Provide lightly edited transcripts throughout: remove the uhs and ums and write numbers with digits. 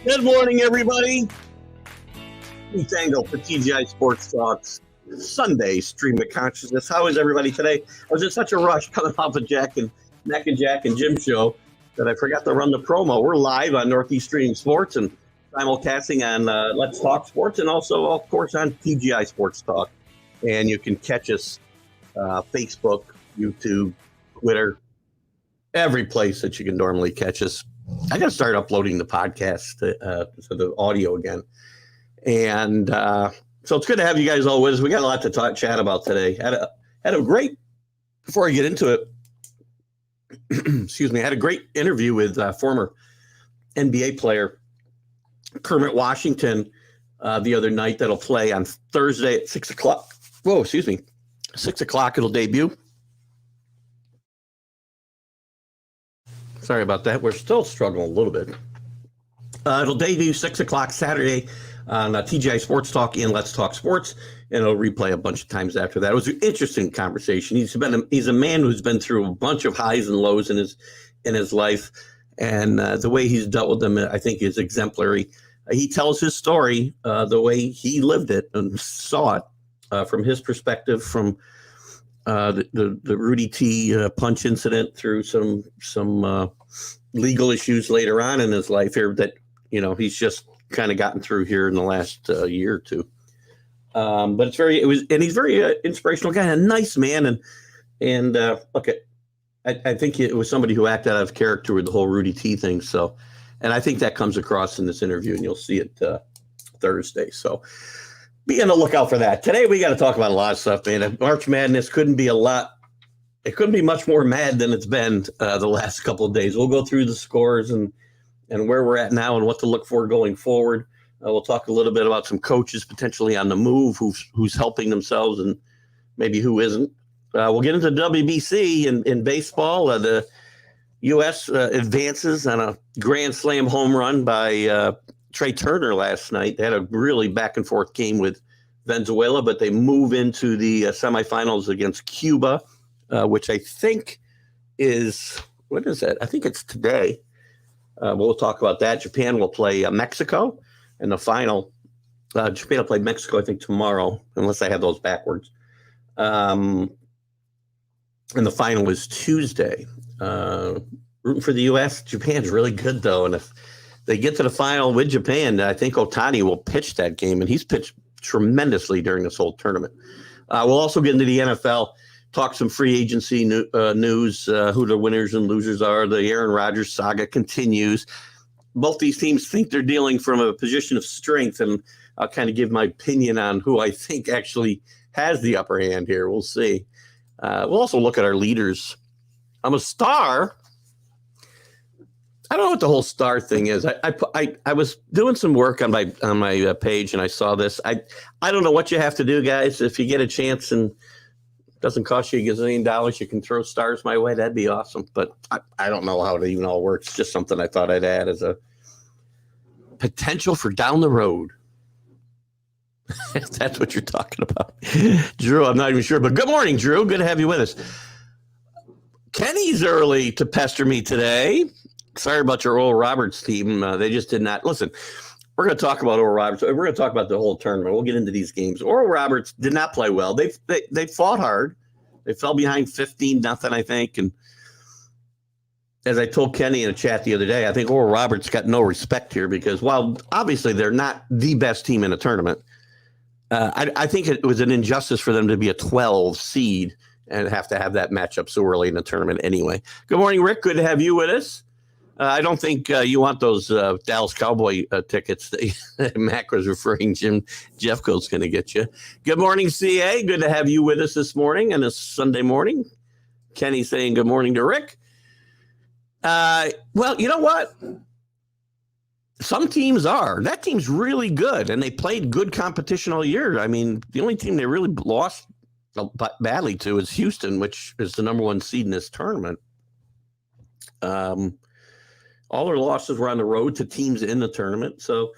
Good morning, everybody. Keith Angle for TGI Sports Talks Sunday Stream of Consciousness. How is everybody today? I was in such a rush coming off of Mac and Jack and Jim show that I forgot to run the promo. We're live on Northeast Stream Sports and simulcasting on Let's Talk Sports and also, of course, on TGI Sports Talk. And you can catch us Facebook, YouTube, Twitter, every place that you can normally catch us. I got to start uploading the podcast to the audio again. And so it's good to have you guys all with us. We got a lot to chat about today. Had a great, before I get into it, excuse me, I had a great interview with former NBA player Kermit Washington the other night that'll play on Thursday at 6 o'clock. Whoa, excuse me, 6 o'clock it'll debut. Sorry about that. We're still struggling a little bit. It'll debut 6 o'clock Saturday on TGI Sports Talk and Let's Talk Sports, and it'll replay a bunch of times after that. It was an interesting conversation. He's a man who's been through a bunch of highs and lows in his life, and the way he's dealt with them, I think, is exemplary. He tells his story the way he lived it and saw it from his perspective, from the Rudy T punch incident through some legal issues later on in his life here that, you know, he's just kind of gotten through here in the last year or two. But he's very inspirational guy, a nice man. And look, I think it was somebody who acted out of character with the whole Rudy T thing. So, and I think that comes across in this interview, and you'll see it Thursday. So be on the lookout for that. Today, we got to talk about a lot of stuff, man. March Madness couldn't be much more mad than it's been the last couple of days. We'll go through the scores and where we're at now and what to look for going forward. We'll talk a little bit about some coaches potentially on the move, who's helping themselves and maybe who isn't. We'll get into WBC in baseball. The U.S. Advances on a grand slam home run by Trey Turner last night. They had a really back and forth game with Venezuela, but they move into the semifinals against Cuba, which I think is, what is that? I think it's today. We'll talk about that. Japan will play Mexico in the final. Japan will play Mexico, I think, tomorrow, unless I have those backwards. And the final is Tuesday. Rooting for the U.S. Japan's really good, though, and if they get to the final with Japan, I think Ohtani will pitch that game, and he's pitched tremendously during this whole tournament. We'll also get into the NFL, talk some free agency news, who the winners and losers are. The Aaron Rodgers saga continues. Both these teams think they're dealing from a position of strength, and I'll kind of give my opinion on who I think actually has the upper hand here. We'll see. We'll also look at our leaders. I'm a star. I don't know what the whole star thing is. I was doing some work on my page, and I saw this. I don't know what you have to do, guys. If you get a chance and it doesn't cost you $1 gazillion, you can throw stars my way. That'd be awesome. But I don't know how it even all works. It's just something I thought I'd add as a potential for down the road. If that's what you're talking about. Drew, I'm not even sure. But good morning, Drew. Good to have you with us. Kenny's early to pester me today. Sorry about your Oral Roberts team. They just did not. Listen, we're going to talk about Oral Roberts. We're going to talk about the whole tournament. We'll get into these games. Oral Roberts did not play well. They fought hard. They fell behind 15-0, I think. And as I told Kenny in a chat the other day, I think Oral Roberts got no respect here because while obviously they're not the best team in the tournament, I think it was an injustice for them to be a 12 seed and have to have that matchup so early in the tournament anyway. Good morning, Rick. Good to have you with us. I don't think you want those Dallas Cowboy tickets that Mac was referring. Jim Jeffco's going to get you. Good morning, CA. Good to have you with us this morning and this Sunday morning. Kenny saying good morning to Rick. Well, you know what? Some teams are. That team's really good, and they played good competition all year. I mean, the only team they really lost badly to is Houston, which is the number one seed in this tournament. All their losses were on the road to teams in the tournament. So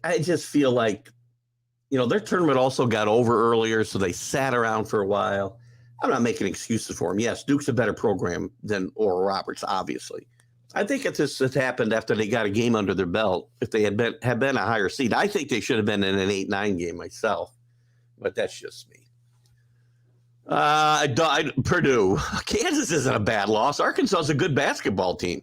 I just feel like, you know, their tournament also got over earlier, so they sat around for a while. I'm not making excuses for them. Yes, Duke's a better program than Oral Roberts, obviously. I think if this had happened after they got a game under their belt, if they had been a higher seed, I think they should have been in an 8-9 game myself. But that's just me. Purdue. Kansas isn't a bad loss. Arkansas is a good basketball team.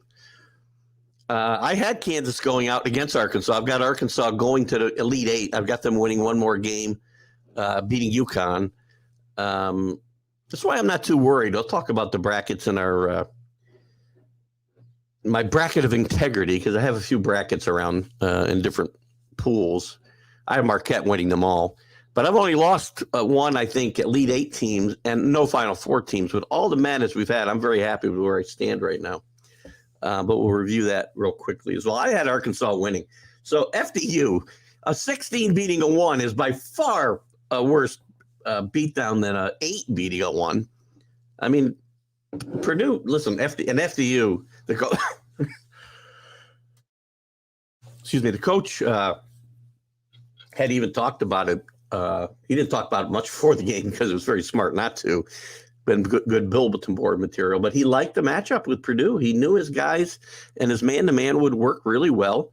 I had Kansas going out against Arkansas. I've got Arkansas going to the Elite Eight. I've got them winning one more game, beating UConn. That's why I'm not too worried. I'll talk about the brackets in our my bracket of integrity, because I have a few brackets around in different pools. I have Marquette winning them all. But I've only lost one, I think, Elite Eight teams and no Final Four teams. With all the madness we've had, I'm very happy with where I stand right now. But we'll review that real quickly as well. I had Arkansas winning. So FDU, a 16 beating a 1 is by far a worse beatdown than a 8 beating a 1. I mean, Purdue, listen, FDU, the coach had even talked about it. He didn't talk about it much before the game because it was very smart not to. Been good bulletin board material, but he liked the matchup with Purdue. He knew his guys and his man-to-man would work really well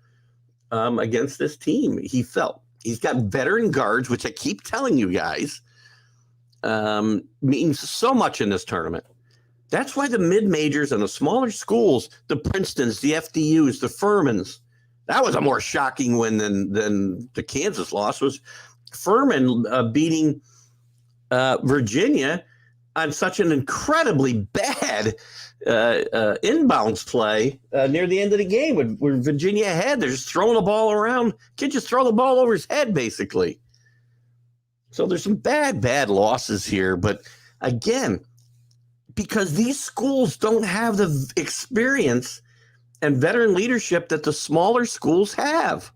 against this team. He felt he's got veteran guards, which I keep telling you guys means so much in this tournament. That's why the mid-majors and the smaller schools, the Princetons, the FDUs, the Furmans, that was a more shocking win than the Kansas loss. Was Furman beating Virginia on such an incredibly bad inbounds play near the end of the game where Virginia had. They're just throwing the ball around. Kid just throw the ball over his head, basically. So there's some bad losses here. But again, because these schools don't have the experience and veteran leadership that the smaller schools have.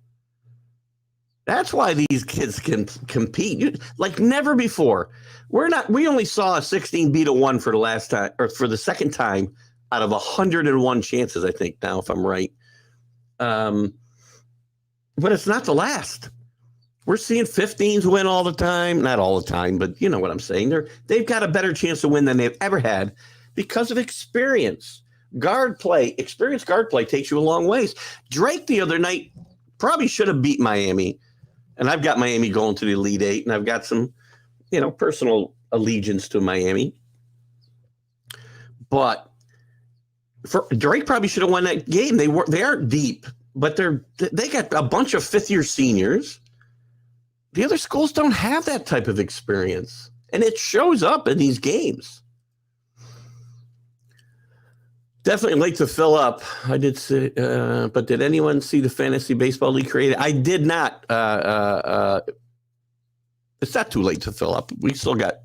That's why these kids can compete like never before. We only saw a 16 beat a 1 for the last time, or for the second time out of 101 chances, I think now, if I'm right. But it's not the last. We're seeing 15s win all the time. Not all the time, but you know what I'm saying. They've got a better chance to win than they've ever had because of experience. Experienced guard play takes you a long ways. Drake the other night probably should have beat Miami. And I've got Miami going to the Elite Eight, and I've got some, personal allegiance to Miami. But Drake probably should have won that game. They aren't deep, but they got a bunch of fifth-year seniors. The other schools don't have that type of experience, and it shows up in these games. Definitely late to fill up. I did say, but did anyone see the Fantasy Baseball League created? I did not. It's not too late to fill up. We still got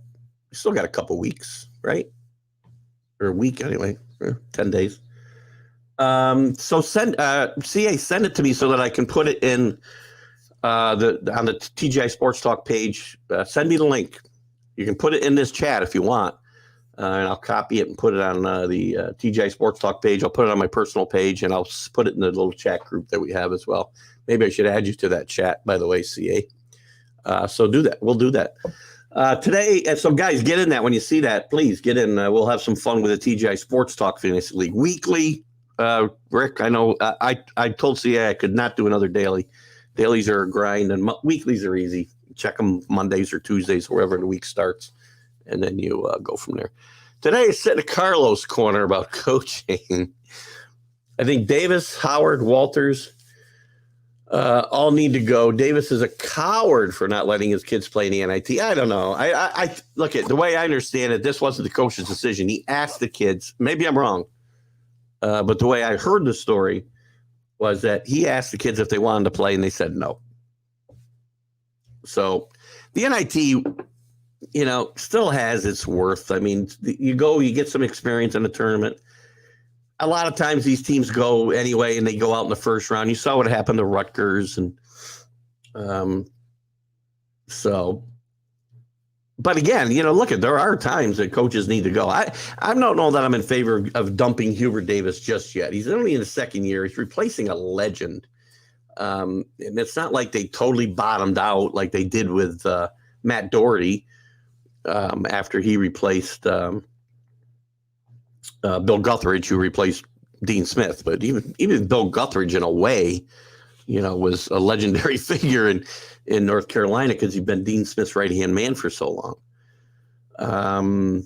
a couple weeks, right? Or a week anyway, 10 days. So send it to me so that I can put it in on the TGI Sports Talk page. Send me the link. You can put it in this chat if you want. And I'll copy it and put it on the TGI Sports Talk page. I'll put it on my personal page, and I'll put it in the little chat group that we have as well. Maybe I should add you to that chat, by the way, CA. So do that. We'll do that. Today, and so guys, get in that. When you see that, please get in. We'll have some fun with the TGI Sports Talk Fantasy League. Weekly, Rick, I know I told CA I could not do another daily. Dailies are a grind, and weeklies are easy. Check them Mondays or Tuesdays, wherever the week starts. And then you go from there. Today is sitting at Carlos' corner about coaching. I think Davis, Howard, Walters all need to go. Davis is a coward for not letting his kids play in the NIT. I don't know. I look at the way I understand it. This wasn't the coach's decision. He asked the kids. Maybe I'm wrong, but the way I heard the story was that he asked the kids if they wanted to play, and they said no. So the NIT, still has its worth. I mean, you get some experience in a tournament. A lot of times these teams go anyway, and they go out in the first round. You saw what happened to Rutgers. And but again, there are times that coaches need to go. I don't know that I'm in favor of dumping Hubert Davis just yet. He's only in the second year. He's replacing a legend. And it's not like they totally bottomed out like they did with Matt Doherty. After he replaced Bill Guthridge, who replaced Dean Smith, but even Bill Guthridge, in a way, was a legendary figure in North Carolina because he'd been Dean Smith's right-hand man for so long.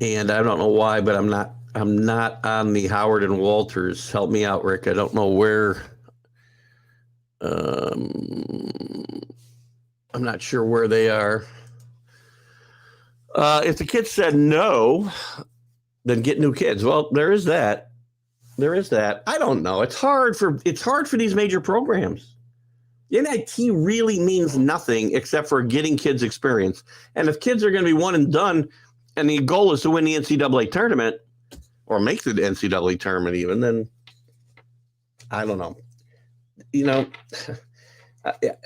And I don't know why, but I'm not on the Howard and Walters. Help me out, Rick. I don't know where. I'm not sure where they are. If the kids said no, then get new kids. Well, there is that. I don't know. It's hard for these major programs. The NIT really means nothing except for getting kids experience. And if kids are going to be one and done, and the goal is to win the NCAA tournament or make the NCAA tournament even, then I don't know.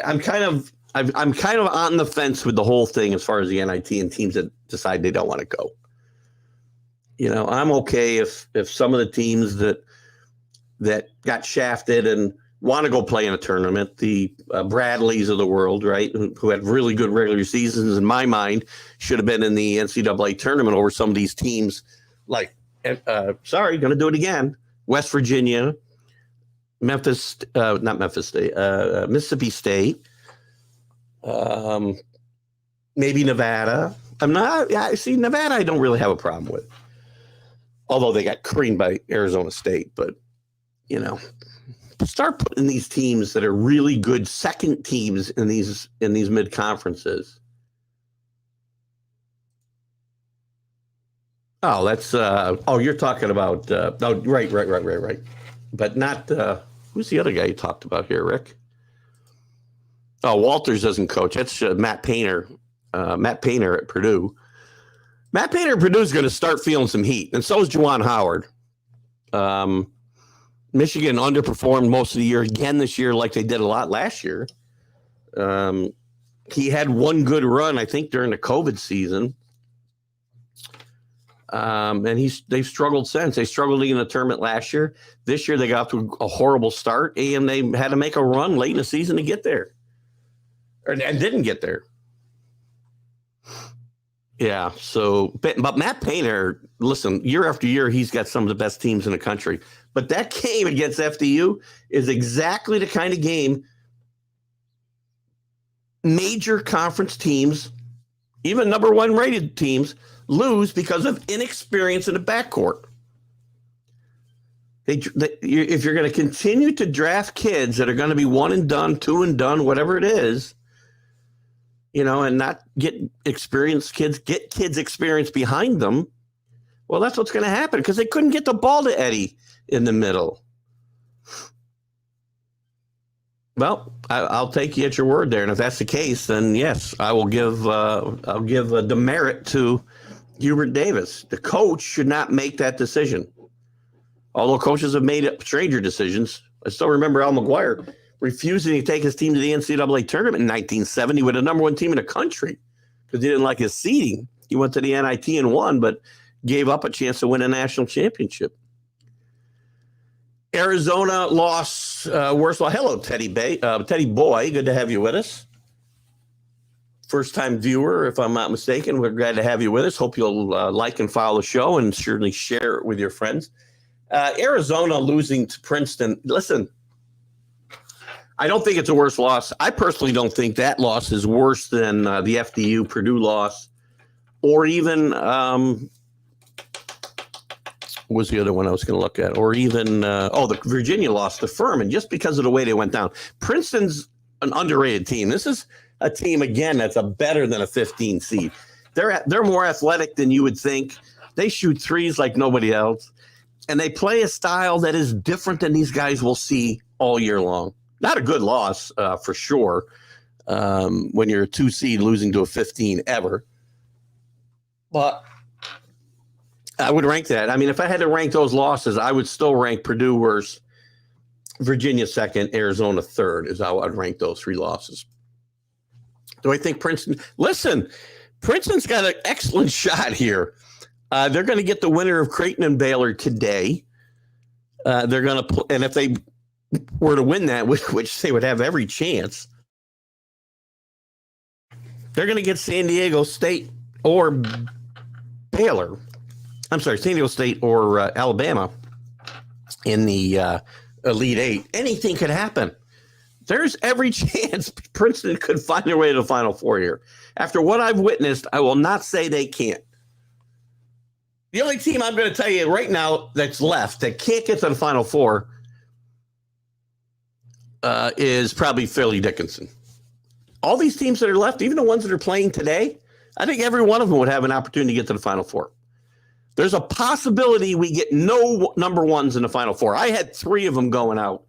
I'm kind of on the fence with the whole thing as far as the NIT and teams that decide they don't want to go. I'm okay if some of the teams that got shafted and want to go play in a tournament, the Bradleys of the world, right, who had really good regular seasons, in my mind, should have been in the NCAA tournament over some of these teams like, going to do it again, West Virginia, Mississippi State, maybe Nevada. Nevada I don't really have a problem with, although they got creamed by Arizona State, but start putting these teams that are really good second teams in these mid conferences. Oh, that's you're talking about right. But not who's the other guy you talked about here, Rick? Oh, Walters doesn't coach. That's Matt Painter. Matt Painter at Purdue. Matt Painter at Purdue is going to start feeling some heat, and so is Juwan Howard. Michigan underperformed most of the year again this year, like they did a lot last year. He had one good run, I think, during the COVID season. And they've struggled since. They struggled in the tournament last year. This year they got to a horrible start, and they had to make a run late in the season to get there, and didn't get there. Yeah. So, but Matt Painter, listen, year after year, he's got some of the best teams in the country. But that game against FDU is exactly the kind of game major conference teams, even number one rated teams, lose because of inexperience in the backcourt. If you're going to continue to draft kids that are going to be one and done, two and done, whatever it is, and not get kids experience behind them, well, that's what's going to happen because they couldn't get the ball to Eddie in the middle. Well, I'll take you at your word there, and if that's the case, then yes, I will give a demerit to Hubert Davis. The coach should not make that decision. Although coaches have made stranger decisions. I still remember Al McGuire refusing to take his team to the NCAA tournament in 1970 with the number one team in the country because he didn't like his seeding. He went to the NIT and won, but gave up a chance to win a national championship. Arizona lost worse. Well, hello, Teddy Boy. Good to have you with us. First-time viewer, if I'm not mistaken. We're glad to have you with us. Hope you'll like and follow the show and certainly share it with your friends. Arizona losing to Princeton. Listen, I don't think it's a worse loss. I personally don't think that loss is worse than the FDU Purdue loss, or even what was the other one I was going to look at? Or even the Virginia loss to Furman, just because of the way they went down. Princeton's an underrated team. This is a team again that's a better than a 15 seed. They're more athletic than you would think. They shoot threes like nobody else, and they play a style that is different than these guys will see all year long. Not a good loss for sure when you're a 2 seed losing to a 15 ever. But I would rank that. I mean, if I had to rank those losses, I would still rank Purdue worse, Virginia second, Arizona third is how I'd rank those three losses. Do I think Princeton? Listen, Princeton's got an excellent shot here. They're going to get the winner of Creighton and Baylor today. They're going to, and if they were to win that, which they would have every chance, they're going to get San Diego State or Baylor. I'm sorry, San Diego State or Alabama in the Elite Eight, anything could happen. There's every chance Princeton could find their way to the Final Four here. After what I've witnessed, I will not say they can't. The only team I'm going to tell you right now that's left that can't get to the Final Four is probably Fairleigh Dickinson. All these teams that are left, even the ones that are playing today, I think every one of them would have an opportunity to get to the Final Four. There's a possibility we get no number ones in the Final Four. I had 3 of them going out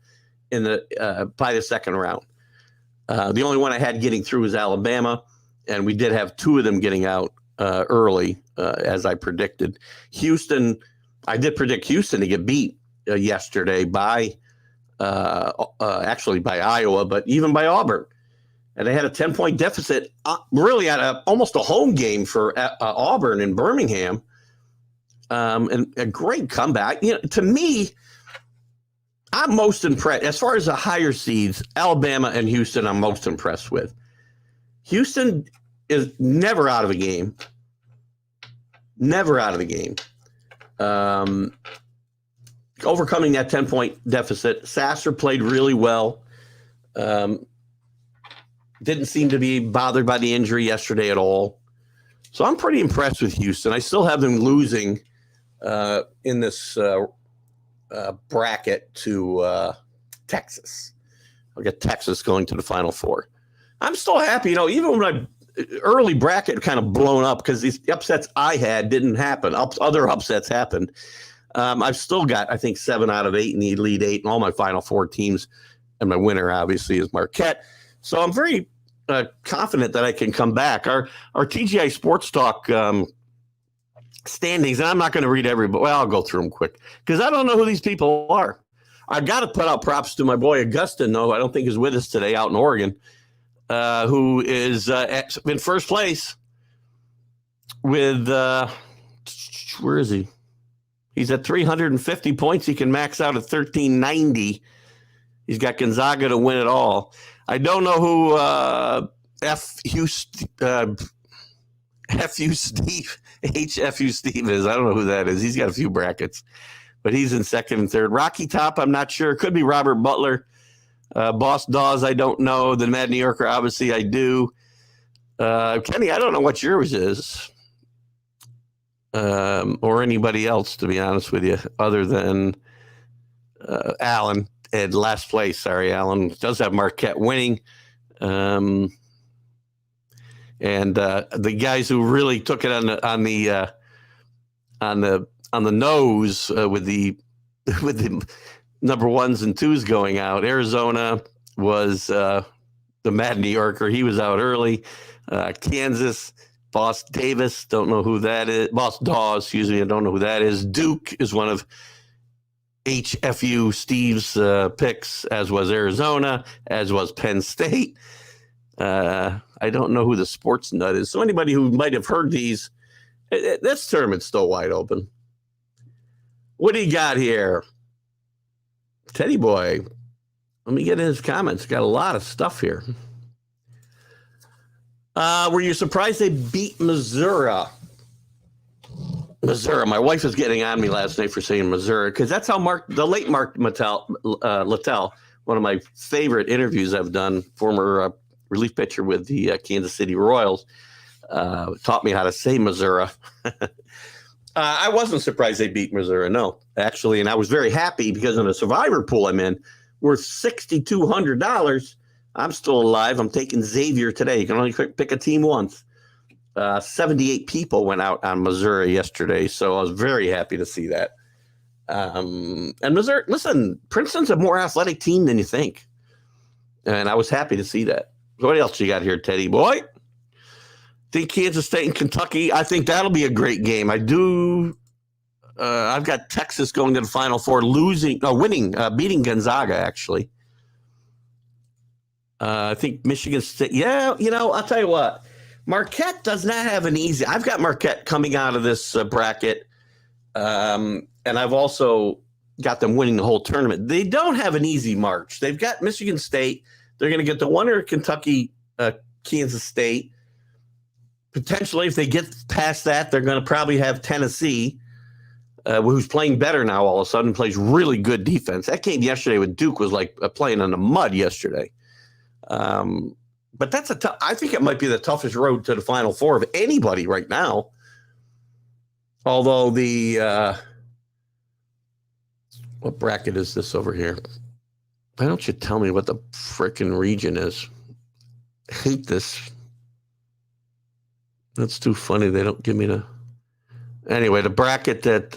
in the by the second round. The only one I had getting through was Alabama, and we did have 2 of them getting out early, as I predicted. Houston, I did predict Houston to get beat yesterday by actually by Iowa, but even by Auburn. And they had a 10-point deficit, really at almost a home game for Auburn in Birmingham. And a great comeback. You know, to me, I'm most impressed. As far as the higher seeds, Alabama and Houston, I'm most impressed with. Houston is never out of a game. Never out of the game. Overcoming that 10-point deficit. Sasser played really well. Didn't seem to be bothered by the injury yesterday at all. So I'm pretty impressed with Houston. I still have them losing in this bracket to Texas. I'll get Texas going to the Final Four. I'm still happy. You know, even when my early bracket kind of blown up because these upsets I had didn't happen. Other upsets happened. I've still got, I think, 7 out of 8 in the Elite Eight and all my Final Four teams. And my winner, obviously, is Marquette. So I'm very confident that I can come back. Our TGI Sports Talk standings, and I'm not going to read everybody. Well, I'll go through them quick because I don't know who these people are. I've got to put out props to my boy Augustin, though. I don't think he's with us today out in Oregon, who is in first place with, where is he? He's at 350 points. He can max out at 1390. He's got Gonzaga to win it all. I don't know who HFU Steve is. I don't know who that is. He's got a few brackets, but he's in second and third. Rocky Top, I'm not sure. Could be Robert Butler. Boss Dawes, I don't know. The Mad New Yorker, obviously, I do. Kenny, I don't know what yours is. Or anybody else, to be honest with you, other than Alan at last place. Sorry, Alan does have Marquette winning. And the guys who really took it on the nose with the number 1s and 2s going out. Arizona was the Mad New Yorker. He was out early. Kansas, Boss Davis, don't know who that is. Boss Dawes, excuse me, I don't know who that is. Duke is one of HFU Steve's picks, as was Arizona, as was Penn State. I don't know who the sports nut is. So anybody who might have heard these, this tournament's still wide open. What do you got here? Teddy Boy. Let me get in his comments. Got a lot of stuff here. Were you surprised they beat Missouri? Missouri. My wife was getting on me last night for saying Missouri because that's how the late Mark Littell, one of my favorite interviews I've done, former relief pitcher with the Kansas City Royals, taught me how to say Missouri. I wasn't surprised they beat Missouri, no, actually, and I was very happy because in a survivor pool I'm in, worth $6,200. I'm still alive. I'm taking Xavier today. You can only pick a team once. 78 people went out on Missouri yesterday, so I was very happy to see that. And Missouri, listen, Princeton's a more athletic team than you think, and I was happy to see that. What else you got here, Teddy Boy? Think Kansas State and Kentucky. I think that'll be a great game. I do. I've got Texas going to the Final Four, beating Gonzaga, actually. I think Michigan State. Yeah, I'll tell you what. Marquette does not have an easy. I've got Marquette coming out of this bracket, and I've also got them winning the whole tournament. They don't have an easy march. They've got Michigan State. They're going to get the winner of Kentucky, Kansas State. Potentially, if they get past that, they're going to probably have Tennessee. who's playing better now all of a sudden, plays really good defense. That game yesterday with Duke was like playing in the mud yesterday. But that's I think it might be the toughest road to the Final Four of anybody right now. Although what bracket is this over here? Why don't you tell me what the frickin' region is? I hate this. That's too funny. They don't give me the... Anyway, the bracket that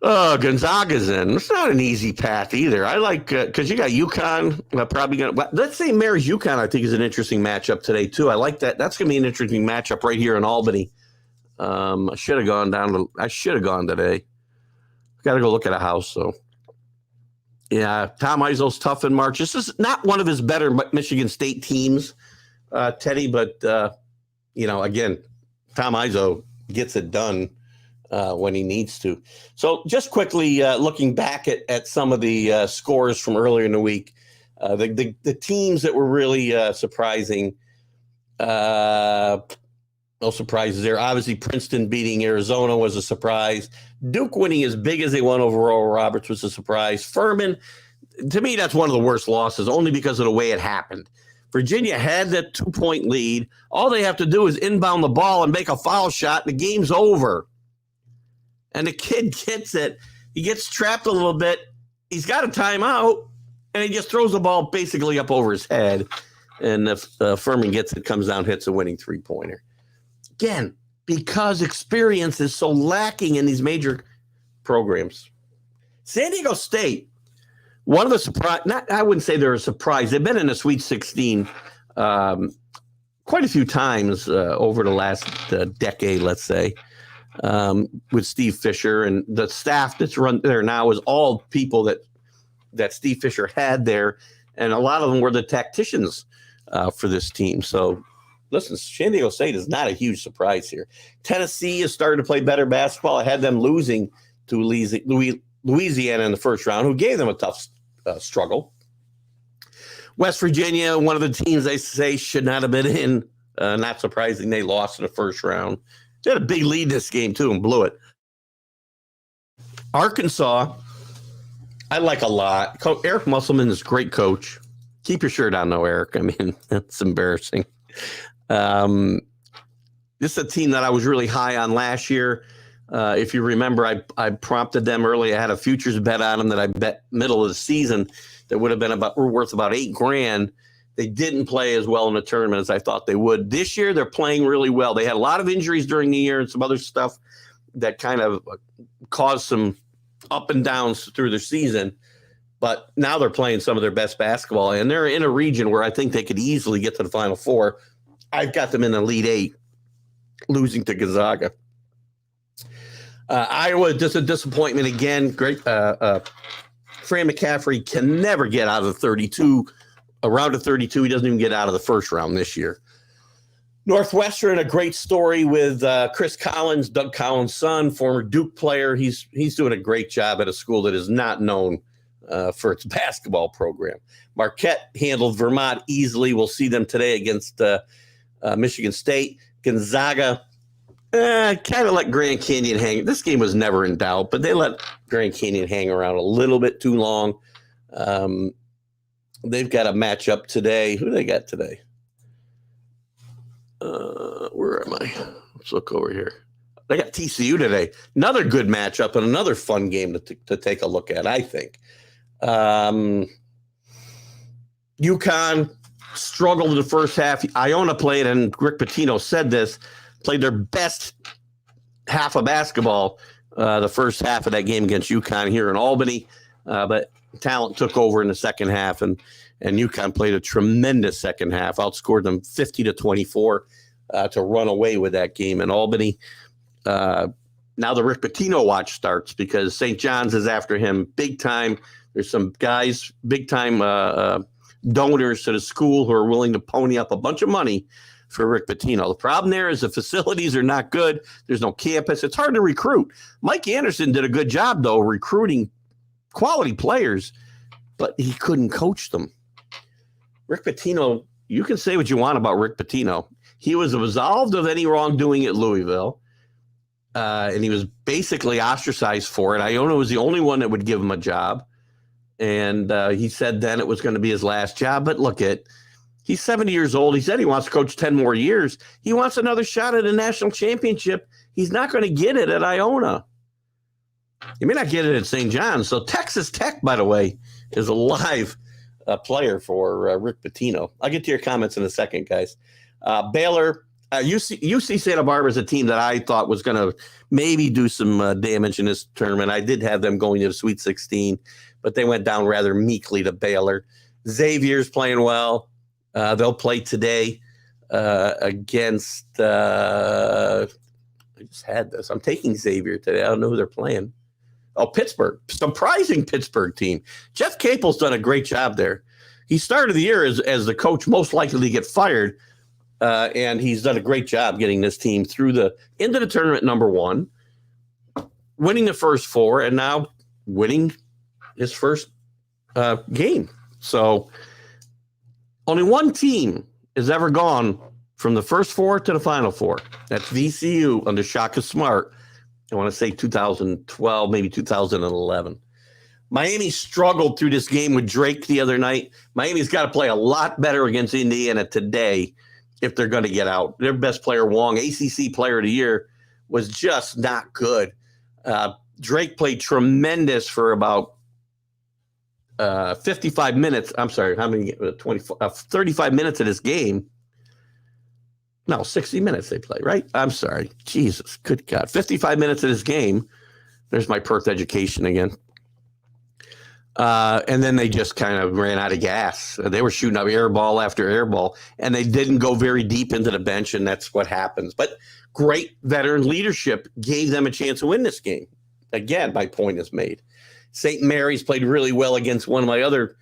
Gonzaga's in, it's not an easy path either. I like, because you got UConn probably going to... Let's say Mary's UConn, I think, is an interesting matchup today, too. I like that. That's going to be an interesting matchup right here in Albany. I should have gone today. Got to go look at a house, so... Yeah, Tom Izzo's tough in March. This is not one of his better Michigan State teams, Teddy, but, again, Tom Izzo gets it done when he needs to. So just quickly looking back at some of the scores from earlier in the week, the teams that were really surprising, no surprises there. Obviously, Princeton beating Arizona was a surprise. Duke winning as big as they won over Oral Roberts was a surprise. Furman, to me, that's one of the worst losses, only because of the way it happened. Virginia had that 2-point lead. All they have to do is inbound the ball and make a foul shot, and the game's over. And the kid gets it. He gets trapped a little bit. He's got a timeout, and he just throws the ball basically up over his head. And if Furman gets it, comes down, hits a winning three-pointer. Again, because experience is so lacking in these major programs. San Diego State, one of the surprise, I wouldn't say they're a surprise. They've been in the Sweet 16 quite a few times over the last decade, let's say, with Steve Fisher. And the staff that's run there now is all people that Steve Fisher had there. And a lot of them were the tacticians for this team. So, listen, San Diego State is not a huge surprise here. Tennessee has started to play better basketball. I had them losing to Louisiana in the first round, who gave them a tough struggle. West Virginia, one of the teams they say should not have been in. Not surprising, they lost in the first round. They had a big lead this game, too, and blew it. Arkansas, I like a lot. Eric Musselman is a great coach. Keep your shirt on, though, Eric. I mean, that's embarrassing. This is a team that I was really high on last year. If you remember, I prompted them early. I had a futures bet on them that I bet middle of the season that would have been worth about $8,000. They didn't play as well in the tournament as I thought they would. This year, they're playing really well. They had a lot of injuries during the year and some other stuff that kind of caused some up and downs through the season. But now they're playing some of their best basketball, and they're in a region where I think they could easily get to the Final Four. I've got them in the Elite Eight, losing to Gonzaga. Iowa, just a disappointment again. Great. Fran McCaffrey can never get out of the 32. Around the 32, he doesn't even get out of the first round this year. Northwestern, a great story with Chris Collins, Doug Collins' son, former Duke player. He's doing a great job at a school that is not known for its basketball program. Marquette handled Vermont easily. We'll see them today against Michigan State. Gonzaga kind of let Grand Canyon hang. This game was never in doubt, but they let Grand Canyon hang around a little bit too long. They've got a matchup today. Who do they got today? Where am I? Let's look over here. They got TCU today. Another good matchup and another fun game to take a look at, I think. UConn struggled in the first half. Iona played, and Rick Pitino said this, played their best half of basketball the first half of that game against UConn here in Albany. But talent took over in the second half, and UConn played a tremendous second half, outscored them 50-24 to run away with that game in Albany. Now the Rick Pitino watch starts because St. John's is after him big time. There's some guys, big time donors to the school who are willing to pony up a bunch of money for Rick Pitino. The problem there is the facilities are not good. There's no campus. It's hard to recruit. Mike Anderson did a good job, though, recruiting quality players, but he couldn't coach them. Rick Pitino, you can say what you want about Rick Pitino. He was absolved of any wrongdoing at Louisville. and he was basically ostracized for it. Iona was the only one that would give him a job. And he said then it was going to be his last job. But look, he's 70 years old. He said he wants to coach 10 more years. He wants another shot at a national championship. He's not going to get it at Iona. He may not get it at St. John's. So Texas Tech, by the way, is a live player for Rick Pitino. I'll get to your comments in a second, guys. Baylor, UC Santa Barbara is a team that I thought was going to maybe do some damage in this tournament. I did have them going to the Sweet 16, but they went down rather meekly to Baylor. Xavier's playing well. They'll play today against I just had this. I'm taking Xavier today. I don't know who they're playing. Oh, Pittsburgh. Surprising Pittsburgh team. Jeff Capel's done a great job there. He started the year as the coach most likely to get fired, and he's done a great job getting this team into the tournament number one, winning the first four, and now winning his first game. So only one team has ever gone from the first four to the final four. That's VCU under Shaka Smart. I want to say 2012, maybe 2011. Miami struggled through this game with Drake the other night. Miami's got to play a lot better against Indiana today if they're going to get out. Their best player, Wong, ACC Player of the Year, was just not good. Drake played tremendous for about 55 minutes. I'm sorry, how many? 35 minutes of this game. No, 60 minutes they play, right? I'm sorry. Jesus, good God. 55 minutes of this game. There's my Perth education again. And then they just kind of ran out of gas. They were shooting up air ball after air ball, and they didn't go very deep into the bench, and that's what happens. But great veteran leadership gave them a chance to win this game. Again, my point is made. St. Mary's played really well against one of my other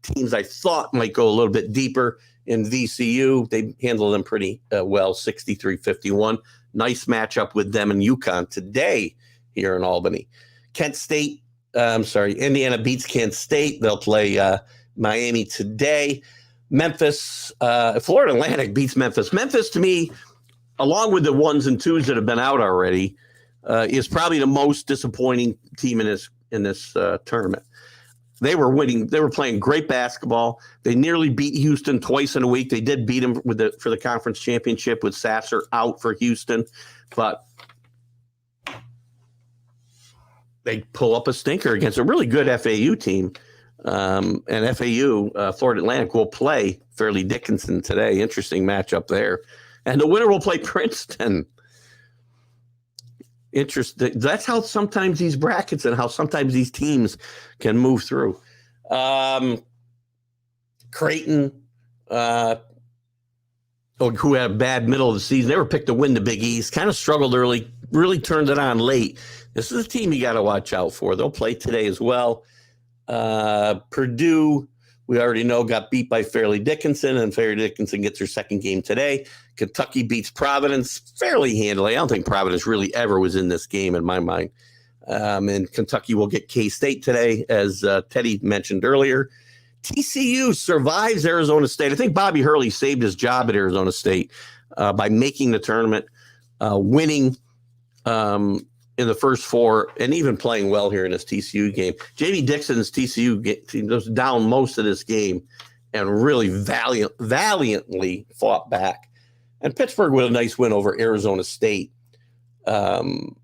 teams I thought might go a little bit deeper in VCU. They handled them pretty well, 63-51. Nice matchup with them and UConn today here in Albany. Indiana beats Kent State. They'll play Miami today. Memphis, Florida Atlantic beats Memphis. Memphis, to me, along with the ones and twos that have been out already, is probably the most disappointing team in this tournament. They were winning. They were playing great basketball. They nearly beat Houston twice in a week. They did beat them for the conference championship with Sasser out for Houston, but they pull up a stinker against a really good FAU team. And FAU, Florida Atlantic, will play Fairleigh Dickinson today. Interesting matchup there. And the winner will play Princeton. Interesting. That's how sometimes these brackets and how sometimes these teams can move through. Creighton, who had a bad middle of the season, they were picked to win the Big East, kind of struggled early, really turned it on late. This is a team you got to watch out for. They'll play today as well. Purdue, we already know, got beat by Fairleigh Dickinson, and Fairleigh Dickinson gets her second game today. Kentucky beats Providence fairly handily. I don't think Providence really ever was in this game in my mind. And Kentucky will get K-State today, as Teddy mentioned earlier. TCU survives Arizona State. I think Bobby Hurley saved his job at Arizona State by making the tournament, winning in the first four, and even playing well here in this TCU game. J.B. Dixon's TCU team was down most of this game and really valiantly fought back. And Pittsburgh with a nice win over Arizona State in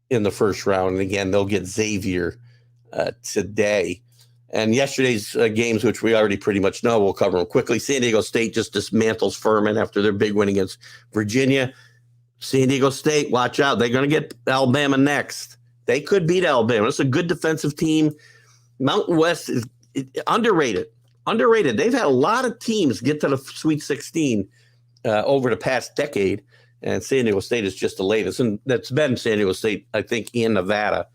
the first round. And again, they'll get Xavier today. And yesterday's games, which we already pretty much know, we'll cover them quickly. San Diego State just dismantles Furman after their big win against Virginia. San Diego State, watch out. They're going to get Alabama next. They could beat Alabama. It's a good defensive team. Mountain West is underrated. Underrated. They've had a lot of teams get to the Sweet 16 over the past decade, and San Diego State is just the latest. And that's been San Diego State, I think, and Nevada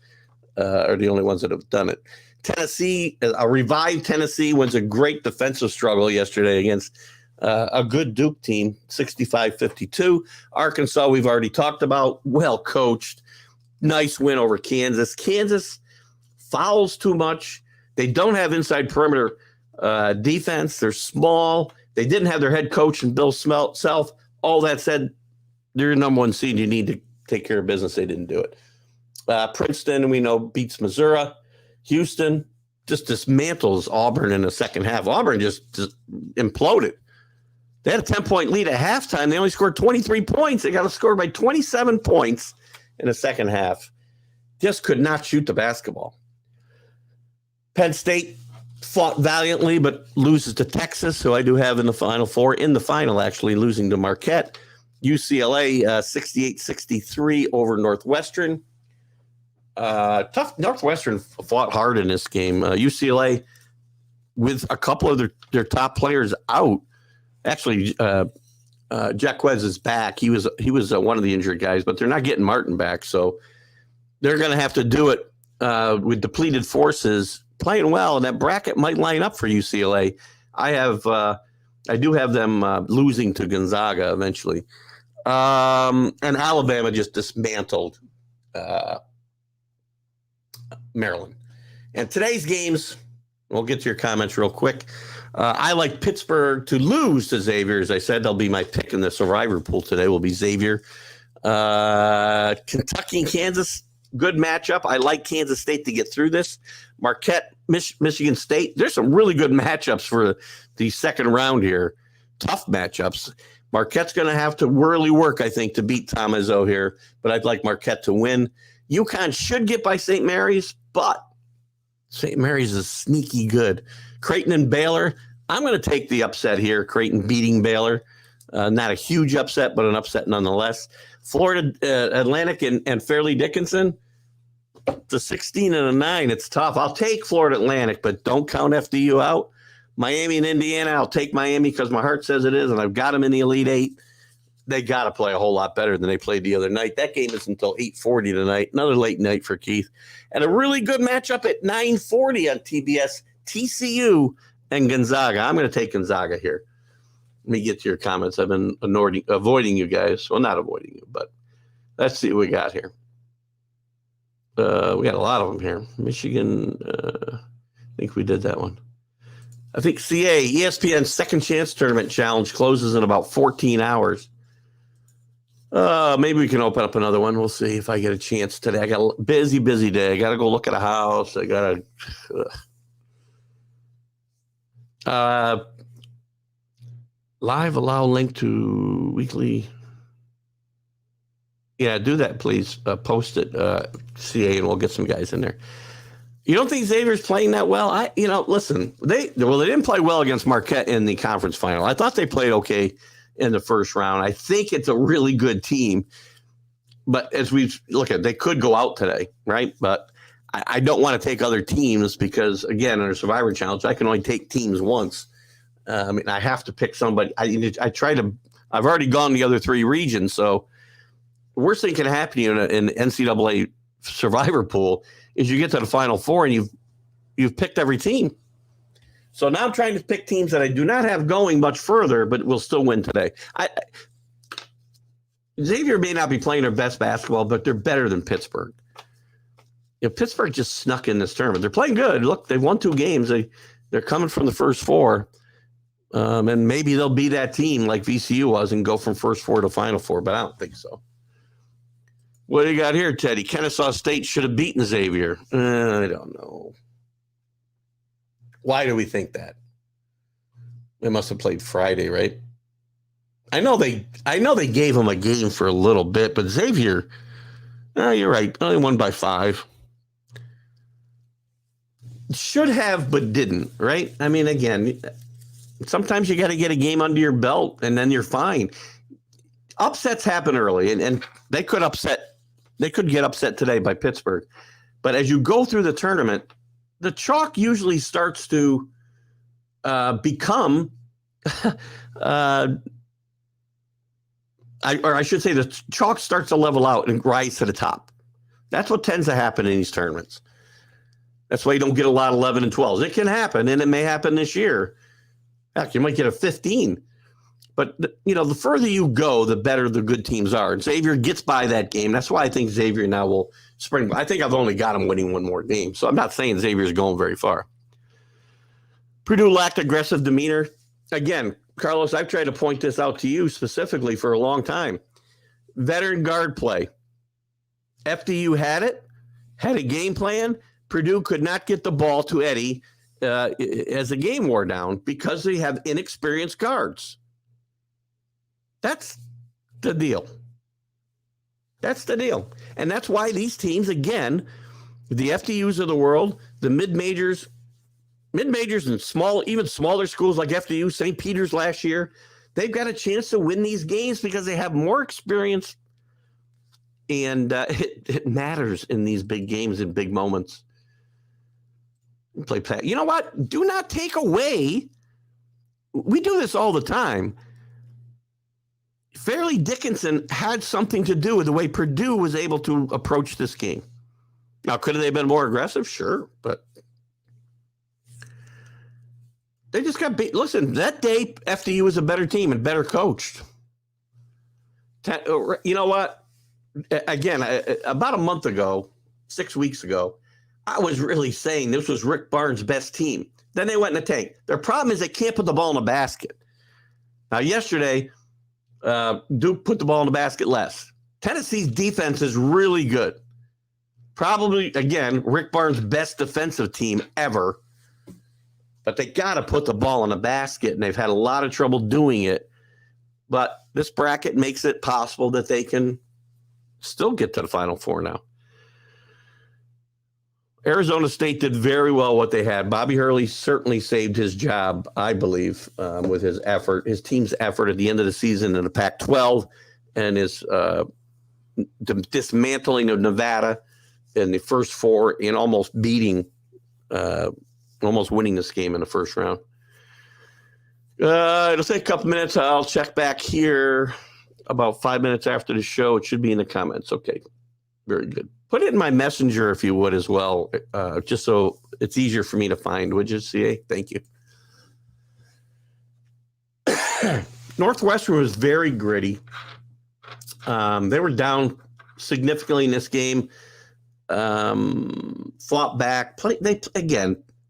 are the only ones that have done it. Tennessee, a revived Tennessee, wins a great defensive struggle yesterday against a good Duke team, 65-52. Arkansas, we've already talked about, well coached. Nice win over Kansas. Kansas fouls too much. They don't have inside perimeter defense. They're small. They didn't have their head coach and Bill Self. All that said, they're your number one seed. You need to take care of business. They didn't do it. Princeton, we know, beats Missouri. Houston just dismantles Auburn in the second half. Auburn just imploded. They had a 10-point lead at halftime. They only scored 23 points. They got to score by 27 points in the second half. Just could not shoot the basketball. Penn State fought valiantly, but loses to Texas, who I do have in the Final Four. In the final, actually, losing to Marquette. UCLA 68-63 over Northwestern. Tough. Northwestern fought hard in this game. UCLA, with a couple of their top players out. Actually, Jaquez is back. He was one of the injured guys, but they're not getting Martin back, so they're going to have to do it with depleted forces, playing well, and that bracket might line up for UCLA. I do have them losing to Gonzaga eventually, and Alabama just dismantled Maryland. And today's games, we'll get to your comments real quick. I like Pittsburgh to lose to Xavier. As I said, they'll be my pick in the survivor pool today. Will be Xavier. Kentucky and Kansas, good matchup. I like Kansas State to get through this. Marquette, Michigan State. There's some really good matchups for the second round here. Tough matchups. Marquette's going to have to really work, I think, to beat Tom Izzo here, but I'd like Marquette to win. UConn should get by St. Mary's, but St. Mary's is sneaky good. Creighton and Baylor, I'm going to take the upset here. Creighton beating Baylor. Not a huge upset, but an upset nonetheless. Florida Atlantic and Fairleigh Dickinson, it's a 16 and a 9. It's tough. I'll take Florida Atlantic, but don't count FDU out. Miami and Indiana, I'll take Miami because my heart says it is, and I've got them in the Elite Eight. They got to play a whole lot better than they played the other night. That game is until 8:40 tonight. Another late night for Keith. And a really good matchup at 9:40 on TBS, TCU and Gonzaga. I'm going to take Gonzaga here. Let me get to your comments. I've been avoiding you guys. Well, not avoiding you, but let's see what we got here. We got a lot of them here. Michigan, I think we did that one. I think CA, ESPN Second Chance Tournament Challenge closes in about 14 hours. Maybe we can open up another one. We'll see if I get a chance today. I got a busy day. I got to go look at a house. I got to... live allow link to weekly. Yeah, do that, please. Post it, CA, and we'll get some guys in there. You don't think Xavier's playing that well? Listen, they didn't play well against Marquette in the conference final. I thought they played okay in the first round. I think it's a really good team. But as we look at, they could go out today, right? But I don't want to take other teams because, again, in a Survivor Challenge, I can only take teams once. I have to pick somebody. I've already gone the other three regions, so the worst thing can happen to you in the NCAA Survivor pool is you get to the Final Four and you've picked every team. So now I'm trying to pick teams that I do not have going much further, but will still win today. Xavier may not be playing their best basketball, but they're better than Pittsburgh. Pittsburgh just snuck in this tournament. They're playing good. Look, they've won 2 games. They're coming from the first 4. And maybe they'll be that team like VCU was and go from first 4 to Final 4, but I don't think so. What do you got here, Teddy? Kennesaw State should have beaten Xavier. I don't know. Why do we think that? They must have played Friday, right? I know they gave him a game for a little bit, but Xavier, you're right, only won by 5. Should have, but didn't, right? I mean, again, sometimes you got to get a game under your belt, and then you're fine. Upsets happen early, and they could get upset today by Pittsburgh. But as you go through the tournament, the chalk usually starts to become, I should say, the chalk starts to level out and rise to the top. That's what tends to happen in these tournaments. That's why you don't get a lot of 11 and 12s. It can happen, and it may happen this year. Heck, you might get a 15. But, the further you go, the better the good teams are. And Xavier gets by that game. That's why I think Xavier now will spring. I think I've only got him winning one more game. So I'm not saying Xavier's going very far. Purdue lacked aggressive demeanor. Again, Carlos, I've tried to point this out to you specifically for a long time. Veteran guard play. FDU had it, had a game plan. Purdue could not get the ball to Eddie as the game wore down because they have inexperienced guards. That's the deal. That's the deal. And that's why these teams, again, the FDUs of the world, the mid-majors and small, even smaller schools like FDU, St. Peter's last year, they've got a chance to win these games because they have more experience. And it matters in these big games and big moments. You know what? Do not take away. We do this all the time. Fairleigh Dickinson had something to do with the way Purdue was able to approach this game. Now, could they have been more aggressive? Sure, but they just got beat. Listen, that day, FDU was a better team and better coached. You know what? Again, about a month ago, 6 weeks ago, I was really saying this was Rick Barnes' best team. Then they went in the tank. Their problem is they can't put the ball in the basket. Now, yesterday, Duke put the ball in the basket less. Tennessee's defense is really good. Probably, again, Rick Barnes' best defensive team ever. But they got to put the ball in the basket, and they've had a lot of trouble doing it. But this bracket makes it possible that they can still get to the Final Four now. Arizona State did very well what they had. Bobby Hurley certainly saved his job, I believe, with his effort, his team's effort at the end of the season in the Pac-12 and his dismantling of Nevada in the first four and almost winning this game in the first round. It'll take a couple minutes. I'll check back here about 5 minutes after the show. It should be in the comments. Okay, very good. Put it in my messenger if you would as well, just so it's easier for me to find, would you, CA? Thank you. Northwestern was very gritty. They were down significantly in this game. Fought back.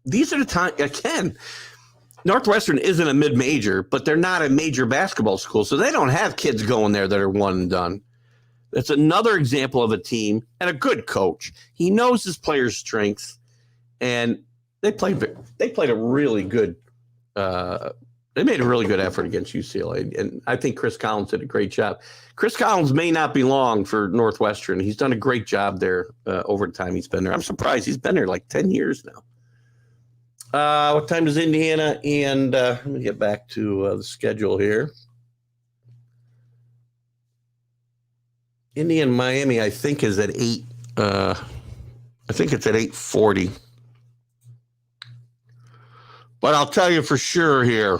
These are the time again. Northwestern isn't a mid-major, but they're not a major basketball school, so they don't have kids going there that are one and done. That's another example of a team and a good coach. He knows his players' strengths, and they played a really good. They made a really good effort against UCLA, and I think Chris Collins did a great job. Chris Collins may not be long for Northwestern. He's done a great job there over the time he's been there. I'm surprised he's been there like 10 years now. What time does Indiana? And let me get back to the schedule here. Indy and Miami, I think, is at 8. I think it's at 8:40. But I'll tell you for sure here,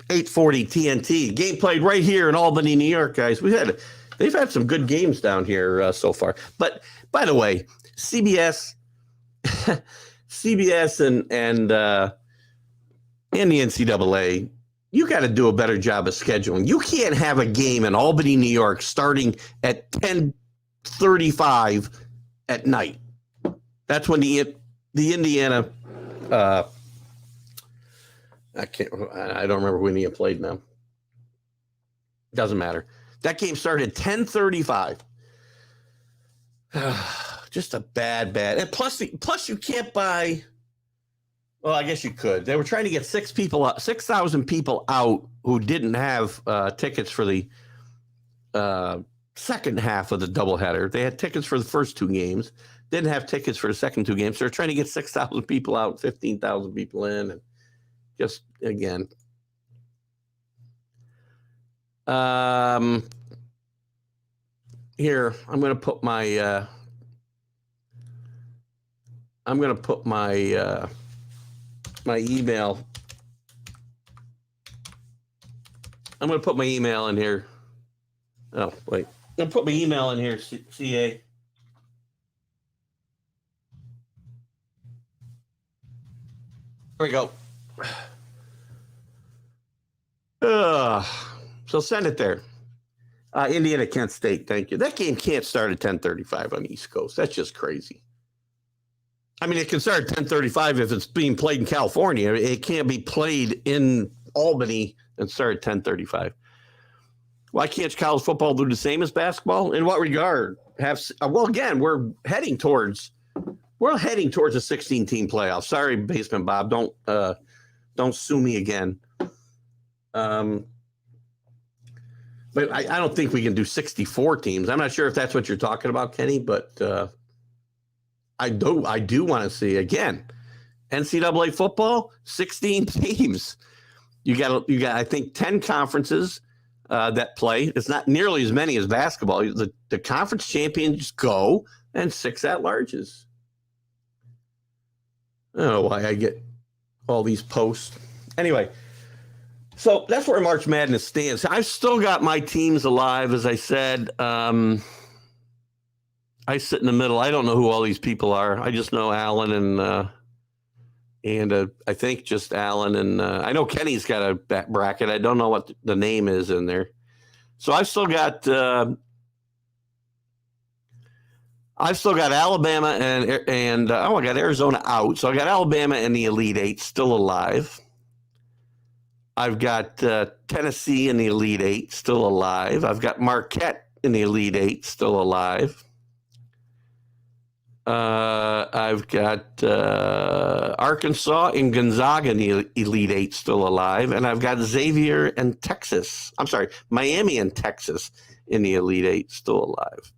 8:40 TNT. Game played right here in Albany, New York, guys. They've had some good games down here so far. But by the way, CBS and the NCAA. You got to do a better job of scheduling. You can't have a game in Albany, New York, starting at 10:35 at night. That's when the Indiana. I don't remember who Indiana played now. Doesn't matter. That game started at 10:35. Just a bad. And plus you can't buy. Well, I guess you could. They were trying to get 6,000 people out who didn't have tickets for the second half of the doubleheader. They had tickets for the first two games, didn't have tickets for the second two games. So they're trying to get 6,000 people out, 15,000 people in, and just again. Here I'm going to put my. My email. I'm going to put my email in here. Oh, wait. I'm going to put my email in here, CA. Here we go. So send it there. Indiana, Kent State, thank you. That game can't start at 10:35 on the East Coast. That's just crazy. I mean, it can start at 10:35 if it's being played in California. It can't be played in Albany and start at 10:35. Why can't college football do the same as basketball? In what regard? again, we're heading towards a 16-team playoff. Sorry, Basement Bob, don't sue me again. But I don't think we can do 64 teams. I'm not sure if that's what you're talking about, Kenny, but I do want to see, again, NCAA football, 16 teams. You got I think 10 conferences that play. It's not nearly as many as basketball. The conference champions go, and 6 at-larges. I don't know why I get all these posts. Anyway, so that's where March Madness stands. I've still got my teams alive, as I said. I sit in the middle. I don't know who all these people are. I just know Alan and I think just Alan. And I know Kenny's got a bracket. I don't know what the name is in there. So I've still got Alabama and I got Arizona out. So I got Alabama in the Elite Eight still alive. I've got Tennessee in the Elite Eight still alive. I've got Marquette in the Elite Eight still alive. I've got Arkansas and Gonzaga in the Elite Eight still alive. And I've got Xavier and Miami and Texas in the Elite Eight still alive.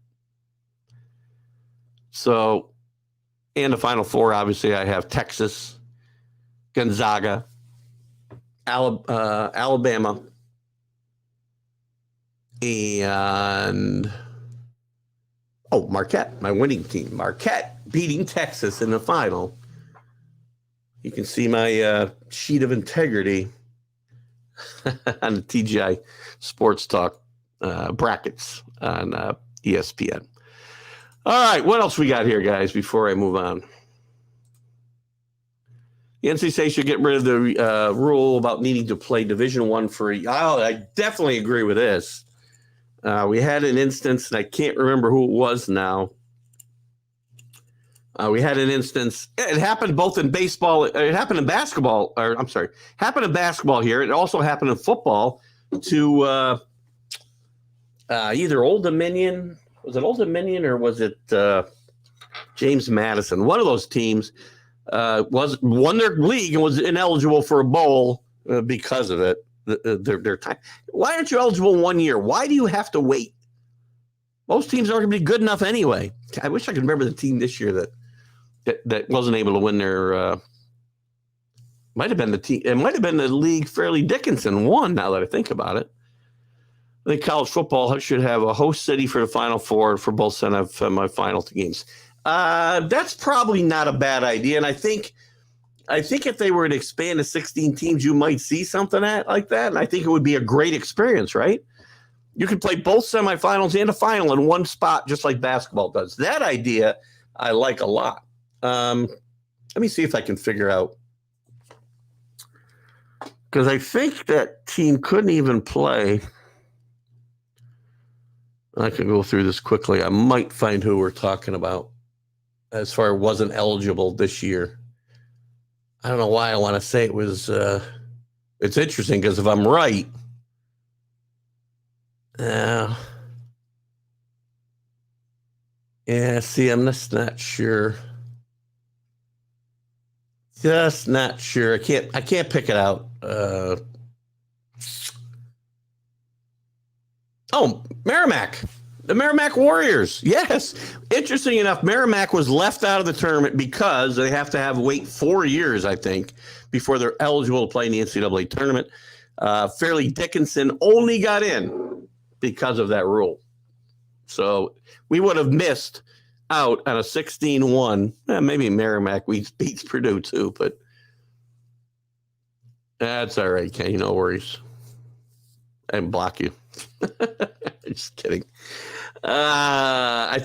So, and the Final Four, obviously, I have Texas, Gonzaga, Alabama, and Marquette, my winning team. Marquette beating Texas in the final. You can see my sheet of integrity on the TGI Sports Talk brackets on ESPN. All right, what else we got here, guys, before I move on? The NCAA should get rid of the rule about needing to play Division I for a year. I definitely agree with this. We had an instance, and I can't remember who it was now. We had an instance. It happened both in baseball. It happened in basketball. Happened in basketball here. It also happened in football to either Old Dominion. Was it Old Dominion or was it James Madison? One of those teams won their league and was ineligible for a bowl because of it. Their time. Why aren't you eligible 1 year? Why do you have to wait? Most teams aren't going to be good enough anyway. I wish I could remember the team this year that wasn't able to win their. Might have been the team. It might have been the league Fairleigh Dickinson won. Now that I think about it, I think college football should have a host city for the Final Four for both semifinal games. That's probably not a bad idea, and I think if they were to expand to 16 teams, you might see something like that. And I think it would be a great experience, right? You could play both semifinals and a final in one spot, just like basketball does. That idea I like a lot. Let me see if I can figure out. Because I think that team couldn't even play. I can go through this quickly. I might find who we're talking about as far as wasn't eligible this year. I don't know why I want to say it was. It's interesting because if I'm right, see, I'm just not sure. Just not sure. I can't pick it out. Merrimack. The Merrimack Warriors. Yes. Interesting enough, Merrimack was left out of the tournament because they have to wait 4 years, I think, before they're eligible to play in the NCAA tournament. Fairleigh Dickinson only got in because of that rule. So we would have missed out on a 16-1. Maybe Merrimack beats Purdue too, but that's all right, Kenny. No worries. I didn't block you. Just kidding. No,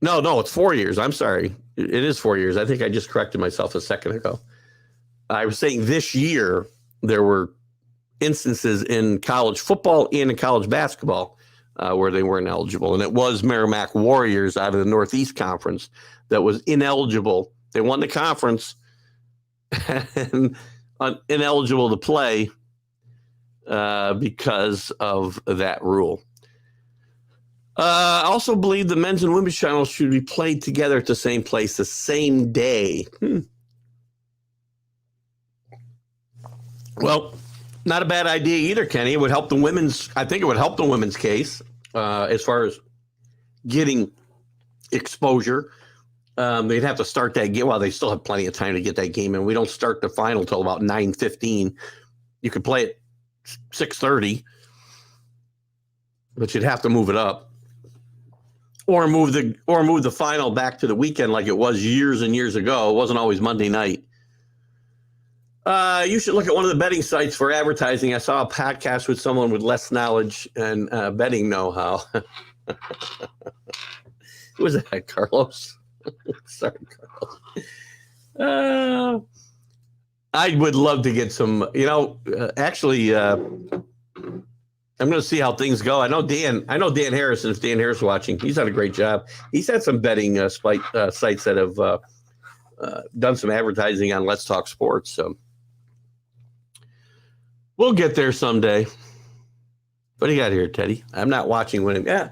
it's 4 years. I'm sorry. It is 4 years. I think I just corrected myself a second ago. I was saying this year there were instances in college football and in college basketball where they weren't eligible. And it was Merrimack Warriors out of the Northeast Conference that was ineligible. They won the conference and ineligible to play because of that rule. I also believe the men's and women's channels should be played together at the same place the same day. Well, not a bad idea either, Kenny. It would help the women's. I think it would help the women's case as far as getting exposure. They'd have to start that game. Well, they still have plenty of time to get that game in. We don't start the final till about 9:15. You could play it 6:30, but you'd have to move it up, or move the final back to the weekend like it was years and years ago. It wasn't always Monday night. You should look at one of the betting sites for advertising. I saw a podcast with someone with less knowledge and betting know-how. Who was that, Carlos? Sorry, Carlos. I would love to get some, actually, I'm going to see how things go. I know Dan Harrison, if Dan Harris is watching, he's done a great job. He's had some betting sites that have done some advertising on Let's Talk Sports. So we'll get there someday. What do you got here, Teddy? I'm not watching when I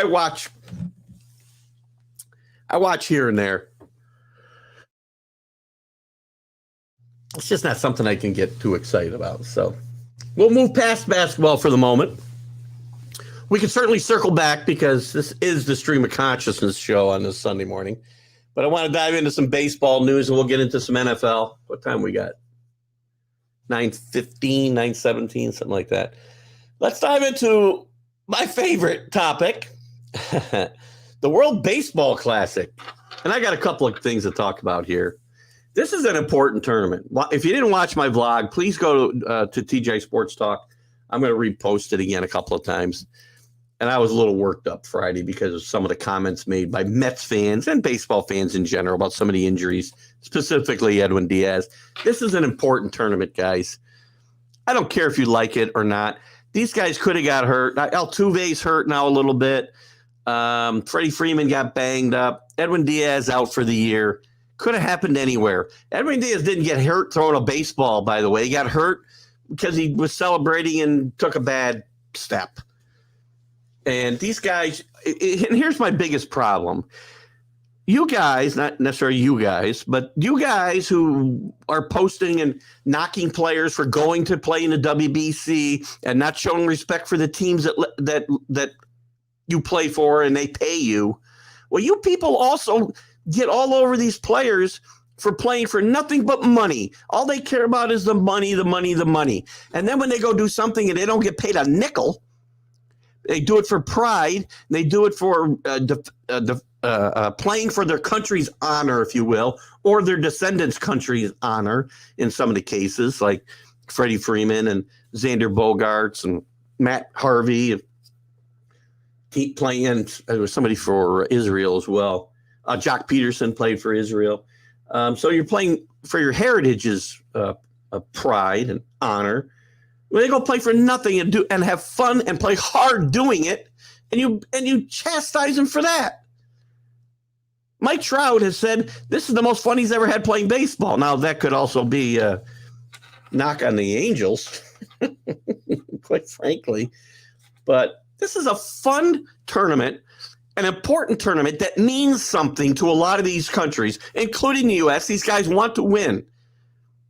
watch here and there. It's just not something I can get too excited about. So we'll move past basketball for the moment. We can certainly circle back because this is the Stream of Consciousness show on this Sunday morning. But I want to dive into some baseball news, and we'll get into some NFL. What time we got? 9:15, 9:17, something like that. Let's dive into my favorite topic, the World Baseball Classic. And I got a couple of things to talk about here. This is an important tournament. If you didn't watch my vlog, please go to TGI Sports Talk. I'm going to repost it again a couple of times. And I was a little worked up Friday because of some of the comments made by Mets fans and baseball fans in general about some of the injuries, specifically Edwin Diaz. This is an important tournament, guys. I don't care if you like it or not. These guys could have got hurt. Altuve's hurt now a little bit. Freddie Freeman got banged up. Edwin Diaz out for the year. Could have happened anywhere. Edwin Diaz didn't get hurt throwing a baseball, by the way. He got hurt because he was celebrating and took a bad step. And these guys, and here's my biggest problem. You guys, not necessarily you guys, but you guys who are posting and knocking players for going to play in the WBC and not showing respect for the teams that you play for and they pay you. Well, you people also get all over these players for playing for nothing but money. All they care about is the money, the money, the money. And then when they go do something and they don't get paid a nickel, they do it for pride. They do it for playing for their country's honor, if you will, or their descendants' country's honor in some of the cases, like Freddie Freeman and Xander Bogaerts and Matt Harvey. Keep playing. There was somebody for Israel as well. Jock Peterson played for Israel. So you're playing for your heritage's pride and honor. When they go play for nothing and have fun and play hard doing it, and you chastise them for that. Mike Trout has said this is the most fun he's ever had playing baseball. Now that could also be a knock on the Angels, quite frankly. But this is a fun tournament, an important tournament that means something to a lot of these countries, including the U.S. These guys want to win.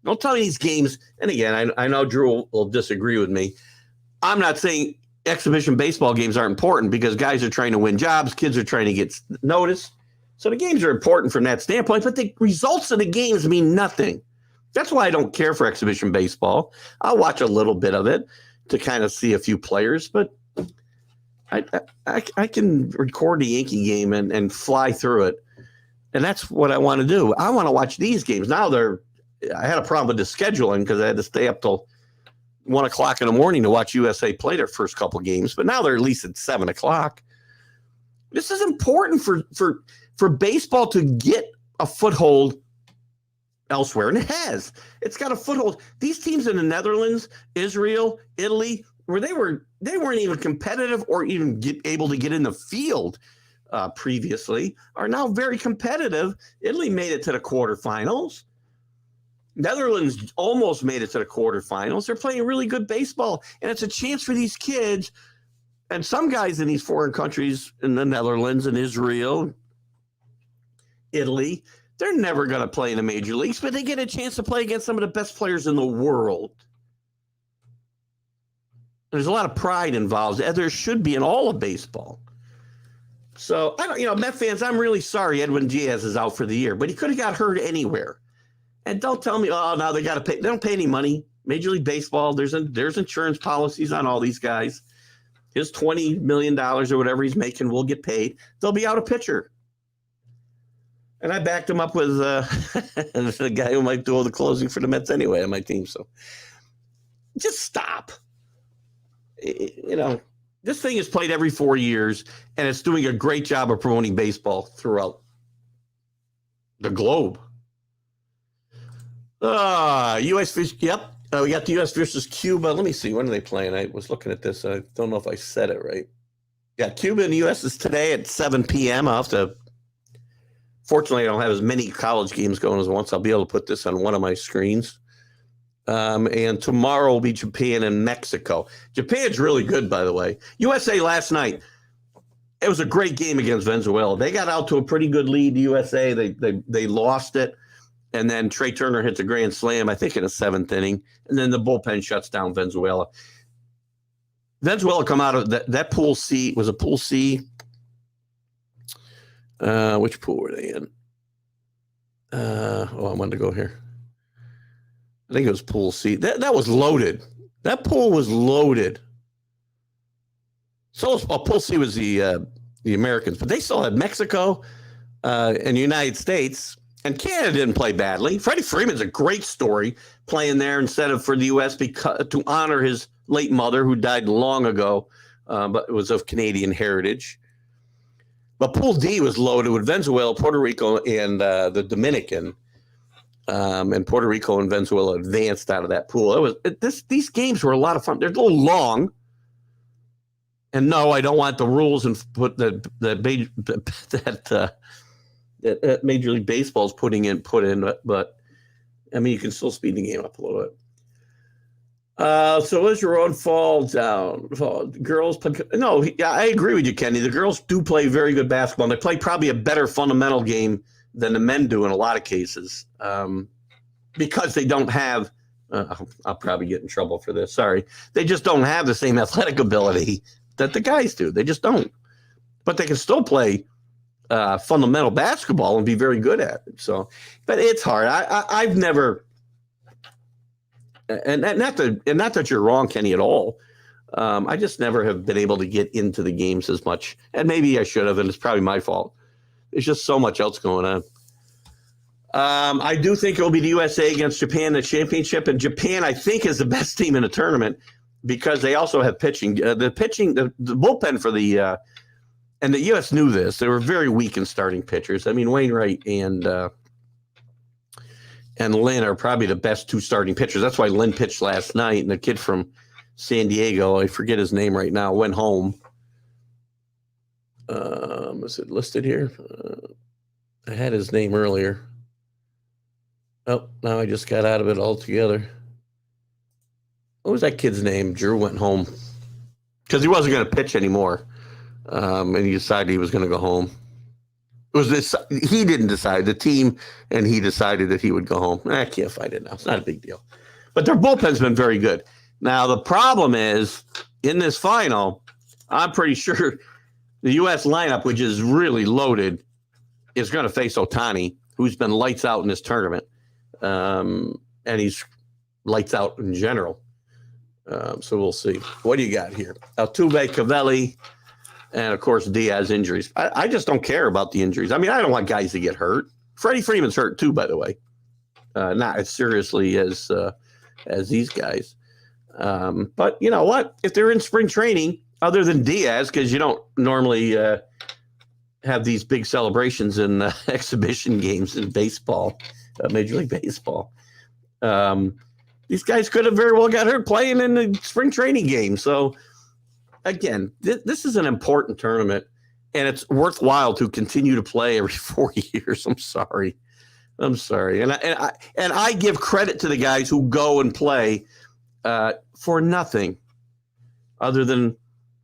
Don't tell me these games, and again, I know Drew will disagree with me. I'm not saying exhibition baseball games aren't important because guys are trying to win jobs, kids are trying to get noticed. So the games are important from that standpoint, but the results of the games mean nothing. That's why I don't care for exhibition baseball. I'll watch a little bit of it to kind of see a few players, but I can record the Yankee game and fly through it, and that's what I want to do. I want to watch these games. Now I had a problem with the scheduling because I had to stay up till 1 o'clock in the morning to watch USA play their first couple games, but now they're at least at 7 o'clock. This is important for baseball to get a foothold elsewhere, and it has. It's got a foothold. These teams in the Netherlands, Israel, Italy, where they weren't even competitive or even able to get in the field previously, are now very competitive. Italy made it to the quarterfinals. Netherlands almost made it to the quarterfinals. They're playing really good baseball, and it's a chance for these kids And some guys in these foreign countries, in the Netherlands and Israel, Italy, they're never going to play in the major leagues, but they get a chance to play against some of the best players in the world. There's a lot of pride involved, as there should be in all of baseball. So, Met fans, I'm really sorry Edwin Diaz is out for the year, but he could have got hurt anywhere. And don't tell me, now they got to pay. They don't pay any money. Major League Baseball, there's insurance policies on all these guys. His $20 million or whatever he's making will get paid. They'll be out a pitcher. And I backed him up with the guy who might do all the closing for the Mets anyway on my team. So just stop. This thing is played every 4 years, and it's doing a great job of promoting baseball throughout the globe. U.S. Yep. We got the U.S. versus Cuba. Let me see. When are they playing? I was looking at this. I don't know if I said it right. Yeah, Cuba and the U.S. is today at 7 p.m. I'll have to. Fortunately, I don't have as many college games going as once. I'll be able to put this on one of my screens. And tomorrow will be Japan and Mexico. Japan's really good, by the way. USA last night, it was a great game against Venezuela. They got out to a pretty good lead, USA. They lost it. And then Trey Turner hits a grand slam, I think in the 7th inning. And then the bullpen shuts down Venezuela. Venezuela come out of that pool C. Was a pool C? Which pool were they in? I wanted to go here. I think it was pool C. That was loaded. That pool was loaded. So pool C was the Americans, but they still had Mexico and the United States. And Canada didn't play badly. Freddie Freeman's a great story, playing there instead of for the U.S. to honor his late mother, who died long ago, but was of Canadian heritage. But Pool D was loaded with Venezuela, Puerto Rico, and the Dominican. And Puerto Rico and Venezuela advanced out of that pool. These games were a lot of fun. They're a little long. And no, I don't want the rules and put that Major League Baseball is put in, but I mean, you can still speed the game up a little bit. So as your own fall down, girls. No, I agree with you, Kenny. The girls do play very good basketball. And they play probably a better fundamental game than the men do in a lot of cases, because they don't have. I'll probably get in trouble for this. Sorry, they just don't have the same athletic ability that the guys do. They just don't. But they can still play fundamental basketball and be very good at it. So, but it's hard. I've never, and not that you're wrong, Kenny, at all. I just never have been able to get into the games as much, and maybe I should have, and it's probably my fault. There's just so much else going on. I do think it will be the USA against Japan in the championship, and Japan, I think, is the best team in the tournament because they also have pitching. The bullpen for the and the U.S. knew this. They were very weak in starting pitchers. I mean, Wainwright and Lynn are probably the best two starting pitchers. That's why Lynn pitched last night, and the kid from San Diego, I forget his name right now, went home. Is it listed here? I had his name earlier. Oh, now I just got out of it altogether. What was that kid's name? Drew went home because he wasn't going to pitch anymore. And he decided he was going to go home. It was this. He didn't decide. The team and he decided that he would go home. I can't find it now. It's not a big deal. But their bullpen's been very good. Now the problem is in this final, I'm pretty sure the U.S. lineup, which is really loaded, is going to face Ohtani, who's been lights out in this tournament, and he's lights out in general. So we'll see. What do you got here? Altuve, Cavalli. And, of course, Diaz injuries. I just don't care about the injuries. I mean, I don't want guys to get hurt. Freddie Freeman's hurt, too, by the way. Not as seriously as these guys. But you know what? If they're in spring training, other than Diaz, because you don't normally have these big celebrations in exhibition games in baseball, Major League Baseball, these guys could have very well got hurt playing in the spring training game. So, again, this is an important tournament, and it's worthwhile to continue to play every 4 years. I'm sorry, and I give credit to the guys who go and play for nothing other than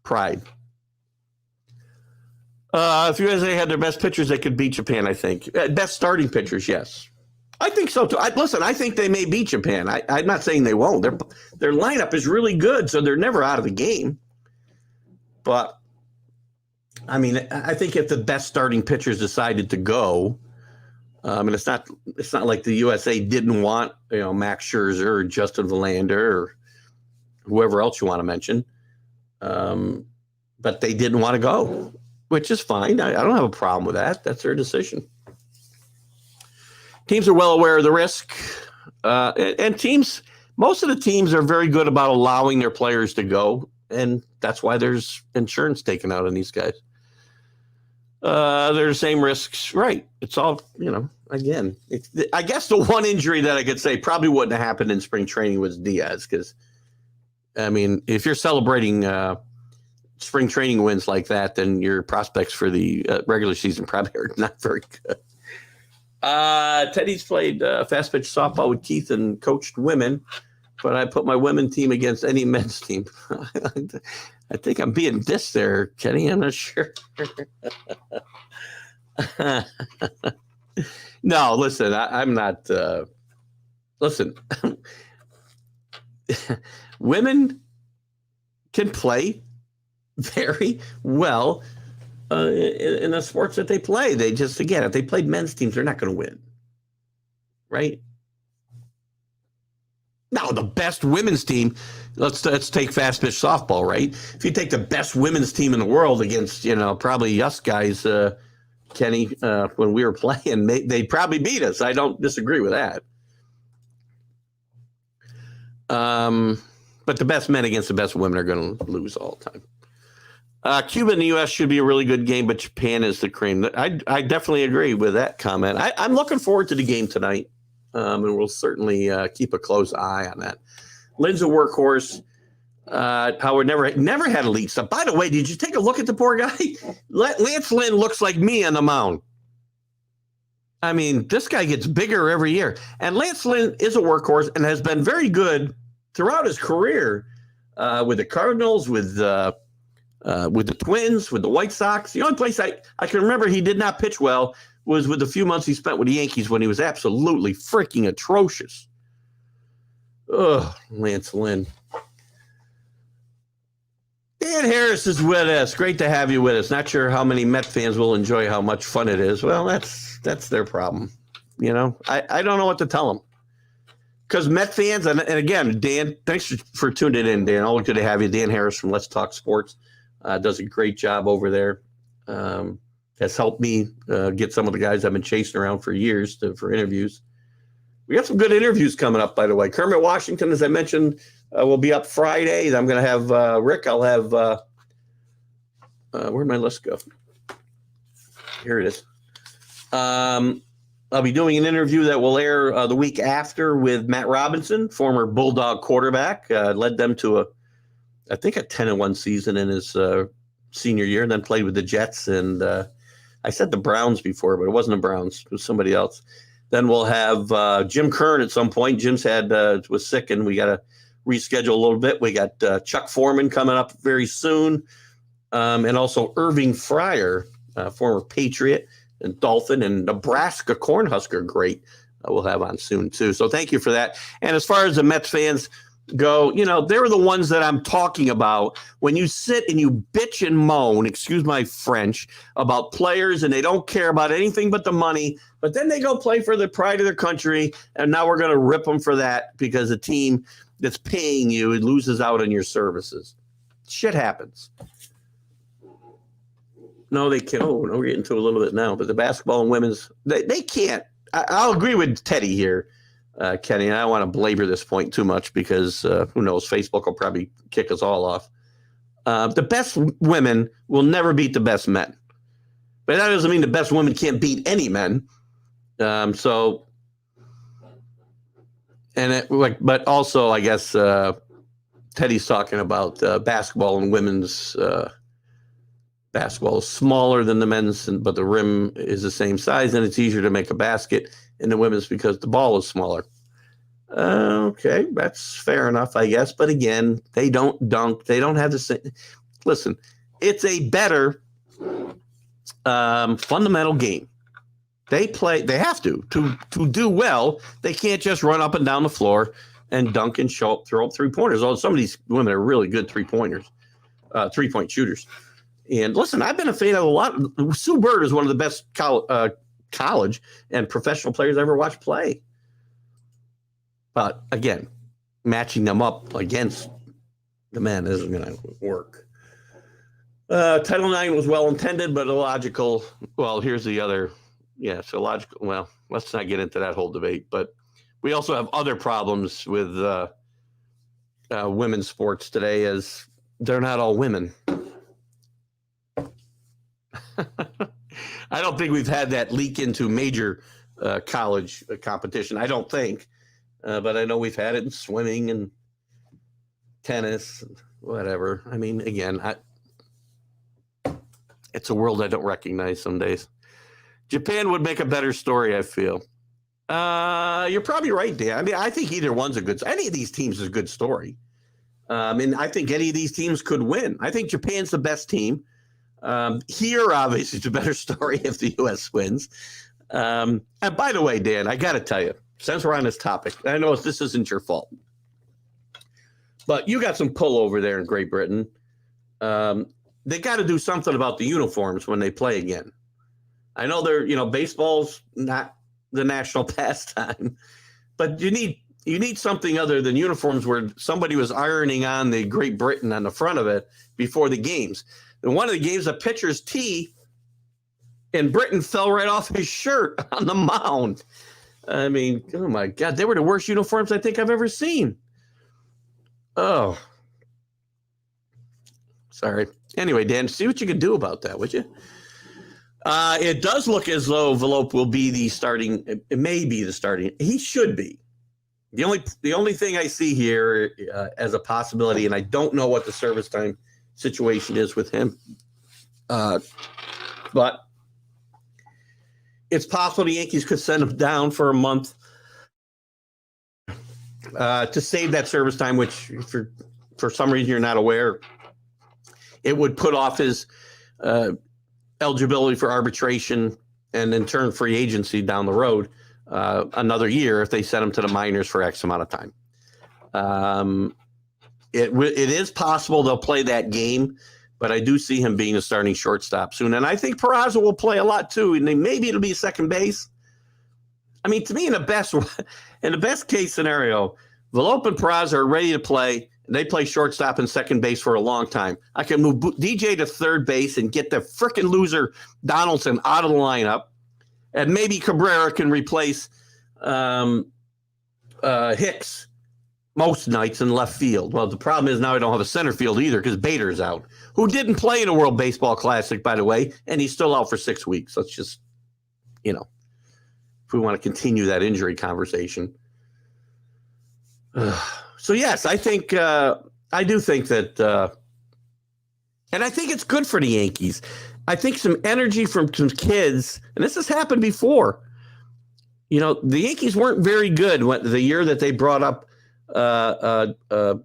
pride. If USA had their best pitchers, they could beat Japan, I think. Best starting pitchers, yes. I think so, too. I think they may beat Japan. I'm not saying they won't. Their lineup is really good, so they're never out of the game. But, I mean, I think if the best starting pitchers decided to go, and it's not like the USA didn't want, Max Scherzer or Justin Verlander or whoever else you want to mention, but they didn't want to go, which is fine. I don't have a problem with that. That's their decision. Teams are well aware of the risk, and most of the teams are very good about allowing their players to go, and that's why there's insurance taken out on these guys. They're the same risks, right? It's all, again, I guess the one injury that I could say probably wouldn't have happened in spring training was Diaz, because, I mean, if you're celebrating spring training wins like that, then your prospects for the regular season probably are not very good. Teddy's played fast pitch softball with Keith and coached women, but I put my women team against any men's team. I think I'm being dissed there, Kenny. I'm not sure. No, listen, I'm not. Listen, women can play very well in the sports that they play. They just, again, if they played men's teams, they're not going to win, right? Now, the best women's team, let's take fast pitch softball, right? If you take the best women's team in the world against, probably us guys, Kenny, when we were playing, they'd probably beat us. I don't disagree with that. But the best men against the best women are going to lose all the time. Cuba and the U.S. should be a really good game, but Japan is the cream. I definitely agree with that comment. I'm looking forward to the game tonight, and we'll certainly keep a close eye on that. Lynn's a workhorse. Howard never had elite stuff. By the way, did you take a look at the poor guy? Lance Lynn looks like me on the mound. I mean, this guy gets bigger every year. And Lance Lynn is a workhorse and has been very good throughout his career with the Cardinals, with the Twins, with the White Sox. The only place I can remember he did not pitch well was with the few months he spent with the Yankees when he was absolutely freaking atrocious. Ugh, Lance Lynn. Dan Harris is with us. Great to have you with us. Not sure how many Met fans will enjoy how much fun it is. Well, that's their problem. I don't know what to tell them. Because Met fans, and again, Dan, thanks for tuning in, Dan. Always good to have you. Dan Harris from Let's Talk Sports does a great job over there. Has helped me get some of the guys I've been chasing around for years for interviews. We got some good interviews coming up, by the way. Kermit Washington, as I mentioned, will be up Friday. I'm going to have Rick. I'll have where'd my list go? Here it is. I'll be doing an interview that will air the week after with Matt Robinson, former Bulldog quarterback. Led them to I think a 10-1 season in his senior year, and then played with the Jets. And I said the Browns before, but it wasn't the Browns. It was somebody else. Then we'll have Jim Kern at some point. Jim's was sick, and we got to reschedule a little bit. We got Chuck Foreman coming up very soon, and also Irving Fryer, former Patriot and Dolphin and Nebraska Cornhusker great, we'll have on soon too. So thank you for that. And as far as the Mets fans go, they're the ones that I'm talking about. When you sit and you bitch and moan, excuse my French, about players and they don't care about anything but the money, but then they go play for the pride of their country, and now we're going to rip them for that because a team that's paying you loses out on your services. Shit happens. No, they can't. Oh, no, we're getting to a little bit now. But the basketball and women's, they can't. I'll agree with Teddy here, Kenny. And I don't want to belabor this point too much because who knows? Facebook will probably kick us all off. The best women will never beat the best men. But that doesn't mean the best women can't beat any men. But also, I guess Teddy's talking about basketball and women's. Basketball is smaller than the men's, but the rim is the same size, and it's easier to make a basket in the women's because the ball is smaller. Okay, that's fair enough, I guess. But again, they don't dunk. They don't have the same. Listen, it's a better fundamental game. They have to do well. They can't just run up and down the floor and dunk and throw up 3-pointers. Although some of these women are really good 3-point shooters. And listen, I've been a fan of a lot. Sue Bird is one of the best college and professional players I ever watched play. But again, matching them up against the men isn't going to work. Title IX was well intended, but illogical. Well, here's the other. Yeah, so logical. Well, let's not get into that whole debate. But we also have other problems with women's sports today, as they're not all women. I don't think we've had that leak into major college competition. I don't think. But I know we've had it in swimming and tennis, and whatever. I mean, again, it's a world I don't recognize some days. Japan would make a better story, I feel. You're probably right, Dan. I mean, I think either one's any of these teams is a good story. And I think any of these teams could win. I think Japan's the best team. Here, obviously, it's a better story if the U.S. wins. And by the way, Dan, I got to tell you, since we're on this topic, I know this isn't your fault, but you got some pull over there in Great Britain. They got to do something about the uniforms when they play again. I know baseball's not the national pastime, but you need something other than uniforms where somebody was ironing on the Great Britain on the front of it before the games. And one of the games, a pitcher's tee in Britain fell right off his shirt on the mound. I mean, oh my God, they were the worst uniforms I think I've ever seen. Oh, sorry. Anyway, Dan, see what you can do about that, would you? It does look as though Velope will be the starting. It may be the starting. He should be. The only thing I see here as a possibility, and I don't know what the service time situation is with him, but it's possible the Yankees could send him down for a month to save that service time, which for some reason you're not aware, it would put off his eligibility for arbitration and in turn free agency down the road another year if they send him to the minors for X amount of time. It is possible they'll play that game, but I do see him being a starting shortstop soon. And I think Peraza will play a lot too. And maybe it'll be second base. I mean, to me, in the best case scenario, Velope and Peraza are ready to play. And they play shortstop and second base for a long time. I can move DJ to third base and get the frickin' loser Donaldson out of the lineup. And maybe Cabrera can replace Hicks most nights in left field. Well, the problem is now I don't have a center field either because Bader's out, who didn't play in a World Baseball Classic, by the way, and he's still out for 6 weeks. Let's just, if we want to continue that injury conversation. So, yes, I do think that, and I think it's good for the Yankees. I think some energy from some kids, and this has happened before. The Yankees weren't very good the year that they brought up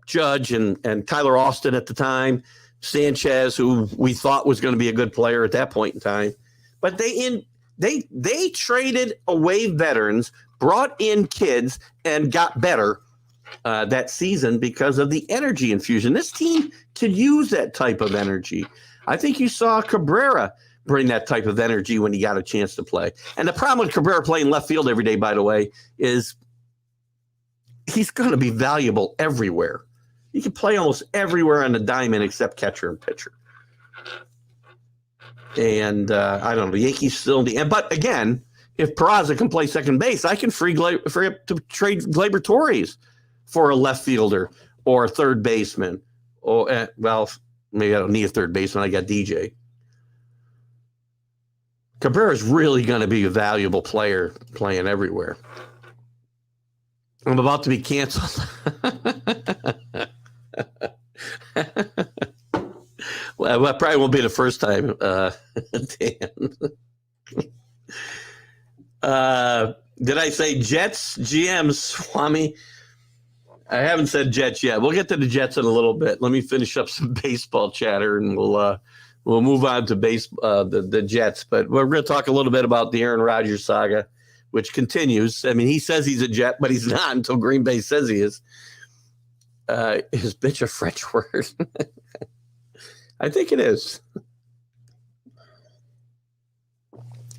Judge and Tyler Austin at the time, Sanchez, who we thought was going to be a good player at that point in time. But they traded away veterans, brought in kids, and got better that season because of the energy infusion. This team could use that type of energy. I think you saw Cabrera bring that type of energy when he got a chance to play. And the problem with Cabrera playing left field every day, by the way, is he's going to be valuable everywhere. He can play almost everywhere on the diamond except catcher and pitcher. And I don't know, the Yankees still in the end. But again, if Peraza can play second base, I can free up to trade Gleyber Torres for a left fielder or a third baseman. Or maybe I don't need a third baseman. I got DJ. Cabrera is really going to be a valuable player playing everywhere. I'm about to be canceled. Well, that probably won't be the first time, Dan. Did I say Jets, GM, Swami? I haven't said Jets yet. We'll get to the Jets in a little bit. Let me finish up some baseball chatter, and we'll we'll move on to the Jets. But we're going to talk a little bit about the Aaron Rodgers saga, which continues. I mean, he says he's a Jet, but he's not until Green Bay says he is. Is bitch a French word? I think it is.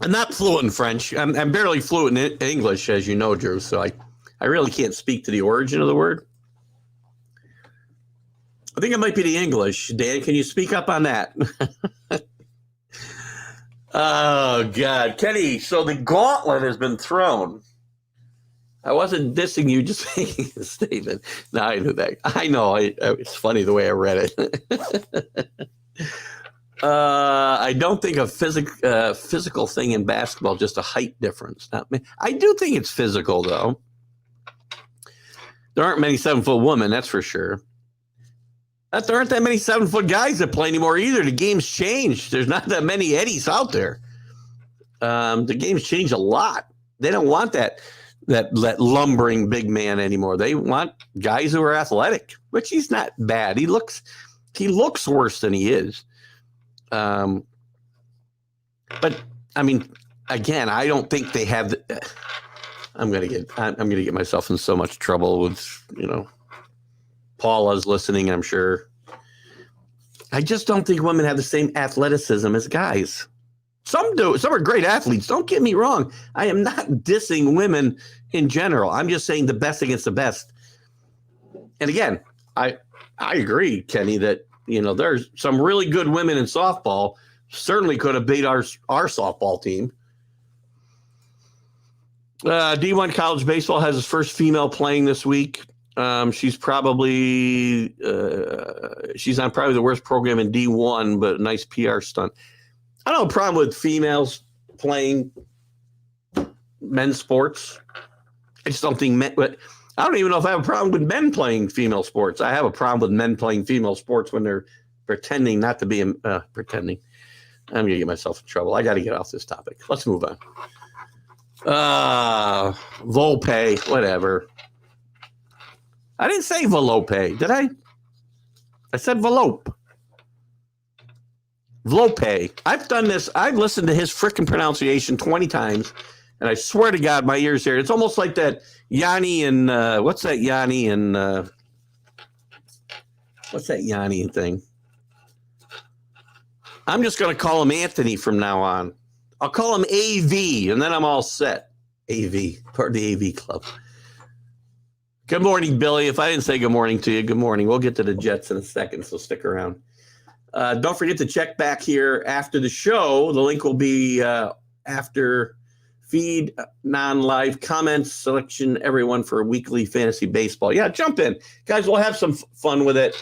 I'm not fluent in French. I'm barely fluent in English, as you know, Drew. So I really can't speak to the origin of the word. I think it might be the English. Dan, can you speak up on that? Oh, God. Kenny, so the gauntlet has been thrown. I wasn't dissing you, just making a statement. No, I knew that. I know. It's funny the way I read it. I don't think a physical thing in basketball, just a height difference. I do think it's physical, though. There aren't many 7-foot women, that's for sure. There aren't that many 7-foot guys that play anymore either. The game's changed. There's not that many Eddies out there. The game's changed a lot. They don't want that lumbering big man anymore. They want guys who are athletic, which he's not bad. He looks worse than he is. But I mean, again, I don't think they have. I'm gonna get myself in so much trouble with, Paula's listening, I'm sure. I just don't think women have the same athleticism as guys. Some do. Some are great athletes. Don't get me wrong. I am not dissing women in general. I'm just saying the best against the best. And again, I agree, Kenny, that there's some really good women in softball. Certainly could have beat our softball team. D1 college baseball has its first female playing this week. She's on probably the worst program in D1, but a nice PR stunt. I don't have a problem with females playing men's sports. I just don't think but I don't even know if I have a problem with men playing female sports. I have a problem with men playing female sports when they're pretending not to be pretending. I'm going to get myself in trouble. I got to get off this topic. Let's move on. Volpe, whatever. I didn't say Velope, did I? I said Velope. Vlope. I've done this. I've listened to his freaking pronunciation 20 times, and I swear to God, my ears hear it. It's almost like that Yanni and what's that Yanni and what's that Yanni thing? I'm just going to call him Anthony from now on. I'll call him AV, and then I'm all set. AV, part of the AV club. Good morning, Billy. If I didn't say good morning to you, good morning. We'll get to the Jets in a second, so stick around. Don't forget to check back here after the show. The link will be after feed, non-live comments, selection, everyone for weekly fantasy baseball. Yeah, jump in. Guys, we'll have some fun with it.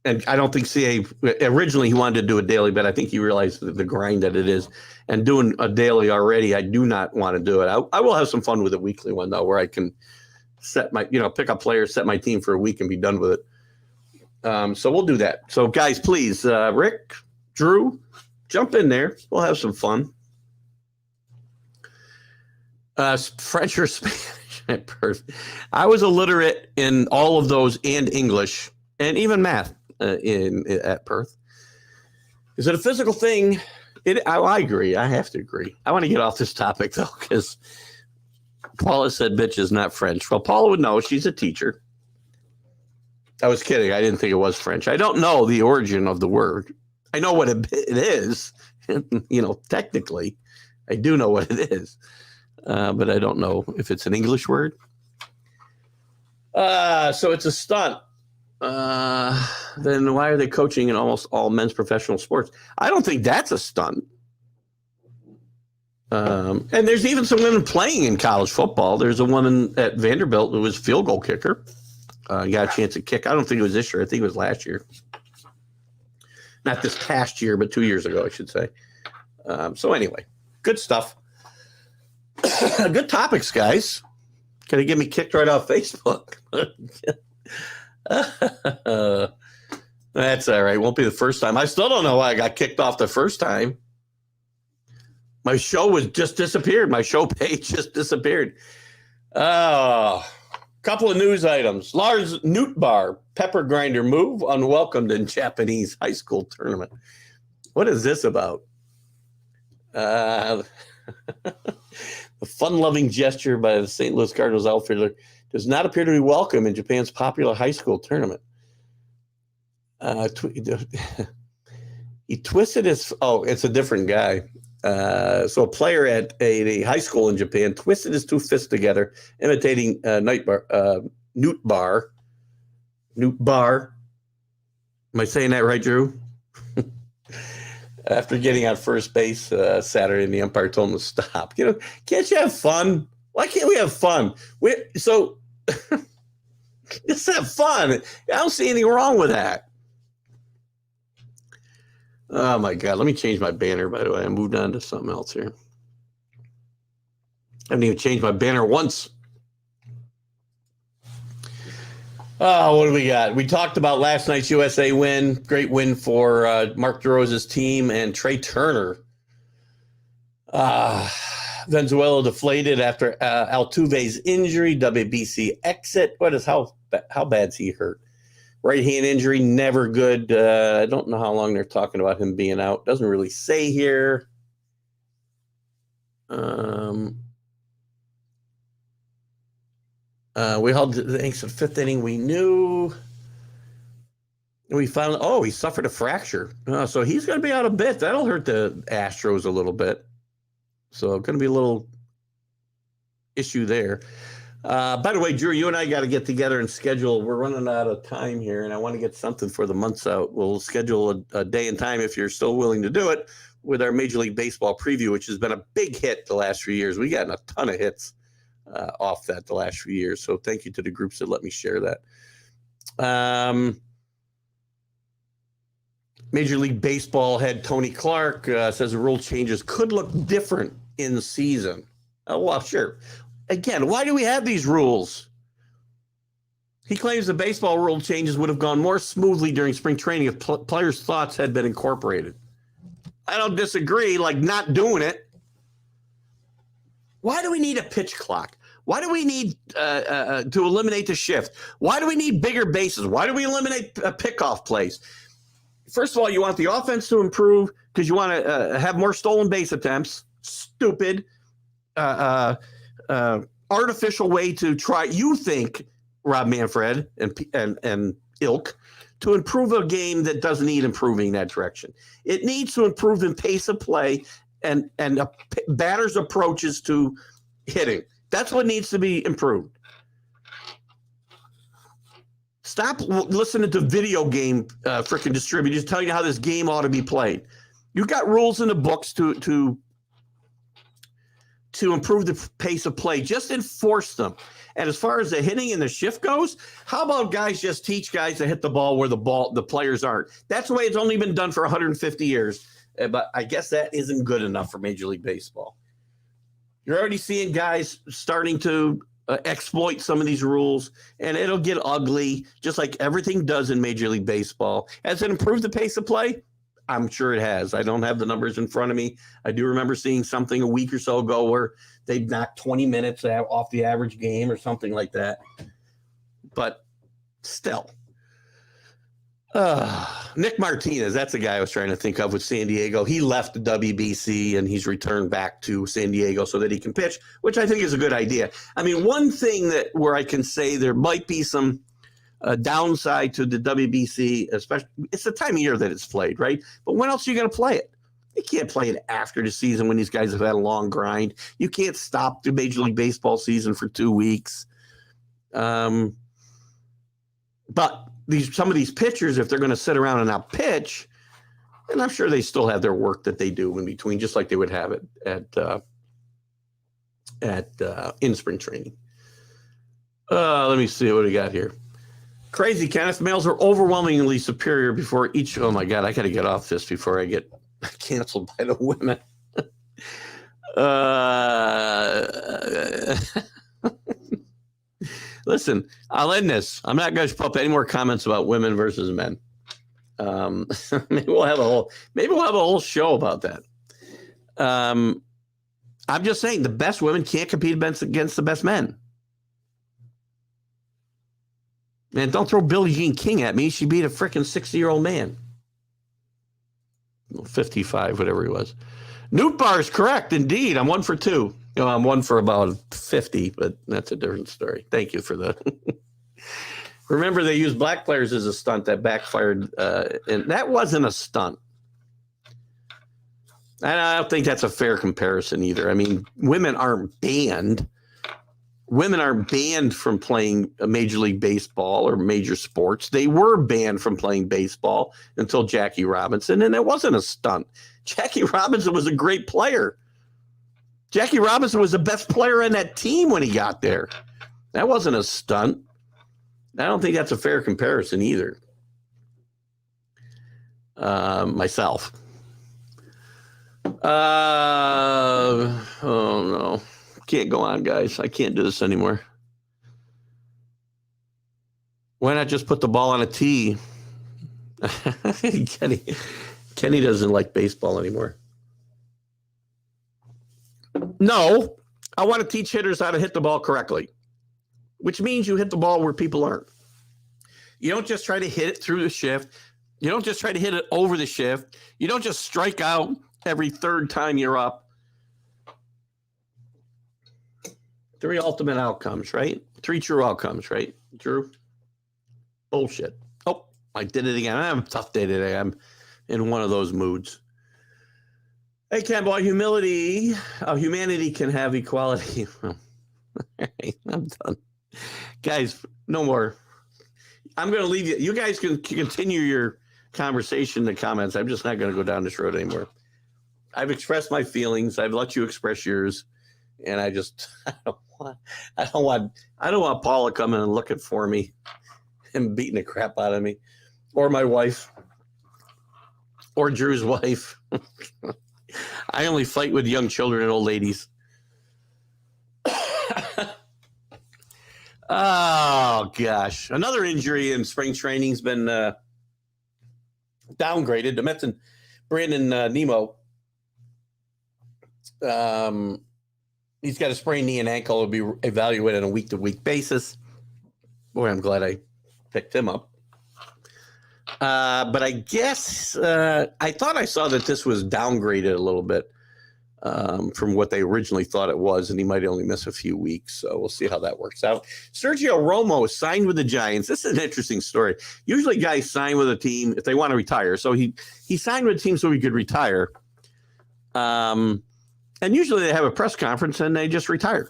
And I don't think CA originally he wanted to do a daily, but I think he realized the grind that it is. And doing a daily already, I do not want to do it. I will have some fun with a weekly one though, where I can set my, pick up players, set my team for a week and be done with it. So we'll do that. So guys, please, Rick, Drew, jump in there. We'll have some fun. French or Spanish at Perth. I was illiterate in all of those and English and even math at Perth. Is it a physical thing? I agree. I have to agree. I want to get off this topic though, because Paula said bitch is not French. Well, Paula would know. She's a teacher. I was kidding. I didn't think it was French. I don't know the origin of the word. I know what it is. Technically, I do know what it is. But I don't know if it's an English word. So it's a stunt. Then why are they coaching in almost all men's professional sports? I don't think that's a stunt. And there's even some women playing in college football. There's a woman at Vanderbilt who was a field goal kicker. Got a chance to kick. I don't think it was this year. I think it was last year. Not this past year, but 2 years ago, I should say. So anyway, good stuff. Good topics, guys. Gonna get me kicked right off Facebook. That's all right. Won't be the first time. I still don't know why I got kicked off the first time. My show was just disappeared. My show page just disappeared. Oh, Couple of news items. Lars Nootbaar, pepper grinder move, unwelcomed in Japanese high school tournament. What is this about? The fun-loving gesture by the St. Louis Cardinals outfielder does not appear to be welcome in Japan's popular high school tournament. He twisted his. Oh, it's a different guy. So a player at a high school in Japan twisted his two fists together, imitating Nootbaar. Nootbaar. Am I saying that right, Drew? After getting on first base Saturday, and the umpire told him to stop. Can't you have fun? Why can't we have fun? Just have fun. I don't see anything wrong with that. Oh, my God. Let me change my banner, by the way. I moved on to something else here. I haven't even changed my banner once. Oh, what do we got? We talked about last night's USA win. Great win for Mark DeRosa's team and Trey Turner. Venezuela deflated after Altuve's injury, WBC exit. How bad's he hurt? Right hand injury, never good. I don't know how long they're talking about him being out. Doesn't really say here. We held the innings of fifth inning. We knew. We found. Oh, he suffered a fracture. So he's going to be out a bit. That'll hurt the Astros a little bit. So going to be a little issue there. By the way, Drew, you and I got to get together and schedule. We're running out of time here, and I want to get something for the months out. We'll schedule a day and time, if you're still willing to do it, with our Major League Baseball preview, which has been a big hit the last few years. We've gotten a ton of hits off that the last few years. So thank you to the groups that let me share that. Major League Baseball head Tony Clark says the rule changes could look different in the season. Oh, well, sure. Again, why do we have these rules? He claims the baseball rule changes would have gone more smoothly during spring training if players' thoughts had been incorporated. I don't disagree, like not doing it. Why do we need a pitch clock? Why do we need to eliminate the shift? Why do we need bigger bases? Why do we eliminate pickoff plays? First of all, you want the offense to improve because you want to have more stolen base attempts. Stupid. Artificial way to try, you think, Rob Manfred and ilk, to improve a game that doesn't need improving that direction. It needs to improve in pace of play and batter's approaches to hitting. That's what needs to be improved. Stop listening to video game freaking distributors telling you how this game ought to be played. You've got rules in the books to improve the pace of play. Just enforce them. And as far as the hitting and the shift goes, how about guys just teach guys to hit the ball where the players aren't? That's the way it's only been done for 150 years. But I guess that isn't good enough for Major League Baseball. You're already seeing guys starting to exploit some of these rules, and it'll get ugly, just like everything does in Major League Baseball. Has it improved the pace of play? I'm sure it has. I don't have the numbers in front of me. I do remember seeing something a week or so ago where they knocked 20 minutes off the average game or something like that. But still. Nick Martinez, that's the guy I was trying to think of with San Diego. He left the WBC and he's returned back to San Diego so that he can pitch, which I think is a good idea. I mean, one thing where I can say there might be some downside to the WBC, especially it's the time of year that it's played, right? But when else are you going to play it? You can't play it after the season when these guys have had a long grind. You can't stop the Major League Baseball season for 2 weeks. But some of these pitchers, if they're going to sit around and not pitch, and I'm sure they still have their work that they do in between, just like they would have it in spring training. Let me see what we got here. Crazy, Kenneth. Males are overwhelmingly superior before each. Oh my God, I got to get off this before I get canceled by the women. Listen, I'll end this. I'm not going to put up any more comments about women versus men. Maybe we'll have a whole show about that. I'm just saying the best women can't compete against the best men. Man, don't throw Billie Jean King at me. She beat a freaking 60-year-old man. 55, whatever he was. Newt Bar is correct, indeed. I'm 1 for 2. I'm 1 for about 50, but that's a different story. Thank you for that. Remember, they used black players as a stunt that backfired, and that wasn't a stunt. And I don't think that's a fair comparison either. I mean, women aren't banned. Women aren't banned from playing Major League Baseball or major sports. They were banned from playing baseball until Jackie Robinson, and it wasn't a stunt. Jackie Robinson was a great player. Jackie Robinson was the best player on that team when he got there. That wasn't a stunt. I don't think that's a fair comparison either. Myself. Oh, no. Can't go on, guys. I can't do this anymore. Why not just put the ball on a tee? Kenny doesn't like baseball anymore. No, I want to teach hitters how to hit the ball correctly, which means you hit the ball where people aren't. You don't just try to hit it through the shift. You don't just try to hit it over the shift. You don't just strike out every third time you're up. 3 ultimate outcomes, right? 3 true outcomes, right, Drew? Bullshit. Oh, I did it again. I have a tough day today. I'm in one of those moods. Hey, Ken Boy, humanity can have equality. All right, I'm done. Guys, no more. I'm going to leave you. You guys can continue your conversation in the comments. I'm just not going to go down this road anymore. I've expressed my feelings. I've let you express yours. And I don't want Paula coming and looking for me and beating the crap out of me, or my wife, or Drew's wife. I only fight with young children and old ladies. Oh gosh, another injury in spring training's been downgraded. The Mets and Brandon Nemo. He's got a sprained knee and ankle. Will be evaluated on a week-to-week basis. Boy, I'm glad I picked him up. But I guess I thought I saw that this was downgraded a little bit from what they originally thought it was, and he might only miss a few weeks. So we'll see how that works out. Sergio Romo signed with the Giants. This is an interesting story. Usually guys sign with a team if they want to retire. So he signed with a team so he could retire. And usually they have a press conference and they just retire.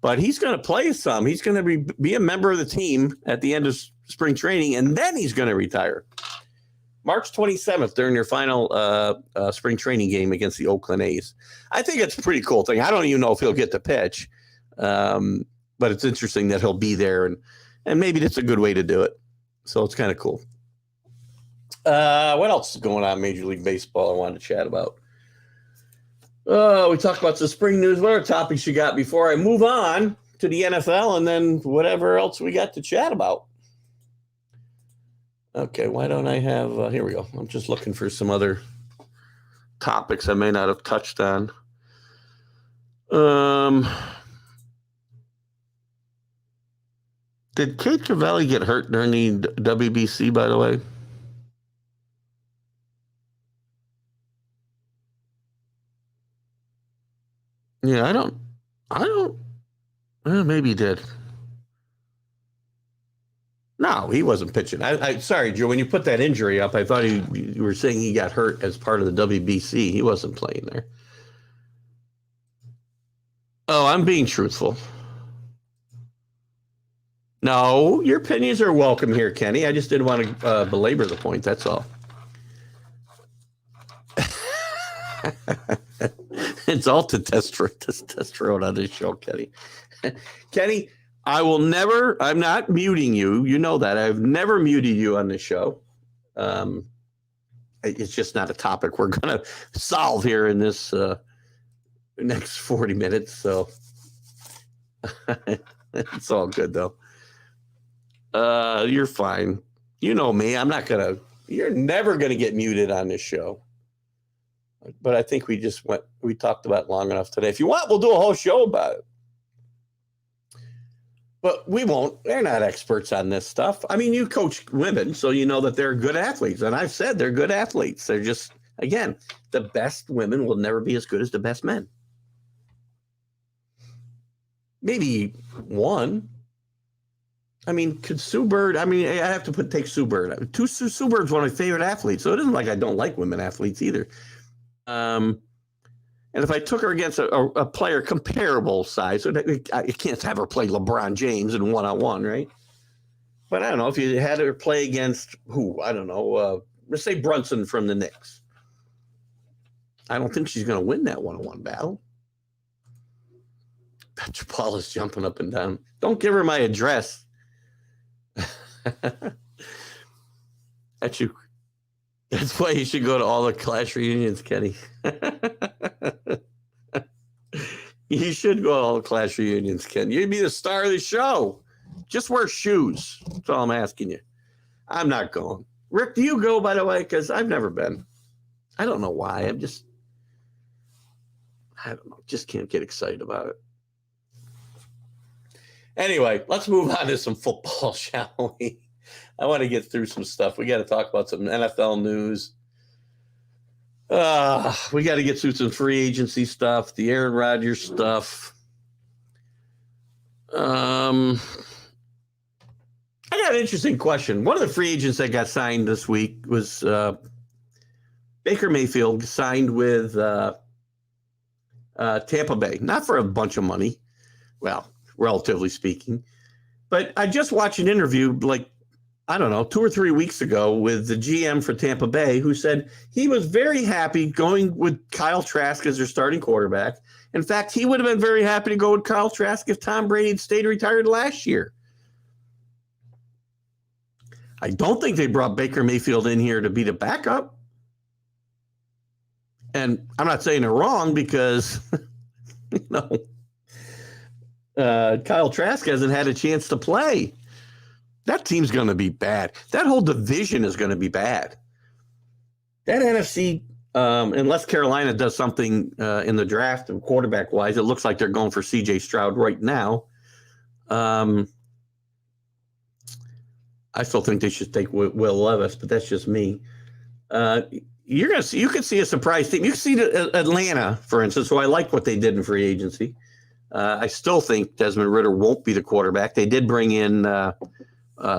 But he's going to play some. He's going to be a member of the team at the end of spring training, and then he's going to retire. March 27th during their final spring training game against the Oakland A's. I think it's a pretty cool thing. I don't even know if he'll get to pitch, but it's interesting that he'll be there, and maybe that's a good way to do it. So it's kind of cool. What else is going on in Major League Baseball I wanted to chat about? We talked about the spring news. What other topics you got before I move on to the NFL and then whatever else we got to chat about? Okay, why don't I have here we go. I'm just looking for some other topics I may not have touched on. Did Kate Cavalli get hurt during the WBC, by the way? Yeah, I don't, maybe he did. No, he wasn't pitching. I sorry, Joe, when you put that injury up, I thought you were saying he got hurt as part of the WBC. He wasn't playing there. Oh, I'm being truthful. No, your opinions are welcome here, Kenny. I just didn't want to belabor the point. That's all. It's all testosterone on this show, Kenny. Kenny, I'm not muting you. You know that. I've never muted you on this show. It's just not a topic we're going to solve here in this next 40 minutes. So it's all good, though. You're fine. You know me. You're never going to get muted on this show. But I think we talked about it long enough today. If you want, we'll do a whole show about it. But we won't. They're not experts on this stuff. I mean, you coach women, so you know that they're good athletes. And I've said they're good athletes. They're just, again, the best women will never be as good as the best men. Maybe one. I mean, could Sue Bird, I mean, I have to take Sue Bird. Sue Bird's one of my favorite athletes, so it isn't like I don't like women athletes either. And if I took her against a player comparable size, so you can't have her play LeBron James in one-on-one, right? But I don't know, if you had her play against who? I don't know. Let's say Brunson from the Knicks. I don't think she's going to win that one-on-one battle. Petra Paula's jumping up and down. Don't give her my address. That's why you should go to all the class reunions, Kenny. You should go to all the class reunions, Ken. You'd be the star of the show. Just wear shoes. That's all I'm asking you. I'm not going. Rick, do you go, by the way? Because I've never been. I don't know why. I don't know. Just can't get excited about it. Anyway, let's move on to some football, shall we? I want to get through some stuff. We got to talk about some NFL news. We got to get through some free agency stuff, the Aaron Rodgers stuff. I got an interesting question. One of the free agents that got signed this week was Baker Mayfield, signed with Tampa Bay. Not for a bunch of money. Well, relatively speaking. But I just watched an interview, like, I don't know, 2 or 3 weeks ago with the GM for Tampa Bay, who said he was very happy going with Kyle Trask as their starting quarterback. In fact, he would have been very happy to go with Kyle Trask if Tom Brady had stayed retired last year. I don't think they brought Baker Mayfield in here to be the backup. And I'm not saying they're wrong because, Kyle Trask hasn't had a chance to play. That team's going to be bad. That whole division is going to be bad. That NFC, unless Carolina does something in the draft and quarterback-wise, it looks like they're going for C.J. Stroud right now. I still think they should take Will Levis, but that's just me. You could see a surprise team. You can see Atlanta, for instance, who I like what they did in free agency. I still think Desmond Ridder won't be the quarterback. They did bring in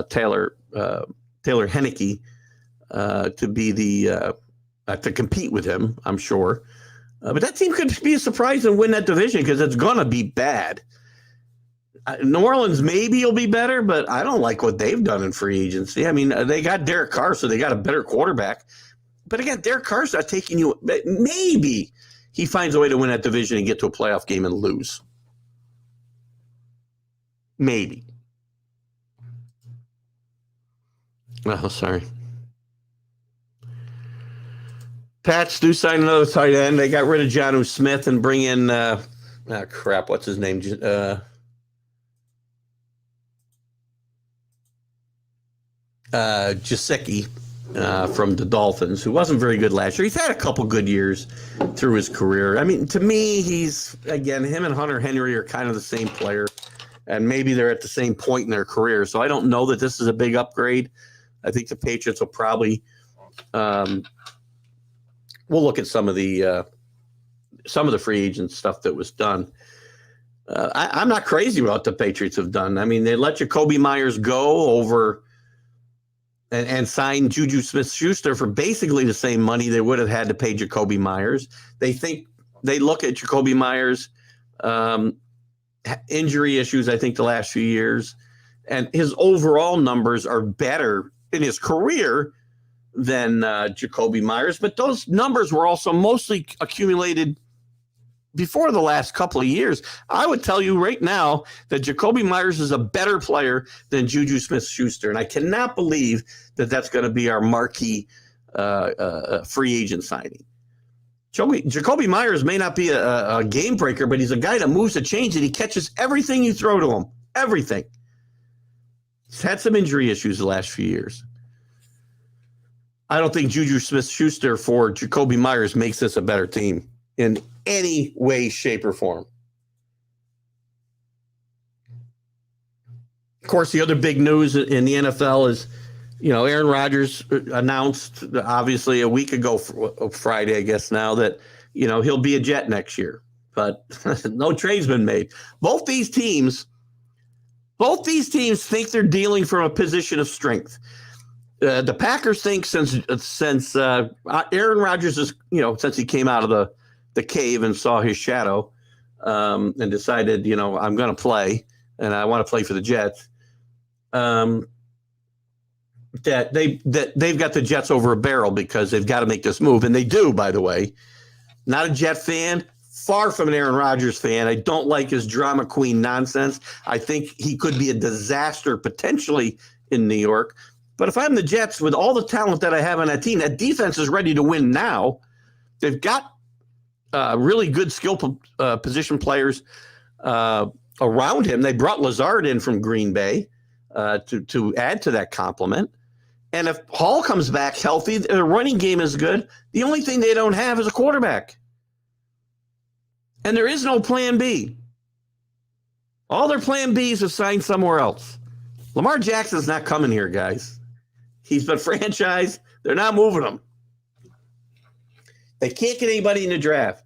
Taylor Henneke to be to compete with him, I'm sure. But that team could be a surprise and win that division because it's going to be bad. New Orleans maybe will be better, but I don't like what they've done in free agency. I mean, they got Derek Carr, so they got a better quarterback. But again, Derek Carr's not taking you. Maybe he finds a way to win that division and get to a playoff game and lose. Maybe. Oh, sorry. Pats do sign another tight end. They got rid of Jonnu Smith and bring in what's his name? Gesicki from the Dolphins, who wasn't very good last year. He's had a couple good years through his career. I mean, to me, him and Hunter Henry are kind of the same player, and maybe they're at the same point in their career. So I don't know that this is a big upgrade. I think the Patriots will probably we'll look at some of the free agent stuff that was done. I'm not crazy about what the Patriots have done. I mean, they let Jacoby Myers go over and sign Juju Smith-Schuster for basically the same money they would have had to pay Jacoby Myers. They look at Jacoby Myers' injury issues, I think, the last few years, and his overall numbers are better in his career than Jacoby Myers, but those numbers were also mostly accumulated before the last couple of years. I would tell you right now that Jacoby Myers is a better player than Juju Smith-Schuster, and I cannot believe that that's going to be our marquee free agent signing. Jacoby Myers may not be a game breaker, but he's a guy that moves the chains and he catches everything you throw to him. Everything. He's had some injury issues the last few years. I don't think Juju Smith-Schuster for Jacoby Myers makes this a better team in any way, shape, or form. Of course, the other big news in the NFL is, Aaron Rodgers announced, obviously, a week ago, Friday, I guess now, that, he'll be a Jet next year. But no trade's been made. Both these teams think they're dealing from a position of strength. The Packers think since Aaron Rodgers is, since he came out of the cave and saw his shadow and decided, I'm going to play and I want to play for the Jets, that they've got the Jets over a barrel because they've got to make this move. And they do, by the way. Not a Jet fan, far from an Aaron Rodgers fan. I don't like his drama queen nonsense. I think he could be a disaster potentially in New York. But if I'm the Jets, with all the talent that I have on that team, that defense is ready to win now. They've got really good skill position players around him. They brought Lazard in from Green Bay to add to that complement. And if Hall comes back healthy, the running game is good. The only thing they don't have is a quarterback. And there is no plan B. All their plan Bs are signed somewhere else. Lamar Jackson's not coming here, guys. He's been franchised. They're not moving him. They can't get anybody in the draft.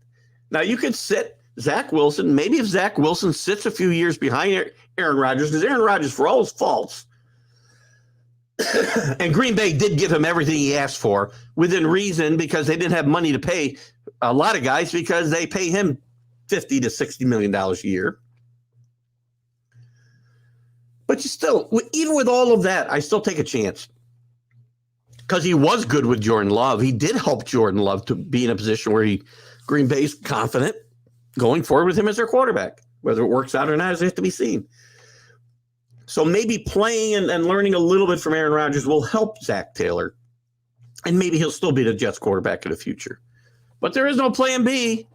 Now, you could sit Zach Wilson. Maybe if Zach Wilson sits a few years behind Aaron Rodgers, because Aaron Rodgers, for all his faults, and Green Bay did give him everything he asked for within reason, because they didn't have money to pay a lot of guys because they pay him $50 to $60 million a year. But you still, even with all of that, I still take a chance because he was good with Jordan Love. He did help Jordan Love to be in a position where Green Bay's confident going forward with him as their quarterback. Whether it works out or not is yet to be seen. So maybe playing and learning a little bit from Aaron Rodgers will help Zach Taylor. And maybe he'll still be the Jets quarterback in the future. But there is no plan B.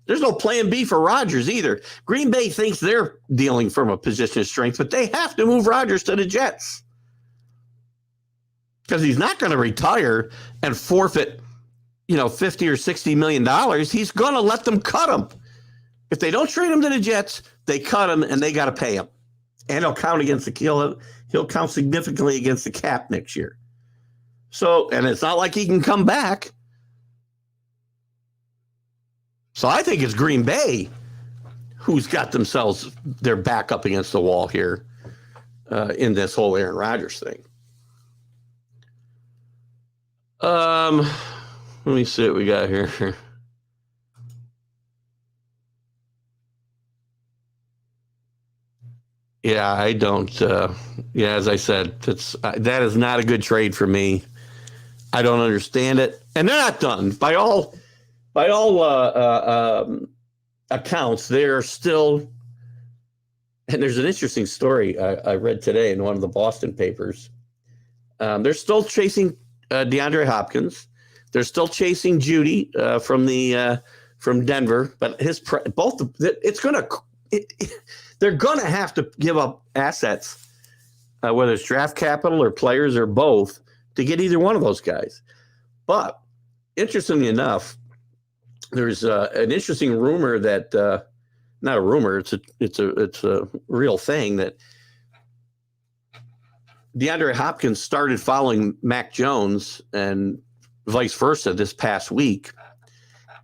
There's no plan B for Rodgers either. Green Bay thinks they're dealing from a position of strength, but they have to move Rodgers to the Jets. Because he's not going to retire and forfeit, $50 or $60 million. He's going to let them cut him. If they don't trade him to the Jets, they cut him and they got to pay him. And he'll count he'll count significantly against the cap next year. So, and it's not like he can come back. So I think it's Green Bay who's got themselves their back up against the wall here in this whole Aaron Rodgers thing. Let me see what we got here. Yeah, I don't. As I said, that is not a good trade for me. I don't understand it, and they're not done by all accounts. They're still, and there's an interesting story I read today in one of the Boston papers. They're still chasing DeAndre Hopkins. They're still chasing Judy from Denver, but they're going to have to give up assets, whether it's draft capital or players or both, to get either one of those guys. But interestingly enough, there's an interesting rumor that not a rumor, it's a real thing that DeAndre Hopkins started following Mac Jones and vice versa this past week,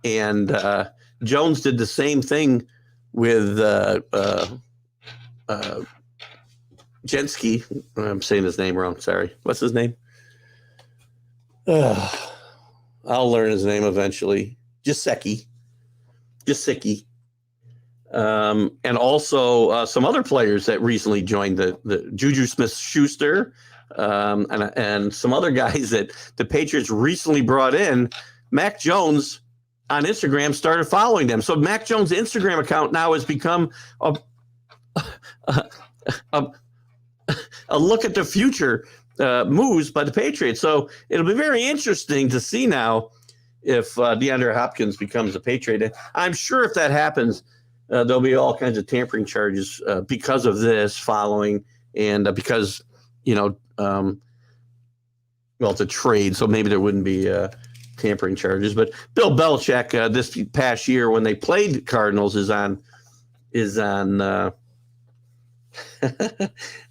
and Jones did the same thing with Jensky. I'm saying his name wrong. Sorry. What's his name? I'll learn his name eventually. Gesicki. And also some other players that recently joined the Juju Smith-Schuster and some other guys that the Patriots recently brought in. Mac Jones on Instagram started following them. So Mac Jones' Instagram account now has become a look at the future moves by the Patriots. So it'll be very interesting to see now if DeAndre Hopkins becomes a Patriot. I'm sure if that happens, there'll be all kinds of tampering charges because of this following and because, it's a trade. So maybe there wouldn't be tampering charges. But Bill Belichick this past year when they played the Cardinals is on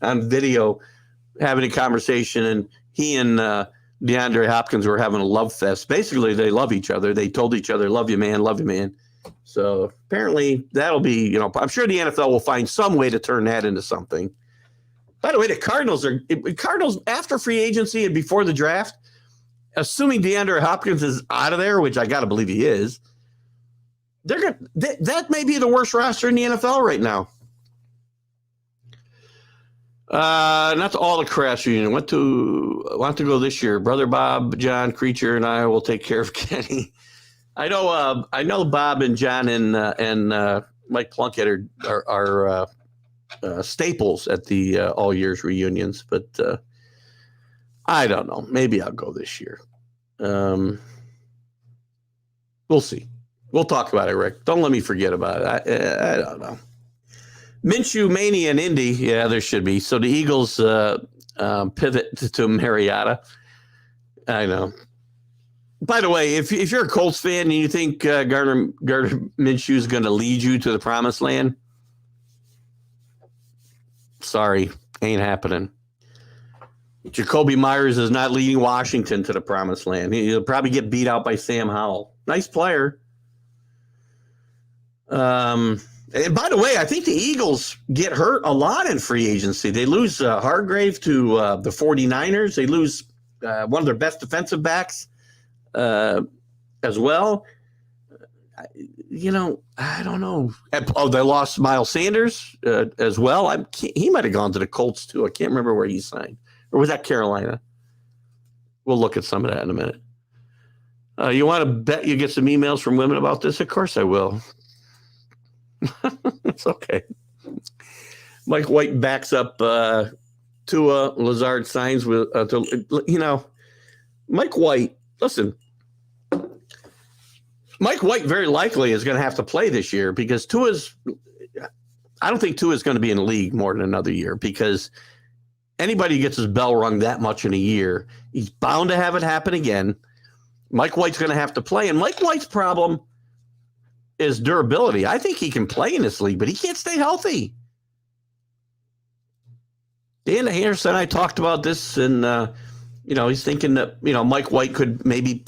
on video having a conversation, and he and DeAndre Hopkins were having a love fest. Basically, they love each other. They told each other, love you, man, love you, man. So apparently that'll be, I'm sure the NFL will find some way to turn that into something. By the way, the Cardinals after free agency and before the draft, assuming DeAndre Hopkins is out of there, which I got to believe he is, that may be the worst roster in the NFL right now. Not to all the crash union. Want to go this year. Brother Bob, John, Creature, and I will take care of Kenny. I know Bob and John and Mike Plunkett are staples at the all years reunions, but I don't know. Maybe I'll go this year. We'll see. We'll talk about it, Rick. Don't let me forget about it. I don't know. Minshew Mania in Indy. Yeah, there should be. So the Eagles pivot to Mariota. I know. By the way, if you're a Colts fan and you think Gardner Minshew is going to lead you to the promised land, sorry, ain't happening. Jacoby Myers is not leading Washington to the promised land. He'll probably get beat out by Sam Howell. Nice player. And by the way, I think the Eagles get hurt a lot in free agency. They lose Hargrave to the 49ers. They lose one of their best defensive backs as well. I don't know. Oh, they lost Miles Sanders as well. He might have gone to the Colts too. I can't remember where he signed. Or was that Carolina? We'll look at some of that in a minute. You want to bet you get some emails from women about this? Of course I will. It's okay. Mike White backs up Tua. Lazard signs with, Mike White, listen. Mike White very likely is going to have to play this year because I don't think Tua is going to be in the league more than another year because anybody who gets his bell rung that much in a year, he's bound to have it happen again. Mike White's going to have to play. And Mike White's problem is durability. I think he can play in this league, but he can't stay healthy. Dan Harrison and I talked about this, and, he's thinking that, Mike White could maybe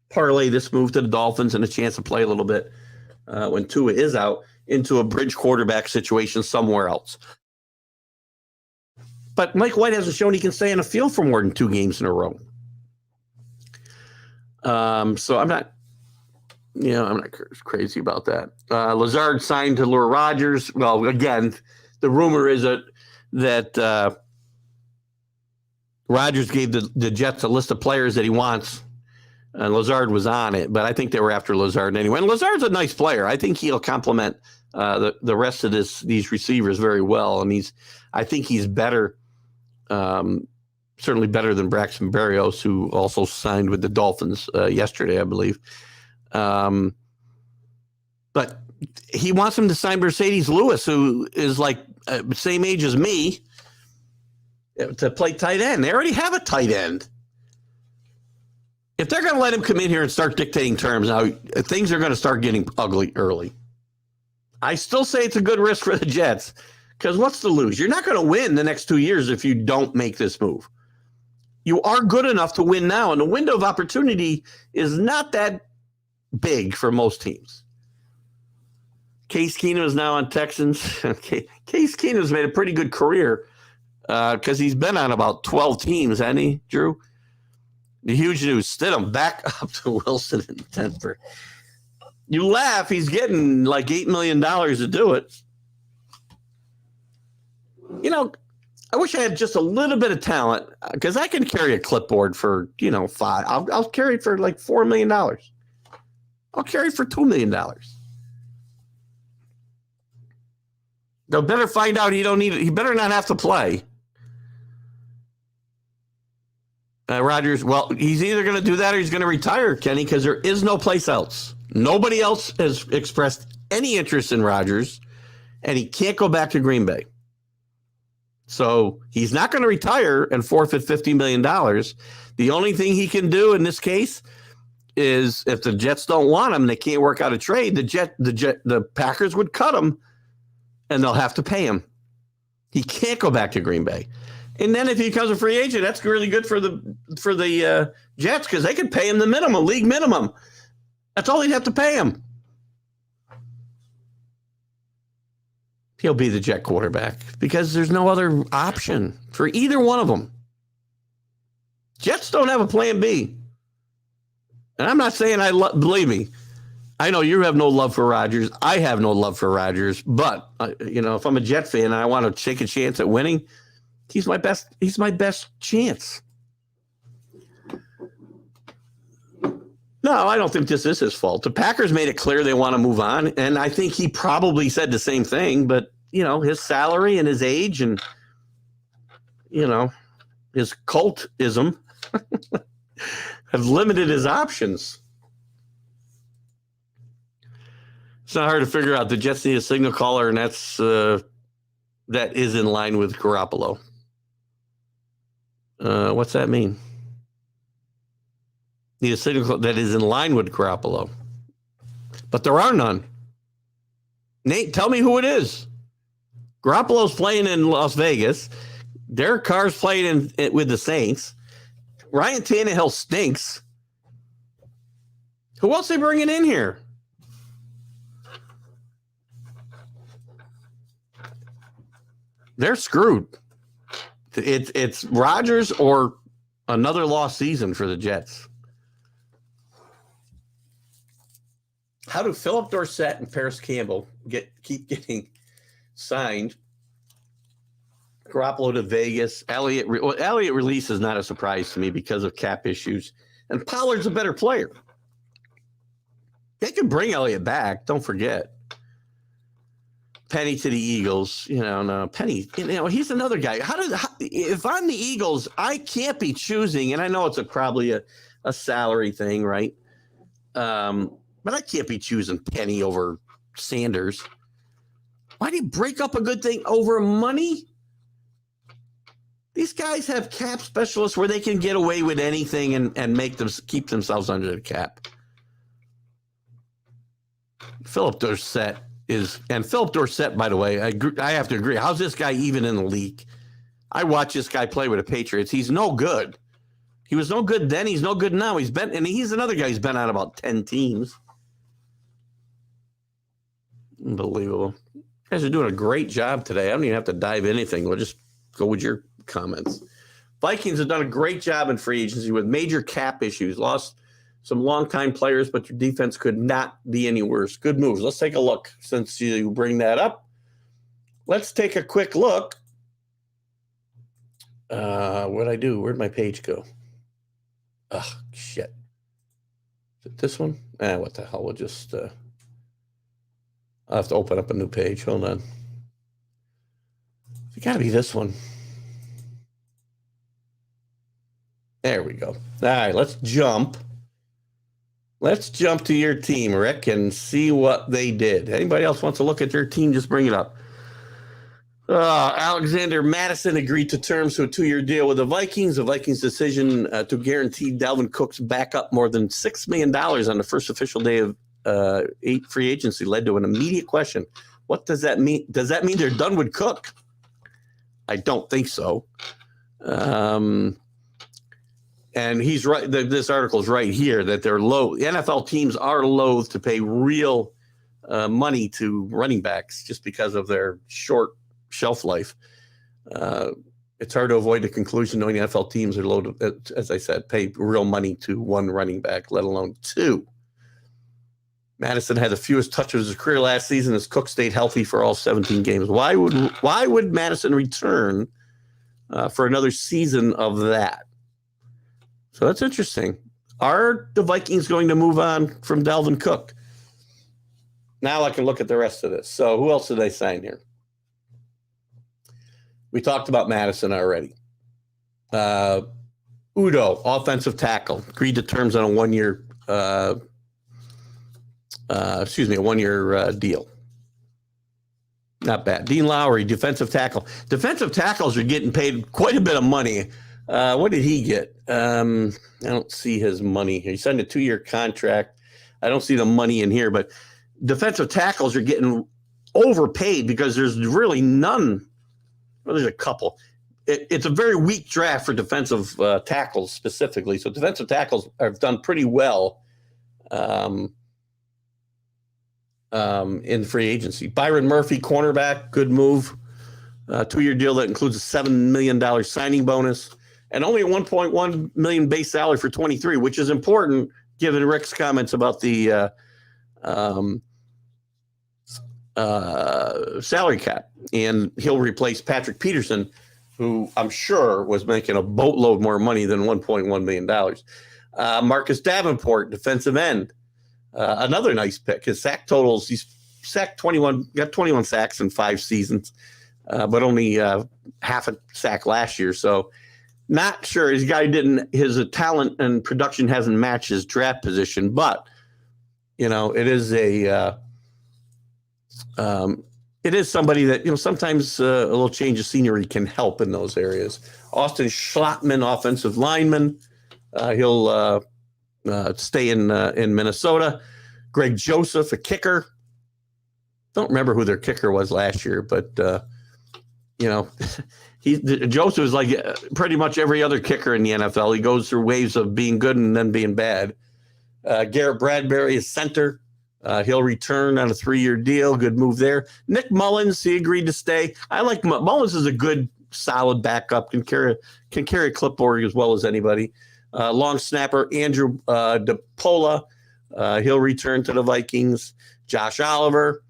parlay this move to the Dolphins and a chance to play a little bit when Tua is out into a bridge quarterback situation somewhere else. But Mike White hasn't shown he can stay in a field for more than 2 games in a row. So I'm not crazy about that. Lazard signed to lure Rodgers. Well, again, the rumor is that Rodgers gave the Jets a list of players that he wants, and Lazard was on it. But I think they were after Lazard anyway. And Lazard's a nice player. I think he'll complement the rest of these receivers very well. And I think he's better, certainly better than Braxton Berrios, who also signed with the Dolphins yesterday, I believe. But he wants him to sign Mercedes Lewis, who is like same age as me, to play tight end. They already have a tight end. If they're going to let him come in here and start dictating terms, now things are going to start getting ugly early. I still say it's a good risk for the Jets because what's to lose? You're not going to win the next 2 years if you don't make this move. You are good enough to win now, and the window of opportunity is not that big for most teams. Case Keenum is now on Texans. Case Keenum's made a pretty good career because he's been on about 12 teams, hasn't he, Drew? The huge news, Stidham back up to Wilson in Denver. You laugh, he's getting like $8 million to do it. I wish I had just a little bit of talent because I can carry a clipboard for, $5. I'll carry it for like $4 million. I'll carry it for $2 million. They'll better find out he don't need it. He better not have to play. Rodgers, well, he's either going to do that or he's going to retire, Kenny, because there is no place else. Nobody else has expressed any interest in Rodgers, and he can't go back to Green Bay. So he's not going to retire and forfeit $50 million. The only thing he can do in this case is if the Jets don't want him, they can't work out a trade. The Packers would cut him and they'll have to pay him. He can't go back to Green Bay. And then if he becomes a free agent, that's really good for the Jets because they could pay him the minimum, league minimum. That's all he'd have to pay him. He'll be the Jet quarterback because there's no other option for either one of them. Jets don't have a plan B. And I'm not saying believe me, I know you have no love for Rodgers. I have no love for Rodgers. But, if I'm a Jet fan and I want to take a chance at winning, he's my best chance. No, I don't think this is his fault. The Packers made it clear they want to move on, and I think he probably said the same thing, but, his salary and his age and, his cultism have limited his options. It's not hard to figure out. The Jets need a signal caller, and that is in line with Garoppolo. What's that mean? Need a signal that is in line with Garoppolo. But there are none. Nate, tell me who it is. Garoppolo's playing in Las Vegas. Derek Carr's playing with the Saints. Ryan Tannehill stinks. Who else are they bringing in here? They're screwed. It's Rodgers or another lost season for the Jets. How do Philip Dorsett and Paris Campbell keep getting signed? Garoppolo to Vegas. Elliott release is not a surprise to me because of cap issues. And Pollard's a better player. They could bring Elliott back. Don't forget. Penny to the Eagles. No, Penny, he's another guy. If I'm the Eagles, I can't be choosing, and I know it's probably a salary thing, right? But I can't be choosing Penny over Sanders. Why do you break up a good thing over money? These guys have cap specialists where they can get away with anything and make them keep themselves under the cap. Philip Dorsett, by the way, I have to agree. How's this guy even in the league? I watch this guy play with the Patriots. He's no good. He was no good then. He's no good now. He's another guy who's been on about 10 teams. Unbelievable. You guys are doing a great job today. I don't even have to dive anything. We'll just go with your comments. Vikings have done a great job in free agency with major cap issues. Lost some longtime players, but your defense could not be any worse. Good moves. Let's take a look since you bring that up. Let's take a quick look. What'd I do? Where'd my page go? Oh, shit. Is it this one? What the hell? We'll just... I'll have to open up a new page. Hold on. It's got to be this one. There we go. All right, let's jump. Let's jump to your team, Rick, and see what they did. Anybody else wants to look at their team, just bring it up. Alexander Mattison agreed to terms to a 2-year deal with the Vikings. The Vikings' decision to guarantee Dalvin Cook's backup more than $6 million on the first official day of free agency led to an immediate question. What does that mean? Does that mean they're done with Cook? I don't think so. And he's right. This article is right here that they're low. The NFL teams are loath to pay real money to running backs just because of their short shelf life. It's hard to avoid the conclusion knowing the NFL teams are low to, as I said, pay real money to one running back, let alone two. Madison had the fewest touches of his career last season as Cook stayed healthy for all 17 games. Why would Madison return for another season of that? So that's interesting. Are the Vikings going to move on from Dalvin Cook? Now I can look at the rest of this. So who else did they sign here? We talked about Madison already. Udo, offensive tackle, agreed to terms on a one-year deal. Not bad. Dean Lowry, defensive tackle. Defensive tackles are getting paid quite a bit of money. What did he get? I don't see his money here. He signed a 2-year contract. I don't see the money in here, but defensive tackles are getting overpaid because there's really none. Well, there's a couple. It's a very weak draft for defensive tackles specifically. So defensive tackles have done pretty well in free agency. Byron Murphy, cornerback, good move. 2-year deal that includes a $7 million signing bonus and only a $1.1 million base salary for 23, which is important given Rick's comments about the salary cap. And he'll replace Patrick Peterson, who I'm sure was making a boatload more money than $1.1 million. Marcus Davenport, defensive end. Another nice pick. His sack totals, he's sacked 21, got 21 sacks in 5 seasons, but only half a sack last year. So not sure. His talent and production hasn't matched his draft position, but, it is it is somebody that, sometimes a little change of scenery can help in those areas. Austin Schlottman, offensive lineman. He'll stay in Minnesota. Greg Joseph, a kicker. Don't remember who their kicker was last year, but, Joseph is like pretty much every other kicker in the NFL. He goes through waves of being good and then being bad. Garrett Bradbury is center. He'll return on a 3-year deal. Good move there. Nick Mullins, he agreed to stay. I like Mullins is a good, solid backup. Can carry a clipboard as well as anybody. Long snapper Andrew DePola, he'll return to the Vikings. Josh Oliver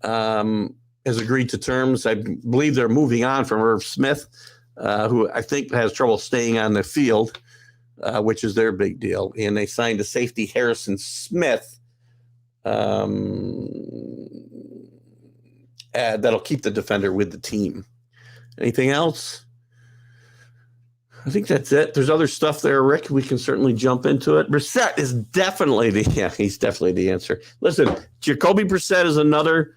has agreed to terms. I believe they're moving on from Irv Smith, who I think has trouble staying on the field, which is their big deal. And they signed a safety, Harrison Smith. That'll keep the defender with the team. Anything else? I think that's it. There's other stuff there, Rick. We can certainly jump into it. Brissett is definitely he's definitely the answer. Listen, Jacoby Brissett is another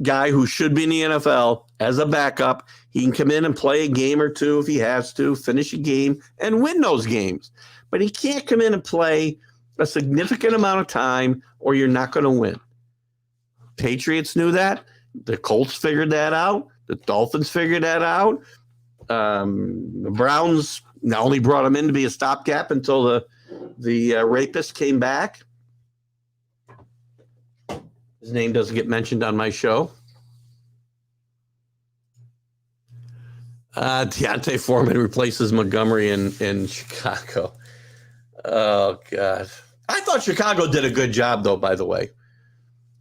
guy who should be in the NFL as a backup. He can come in and play a game or two if he has to, finish a game, and win those games. But he can't come in and play a significant amount of time or you're not going to win. Patriots knew that. The Colts figured that out. The Dolphins figured that out. The Browns not only brought him in to be a stopgap until the rapist came back. His name doesn't get mentioned on my show. Deontay Foreman replaces Montgomery in Chicago. Oh, God. I thought Chicago did a good job, though, by the way.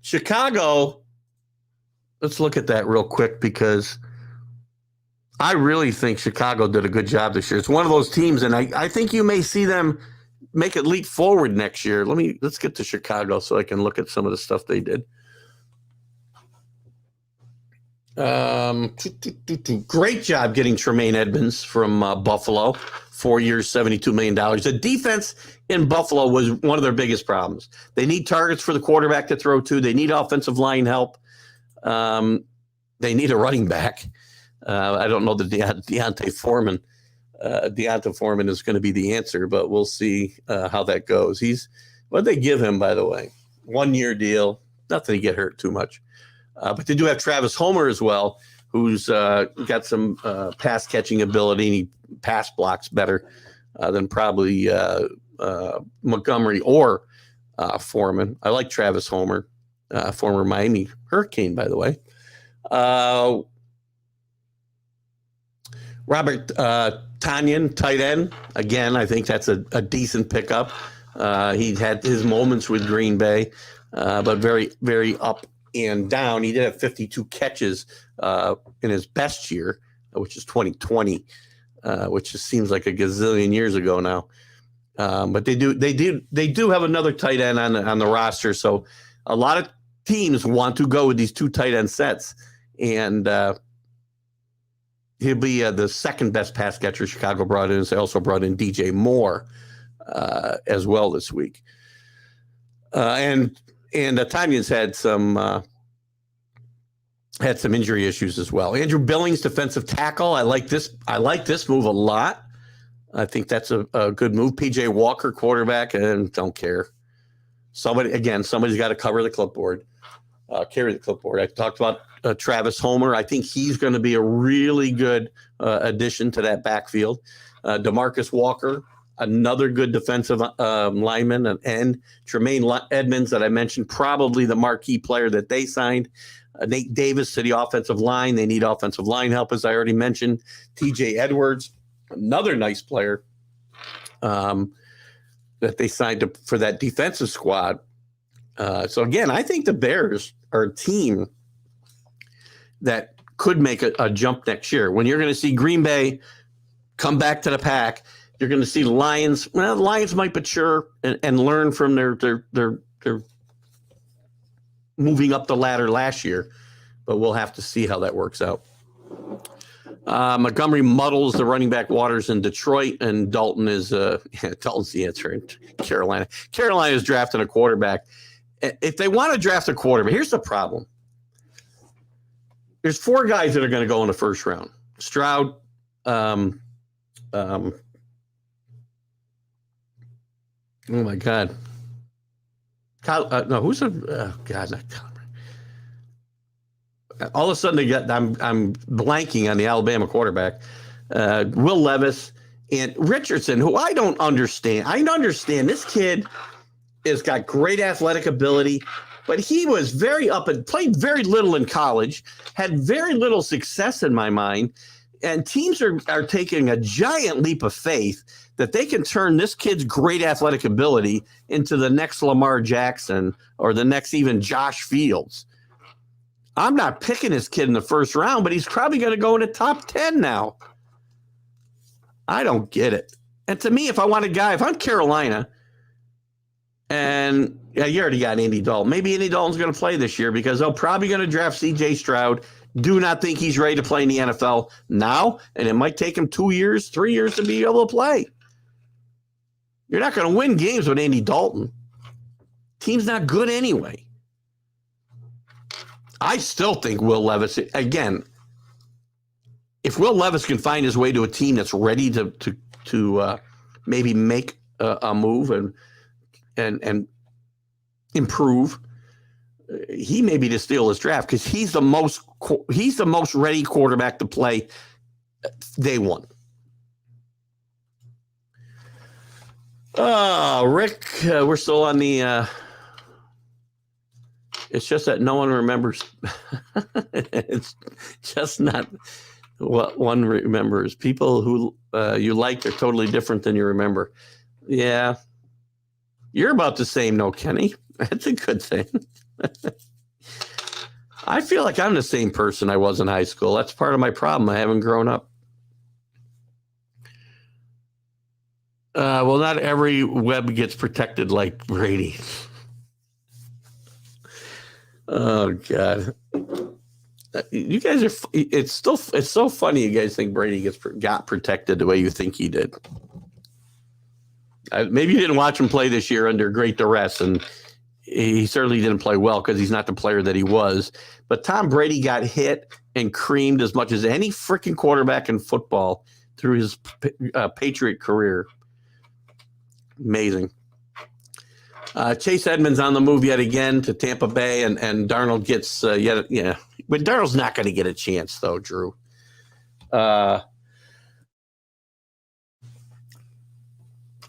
Chicago, let's look at that real quick because I really think Chicago did a good job this year. It's one of those teams, and I think you may see them make it leap forward next year. Let's get to Chicago so I can look at some of the stuff they did. Great job getting Tremaine Edmonds from Buffalo. 4 years, $72 million. The defense in Buffalo was one of their biggest problems. They need targets for the quarterback to throw to. They need offensive line help. They need a running back. I don't know that Deontay Foreman. Deontay Foreman is going to be the answer, but we'll see how that goes. What they give him, by the way, 1-year deal. Nothing to get hurt too much. But they do have Travis Homer as well, who's got some pass catching ability, and he pass blocks better than probably Montgomery or Foreman. I like Travis Homer, former Miami Hurricane, by the way. Robert Tonyan, tight end. Again, I think that's a decent pickup. He had his moments with Green Bay, but very, very up and down. He did have 52 catches in his best year, which is 2020, which just seems like a gazillion years ago now. But they do have another tight end on the roster. So a lot of teams want to go with these 2 tight end sets, and he'll be the second best pass catcher Chicago brought in. They also brought in DJ Moore as well this week. And Tanya's had some injury issues as well. Andrew Billings, defensive tackle. I like this move a lot. I think that's a good move. PJ Walker, quarterback, and don't care. Somebody's got to cover the clipboard. carry the clipboard. I talked about Travis Homer. I think he's going to be a really good addition to that backfield. DeMarcus Walker, another good defensive lineman, and Tremaine Edmonds that I mentioned, probably the marquee player that they signed. Nate Davis to the offensive line. They need offensive line help, as I already mentioned. TJ Edwards, another nice player that they signed for that defensive squad. So, again, I think the Bears are a team that could make a jump next year. When you're going to see Green Bay come back to the pack, you're going to see the Lions. Well, the Lions might mature and learn from their moving up the ladder last year, but we'll have to see how that works out. Montgomery muddles the running back waters in Detroit, and Dalton is Dalton's the answer in Carolina. Carolina is drafting a quarterback. If they want to draft a quarterback, here's the problem. There's 4 guys that are going to go in the first round. Stroud, oh my God. No, who's God? All of a sudden, I'm blanking on the Alabama quarterback. Will Levis and Richardson, who I don't understand. I understand this kid has got great athletic ability, but he was very up and played very little in college, had very little success in my mind, and teams are taking a giant leap of faith that they can turn this kid's great athletic ability into the next Lamar Jackson or the next even Josh Fields. I'm not picking this kid in the first round, but he's probably going to go in the top 10 now. I don't get it. And to me, if I want a guy, if I'm Carolina, and you already got Andy Dalton. Maybe Andy Dalton's going to play this year because they're probably going to draft C.J. Stroud. Do not think he's ready to play in the NFL now, and it might take him 2 years, 3 years to be able to play. You're not going to win games with Andy Dalton. Team's not good anyway. I still think Will Levis, again, if Will Levis can find his way to a team that's ready to maybe make a move and improve, he may be to steal his draft because he's the most ready quarterback to play day one. Rick, we're still on the. It's just that no one remembers. It's just not what one remembers. People who you like are totally different than you remember. Yeah. You're about the same, no, Kenny. That's a good thing. I feel like I'm the same person I was in high school. That's part of my problem. I haven't grown up. Well, not every web gets protected like Brady. Oh, God. You guys are, it's so funny you guys think Brady got protected the way you think he did. Maybe you didn't watch him play this year under great duress, and he certainly didn't play well because he's not the player that he was. But Tom Brady got hit and creamed as much as any freaking quarterback in football through his Patriot career. Amazing. Chase Edmonds on the move yet again to Tampa Bay, and Darnold gets but Darnold's not going to get a chance though, Drew.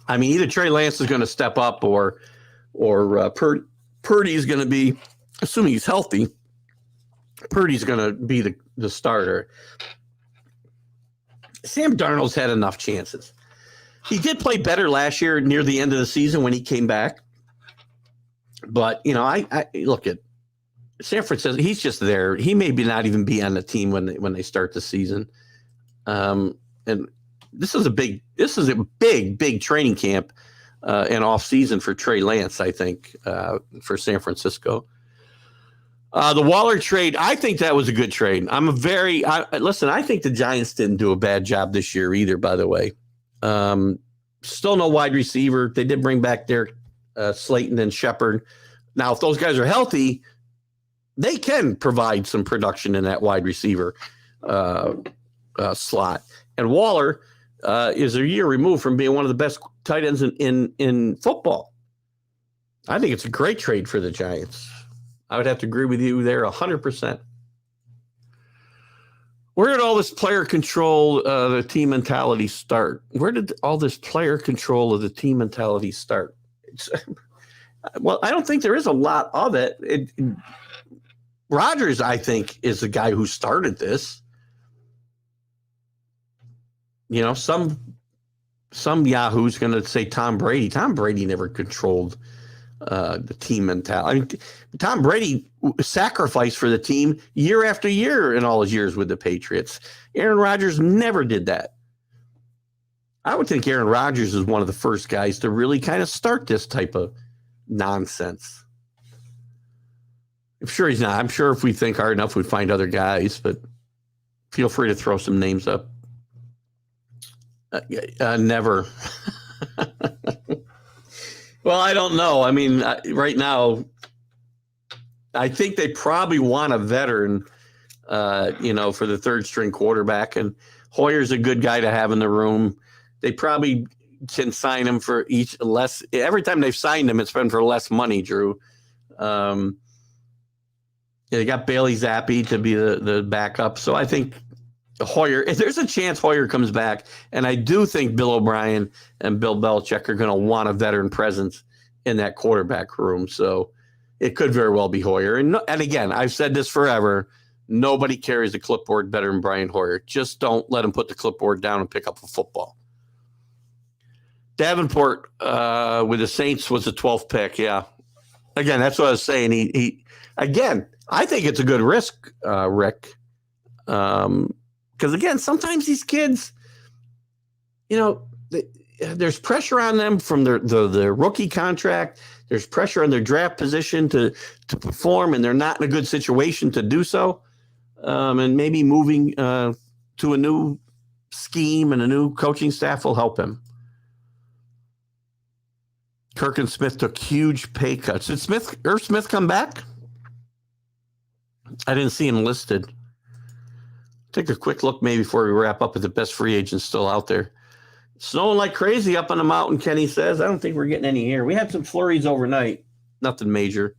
I mean, either Trey Lance is going to step up, or Purdy is going to be, assuming he's healthy, Purdy's going to be the starter. Sam Darnold's had enough chances. He did play better last year near the end of the season when he came back. But, I look at San Francisco. He's just there. He may not even be on the team when they start the season. And this is a big training camp and off season for Trey Lance, I think, for San Francisco. The Waller trade, I think that was a good trade. Listen, I think the Giants didn't do a bad job this year either, by the way. Still no wide receiver. They did bring back Derek Slayton and Shepard. Now, if those guys are healthy, they can provide some production in that wide receiver slot. And Waller is a year removed from being one of the best tight ends in football. I think it's a great trade for the Giants. I would have to agree with you there 100%. Where did all this player control, the team mentality start? Where did all this player control of the team mentality start? Well, I don't think there is a lot of it. Rodgers, I think, is the guy who started this. You know, some Yahoo's going to say Tom Brady. Tom Brady never controlled the team mentality. I mean, Tom Brady sacrificed for the team year after year in all his years with the Patriots. Aaron Rodgers never did that. I would think Aaron Rodgers is one of the first guys to really kind of start this type of nonsense. I'm sure he's not. I'm sure if we think hard enough, we'd find other guys, but feel free to throw some names up. Never. Well, I don't know. I mean, right now, I think they probably want a veteran, for the third string quarterback. And Hoyer's a good guy to have in the room. They probably can sign him for each less. Every time they've signed him, it's been for less money, Drew. They got Bailey Zappi to be the backup. So I think Hoyer, if there's a chance Hoyer comes back, and I do think Bill O'Brien and Bill Belichick are going to want a veteran presence in that quarterback room. So it could very well be Hoyer. And again, I've said this forever. Nobody carries a clipboard better than Brian Hoyer. Just don't let him put the clipboard down and pick up a football. Davenport with the Saints was the 12th pick. Yeah. Again, that's what I was saying. He again, I think it's a good risk, Rick. Because again, sometimes these kids, there's pressure on them from the rookie contract. There's pressure on their draft position to perform, and they're not in a good situation to do so. And maybe moving to a new scheme and a new coaching staff will help him. Kirk and Smith took huge pay cuts. Did Irv Smith come back? I didn't see him listed. Take a quick look maybe before we wrap up at the best free agents still out there. Snowing like crazy up on the mountain, Kenny says. I don't think we're getting any here. We had some flurries overnight. Nothing major.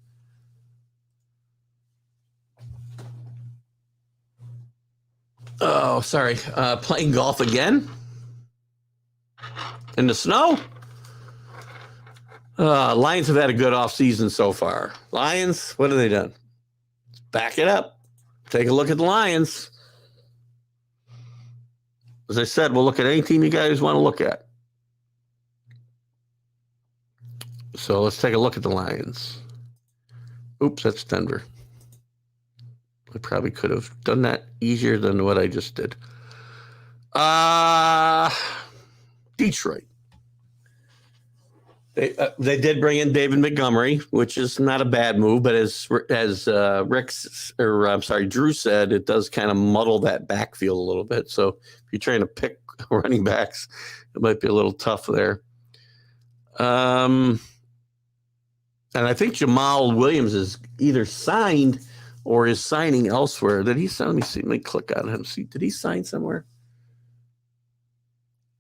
Oh, sorry. Playing golf again? In the snow? Lions have had a good offseason so far. Lions, what have they done? Back it up. Take a look at the Lions. As I said, we'll look at any team you guys want to look at. So let's take a look at the Lions. Oops, that's Denver. I probably could have done that easier than what I just did. Detroit. They did bring in David Montgomery, which is not a bad move, but as Drew said, it does kind of muddle that backfield a little bit. So if you're trying to pick running backs, it might be a little tough there. And I think Jamal Williams is either signed or is signing elsewhere. Did he sign? Let me see. Let me click on him. See, did he sign somewhere?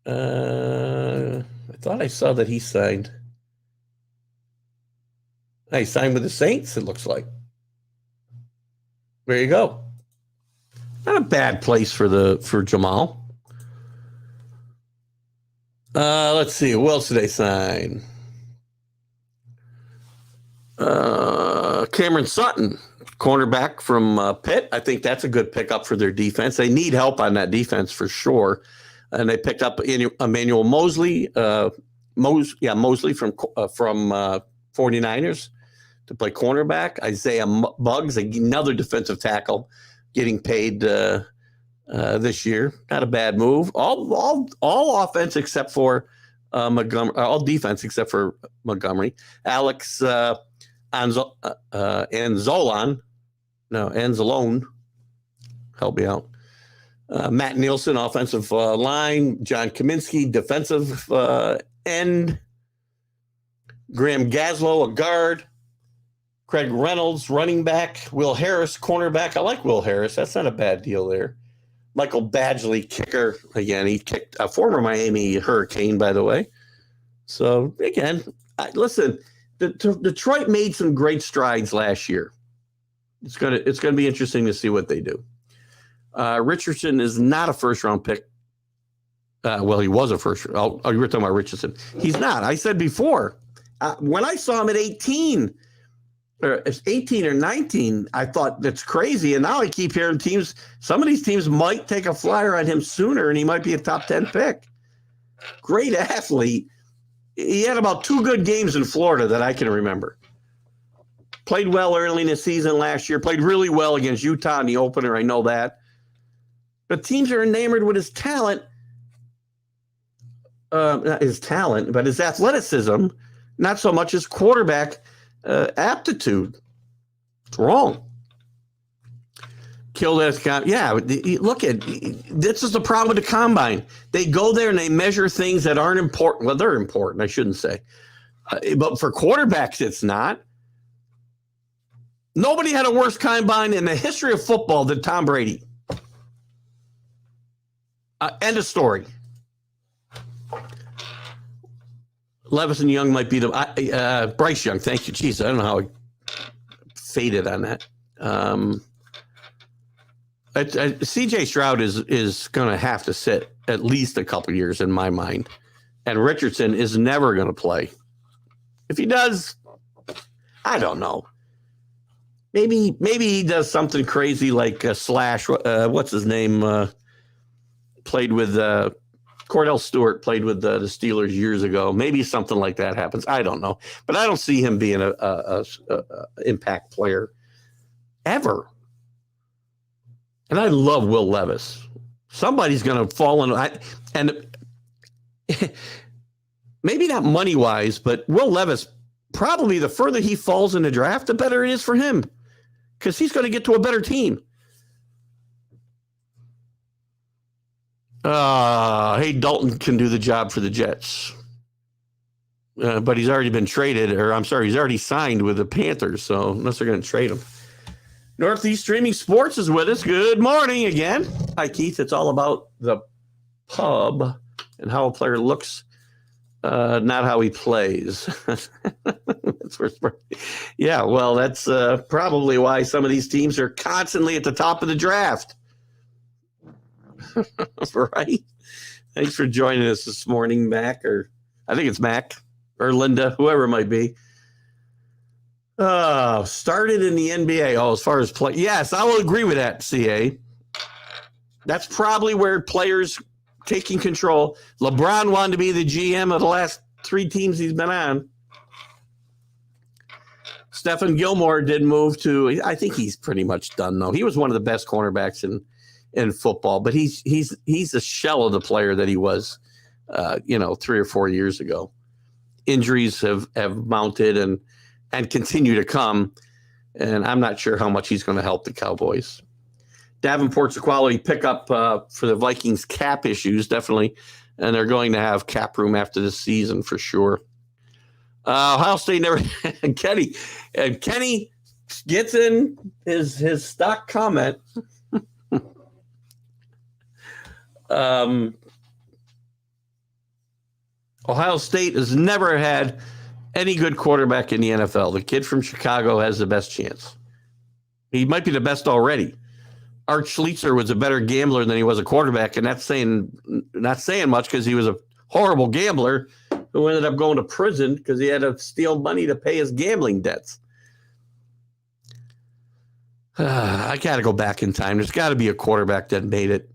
I thought I saw that he signed. He signed with the Saints, it looks like. There you go. Not a bad place for Jamal. Let's see. Who else did they sign? Cameron Sutton, cornerback from Pitt. I think that's a good pickup for their defense. They need help on that defense for sure. And they picked up Emmanuel Mosley, Mosley from 49ers to play cornerback. Isaiah Buggs, another defensive tackle, getting paid this year. Not a bad move. All offense except for Montgomery. All defense except for Montgomery. Alex Anzalone. Help me out. Matt Nielsen, offensive line. John Kaminsky, defensive end. Graham Gaslow, a guard. Craig Reynolds, running back. Will Harris, cornerback. I like Will Harris. That's not a bad deal there. Michael Badgley, kicker. Again, he kicked a former Miami Hurricane, by the way. So, again, listen, Detroit made some great strides last year. It's gonna be interesting to see what they do. Richardson is not a first-round pick. Well, he was a first. Oh, you were talking about Richardson. He's not. I said before, when I saw him at 18 or 19, I thought that's crazy. And now I keep hearing some of these teams might take a flyer on him sooner, and he might be a top 10 pick. Great athlete. He had about 2 good games in Florida that I can remember. Played well early in the season last year. Played really well against Utah in the opener. I know that. But teams are enamored with his talent. Not his talent, but his athleticism, not so much his quarterback aptitude. It's wrong. Kill that guy. Yeah, look at this is the problem with the combine. They go there and they measure things that aren't important. Well, they're important, I shouldn't say. But for quarterbacks, it's not. Nobody had a worse combine in the history of football than Tom Brady. End of story. Levis and Young might be the Bryce Young. Thank you. Jeez, I don't know how I faded on that. CJ Stroud is going to have to sit at least a couple years in my mind, and Richardson is never going to play. If he does, I don't know. Maybe he does something crazy like Slash. What's his name? Played with Cordell Stewart. Played with the Steelers years ago. Maybe something like that happens. I don't know, but I don't see him being a impact player ever. And I love Will Levis. Somebody's going to fall in. And maybe not money wise, but Will Levis, probably the further he falls in the draft, the better it is for him because he's going to get to a better team. Hey, Dalton can do the job for the Jets. But he's already been traded, he's already signed with the Panthers. So unless they're going to trade him. Northeast Streaming Sports is with us. Good morning again. Hi, Keith. It's all about the pub and how a player looks, not how he plays. Yeah, well, that's probably why some of these teams are constantly at the top of the draft. Right? Thanks for joining us this morning, Mac, or I think it's Mac or Linda, whoever it might be. Started in the NBA. As far as play, yes, I will agree with that, CA. That's probably where players taking control. LeBron wanted to be the GM of the last 3 teams he's been on. Stephen Gilmore did move to, I think he's pretty much done, though. He was one of the best cornerbacks in football, but he's a shell of the player that he was, 3 or 4 years ago. Injuries have mounted and continue to come, and I'm not sure how much he's going to help the Cowboys. Davenport's a quality pickup for the Vikings cap issues, definitely, and they're going to have cap room after this season for sure. Ohio State never – Kenny gets in his stock comment. Ohio State has never had any good quarterback in the NFL. The kid from Chicago has the best chance. He might be the best already. Art Schlichter was a better gambler than he was a quarterback, and not saying much because he was a horrible gambler who ended up going to prison because he had to steal money to pay his gambling debts. I got to go back in time. There's got to be a quarterback that made it.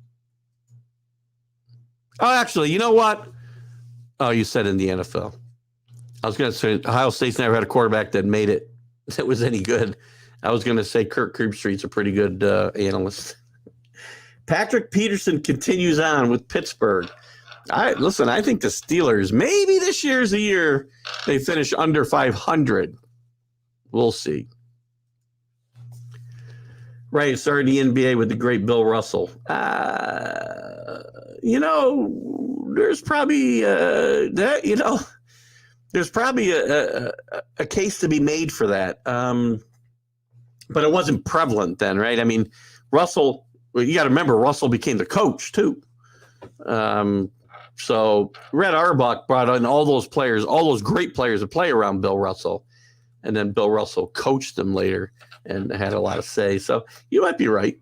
Oh, actually, you know what? Oh, you said in the NFL. I was going to say Ohio State's never had a quarterback that made it that was any good. I was going to say Kirk Creepstreet's a pretty good analyst. Patrick Peterson continues on with Pittsburgh. I think the Steelers, maybe this year's the year they finish under 500. We'll see. Right, started the NBA with the great Bill Russell. There's probably there's probably a case to be made for that. But it wasn't prevalent then, right? I mean, Russell, you got to remember, Russell became the coach too. So Red Auerbach brought in all those players, all those great players to play around Bill Russell. And then Bill Russell coached them later. and had a lot of say. So you might be right.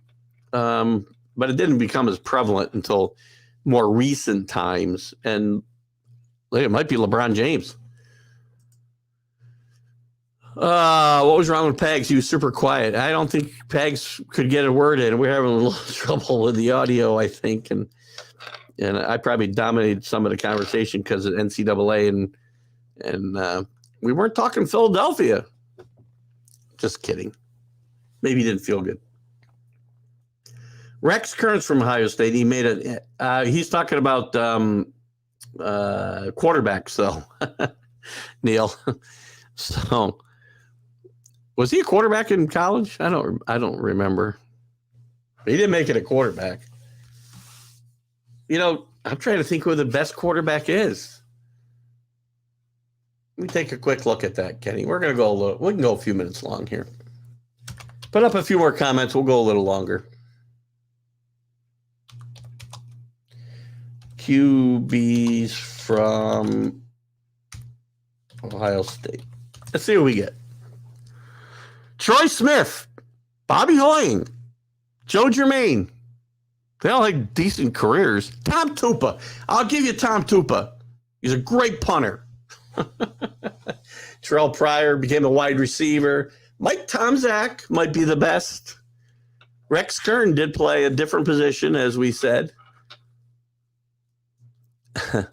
But it didn't become as prevalent until more recent times. And it might be LeBron James. What was wrong with Pags? He was super quiet. I don't think Pags could get a word in. We're having a little trouble with the audio, I think. And I probably dominated some of the conversation because of NCAA and we weren't talking Philadelphia. Just kidding. Maybe he didn't feel good. Rex Kearns from Ohio State. He made he's talking about quarterbacks, though. Neil. So, was he a quarterback in college? I don't remember. He didn't make it a quarterback. I'm trying to think who the best quarterback is. Let me take a quick look at that, Kenny. We can go a few minutes long here. Put up a few more comments. We'll go a little longer. QBs from Ohio State. Let's see what we get. Troy Smith, Bobby Hoying, Joe Germain. They all had decent careers. Tom Tupa. I'll give you Tom Tupa. He's a great punter. Terrell Pryor became a wide receiver. Mike Tomczak might be the best. Rex Kern did play a different position, as we said. I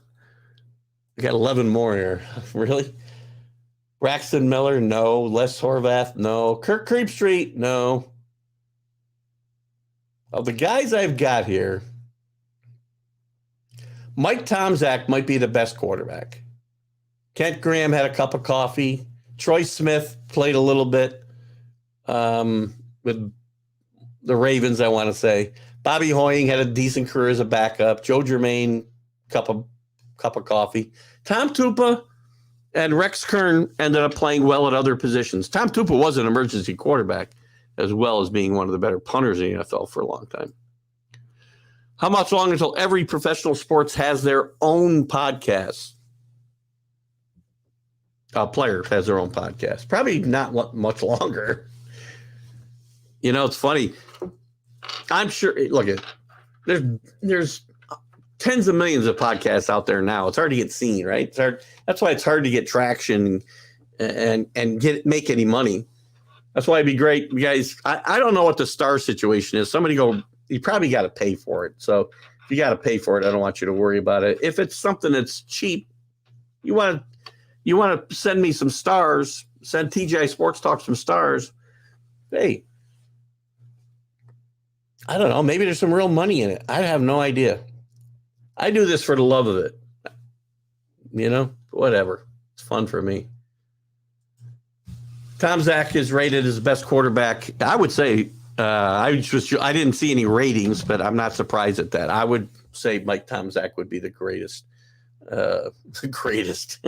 got 11 more here. Really? Braxton Miller, no. Les Horvath, no. Kirk Creepstreet, no. Of the guys I've got here, Mike Tomczak might be the best quarterback. Kent Graham had a cup of coffee. Troy Smith played a little bit with the Ravens, I want to say. Bobby Hoying had a decent career as a backup. Joe Germain, cup of coffee. Tom Tupa and Rex Kern ended up playing well at other positions. Tom Tupa was an emergency quarterback, as well as being one of the better punters in the NFL for a long time. How much longer until every professional sports has their own podcast? A player has their own podcast. Probably not much longer. It's funny. I'm sure. Look at there's tens of millions of podcasts out there now. It's hard to get seen, right? It's hard. That's why it's hard to get traction and make any money. That's why it'd be great, you guys. I don't know what the star situation is. Somebody go. You probably got to pay for it. So if you got to pay for it, I don't want you to worry about it. If it's something that's cheap, you want to send me some stars. Send TGI Sports Talk some stars. Hey, I don't know. Maybe there's some real money in it. I have no idea. I do this for the love of it. Whatever. It's fun for me. Tomczak is rated as the best quarterback. I would say I didn't see any ratings, but I'm not surprised at that. I would say Mike Tomczak would be the greatest. The greatest.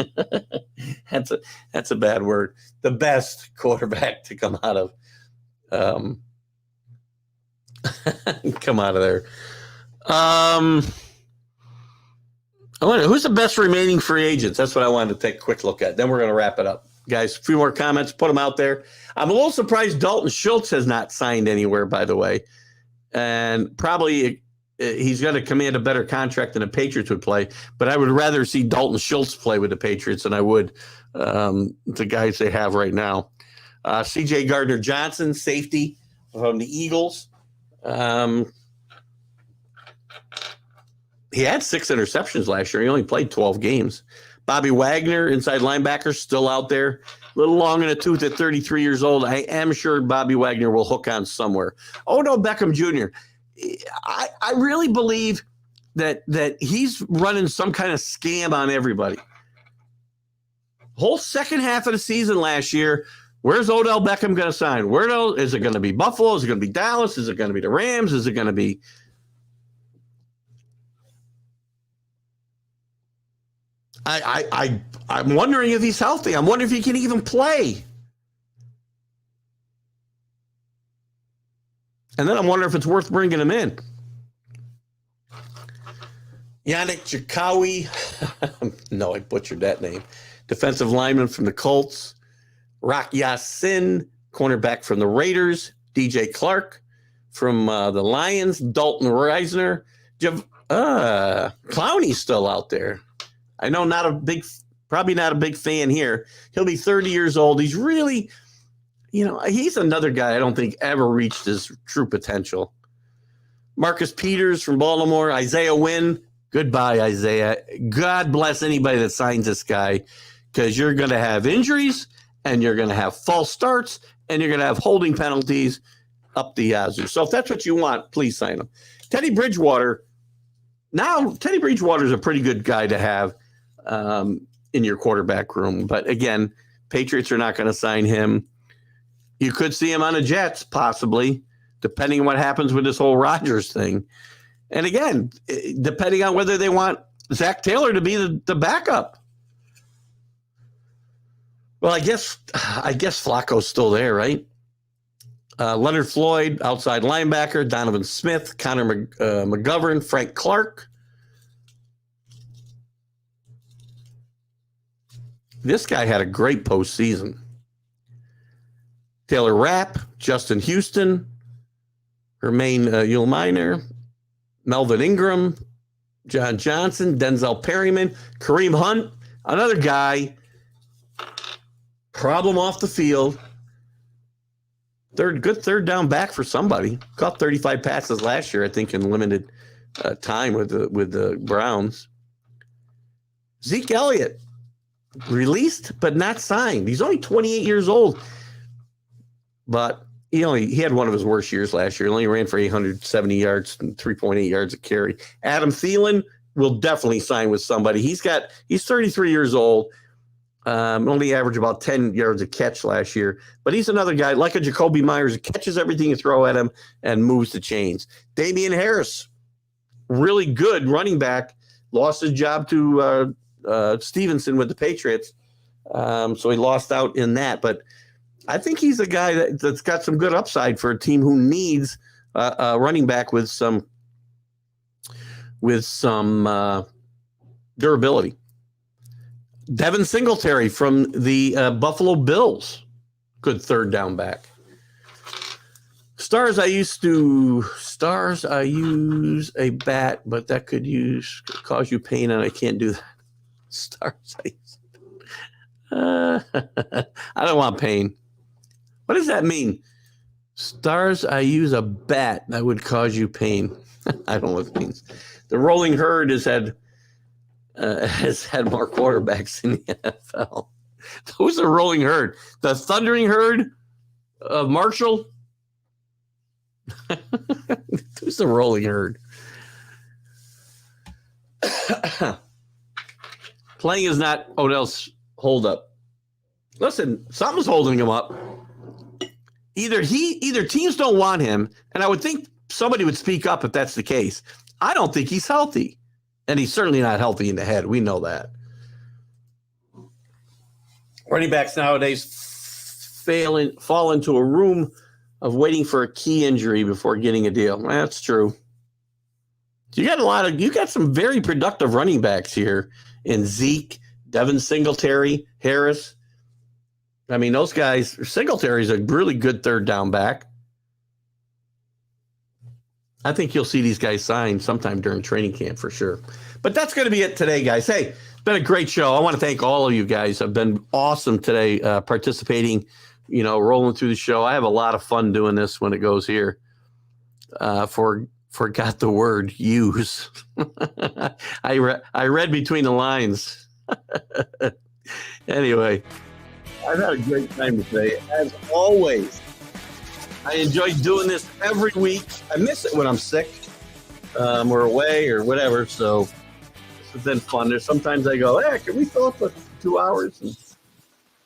That's a bad word. The best quarterback to come out of there. Who's the best remaining free agents? That's what I wanted to take a quick look at. Then we're going to wrap it up. Guys, a few more comments. Put them out there. I'm a little surprised Dalton Schultz has not signed anywhere, by the way. And probably he's going to command a better contract than the Patriots would play. But I would rather see Dalton Schultz play with the Patriots than I would the guys they have right now. C.J. Gardner-Johnson, safety from the Eagles. He had 6 interceptions last year. He only played 12 games. Bobby Wagner, inside linebacker, still out there. A little long in the tooth at 33 years old. I am sure Bobby Wagner will hook on somewhere. Odell Beckham Jr., I really believe that he's running some kind of scam on everybody. Whole second half of the season last year, where's Odell Beckham going to sign? Is it going to be Buffalo? Is it going to be Dallas? Is it going to be the Rams? Is it going to be... I'm wondering if he's healthy. I'm wondering if he can even play. And then I'm wondering if it's worth bringing him in. Yannick Jakowi. I butchered that name. Defensive lineman from the Colts. Rock Yassin, cornerback from the Raiders, DJ Clark. From the Lions, Dalton Reisner. Clowney's still out there. I know probably not a big fan here. He'll be 30 years old. He's really, he's another guy I don't think ever reached his true potential. Marcus Peters from Baltimore, Isaiah Wynn. Goodbye, Isaiah. God bless anybody that signs this guy, because you're going to have injuries and you're going to have false starts and you're going to have holding penalties up the yazoo. So if that's what you want, please sign him. Teddy Bridgewater is a pretty good guy to have in your quarterback room. But again, Patriots are not going to sign him. You could see him on the Jets, possibly, depending on what happens with this whole Rodgers thing. And again, depending on whether they want Zach Taylor to be the backup. Well, I guess Flacco's still there, right? Leonard Floyd, outside linebacker, Donovan Smith, Connor McGovern, Frank Clark. This guy had a great postseason. Taylor Rapp, Justin Houston, Jermaine Ullminer, Melvin Ingram, John Johnson, Denzel Perryman, Kareem Hunt, another guy, problem off the field. Good third down back for somebody. Caught 35 passes last year, I think, in limited time with the Browns. Zeke Elliott, released but not signed. He's only 28 years old, but he had one of his worst years last year. He only ran for 870 yards and 3.8 yards a carry. Adam Thielen will definitely sign with somebody. He's 33 years old. Only averaged about 10 yards a catch last year. But he's another guy, like a Jacoby Myers, who catches everything you throw at him and moves the chains. Damian Harris, really good running back, lost his job to Stevenson with the Patriots. So he lost out in that. But I think he's a guy that's got some good upside for a team who needs a running back with some durability. Devin Singletary from the Buffalo Bills. Good third down back. Stars, I use a bat, but that could cause you pain, and I can't do that. Stars, I don't want pain. What does that mean? Stars, I use a bat that would cause you pain. I don't know what it means. The Rolling Herd has had more quarterbacks in the NFL. Who's the Rolling Herd? The Thundering Herd of Marshall? Who's the Rolling Herd? Playing is not Odell's holdup. Listen, something's holding him up. Either teams don't want him, and I would think somebody would speak up if that's the case. I don't think he's healthy. And he's certainly not healthy in the head. We know that. Running backs nowadays fall into a room of waiting for a key injury before getting a deal. That's true. You got some very productive running backs here in Zeke, Devin Singletary, Harris. I mean, those guys, Singletary's a really good third down back. I think you'll see these guys sign sometime during training camp for sure. But that's going to be it today, guys. Hey, it's been a great show. I want to thank all of you guys. Have been awesome today participating, rolling through the show. I have a lot of fun doing this when it goes here. Forgot the word use. I read between the lines. Anyway, I've had a great time today. As always, I enjoy doing this every week. I miss it when I'm sick or away or whatever. So this has been fun. There's sometimes I go, hey, can we fill up 2 hours? And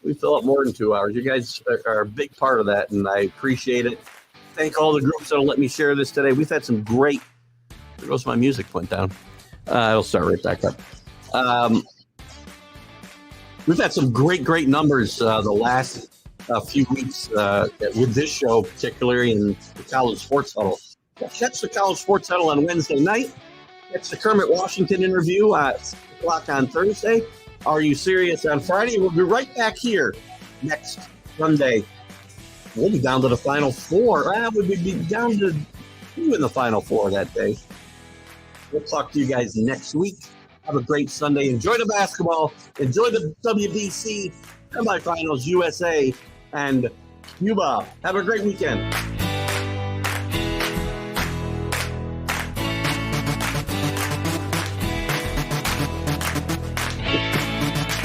we fill up more than 2 hours. You guys are a big part of that, and I appreciate it. Thank all the groups that will let me share this today. We've had some great. There goes my music went down. I'll start right back up. We've had some great numbers the last few weeks with this show, particularly in the College Sports Huddle. Catch the College Sports Huddle on Wednesday night. Catch the Kermit Washington interview at 6 o'clock on Thursday. Are You Serious on Friday? We'll be right back here next Sunday We'll be down to the Final Four. We'll be down to two in the Final Four that day. We'll talk to you guys next week. Have a great Sunday. Enjoy the basketball. Enjoy the WBC semifinals, USA and Cuba. Have a great weekend.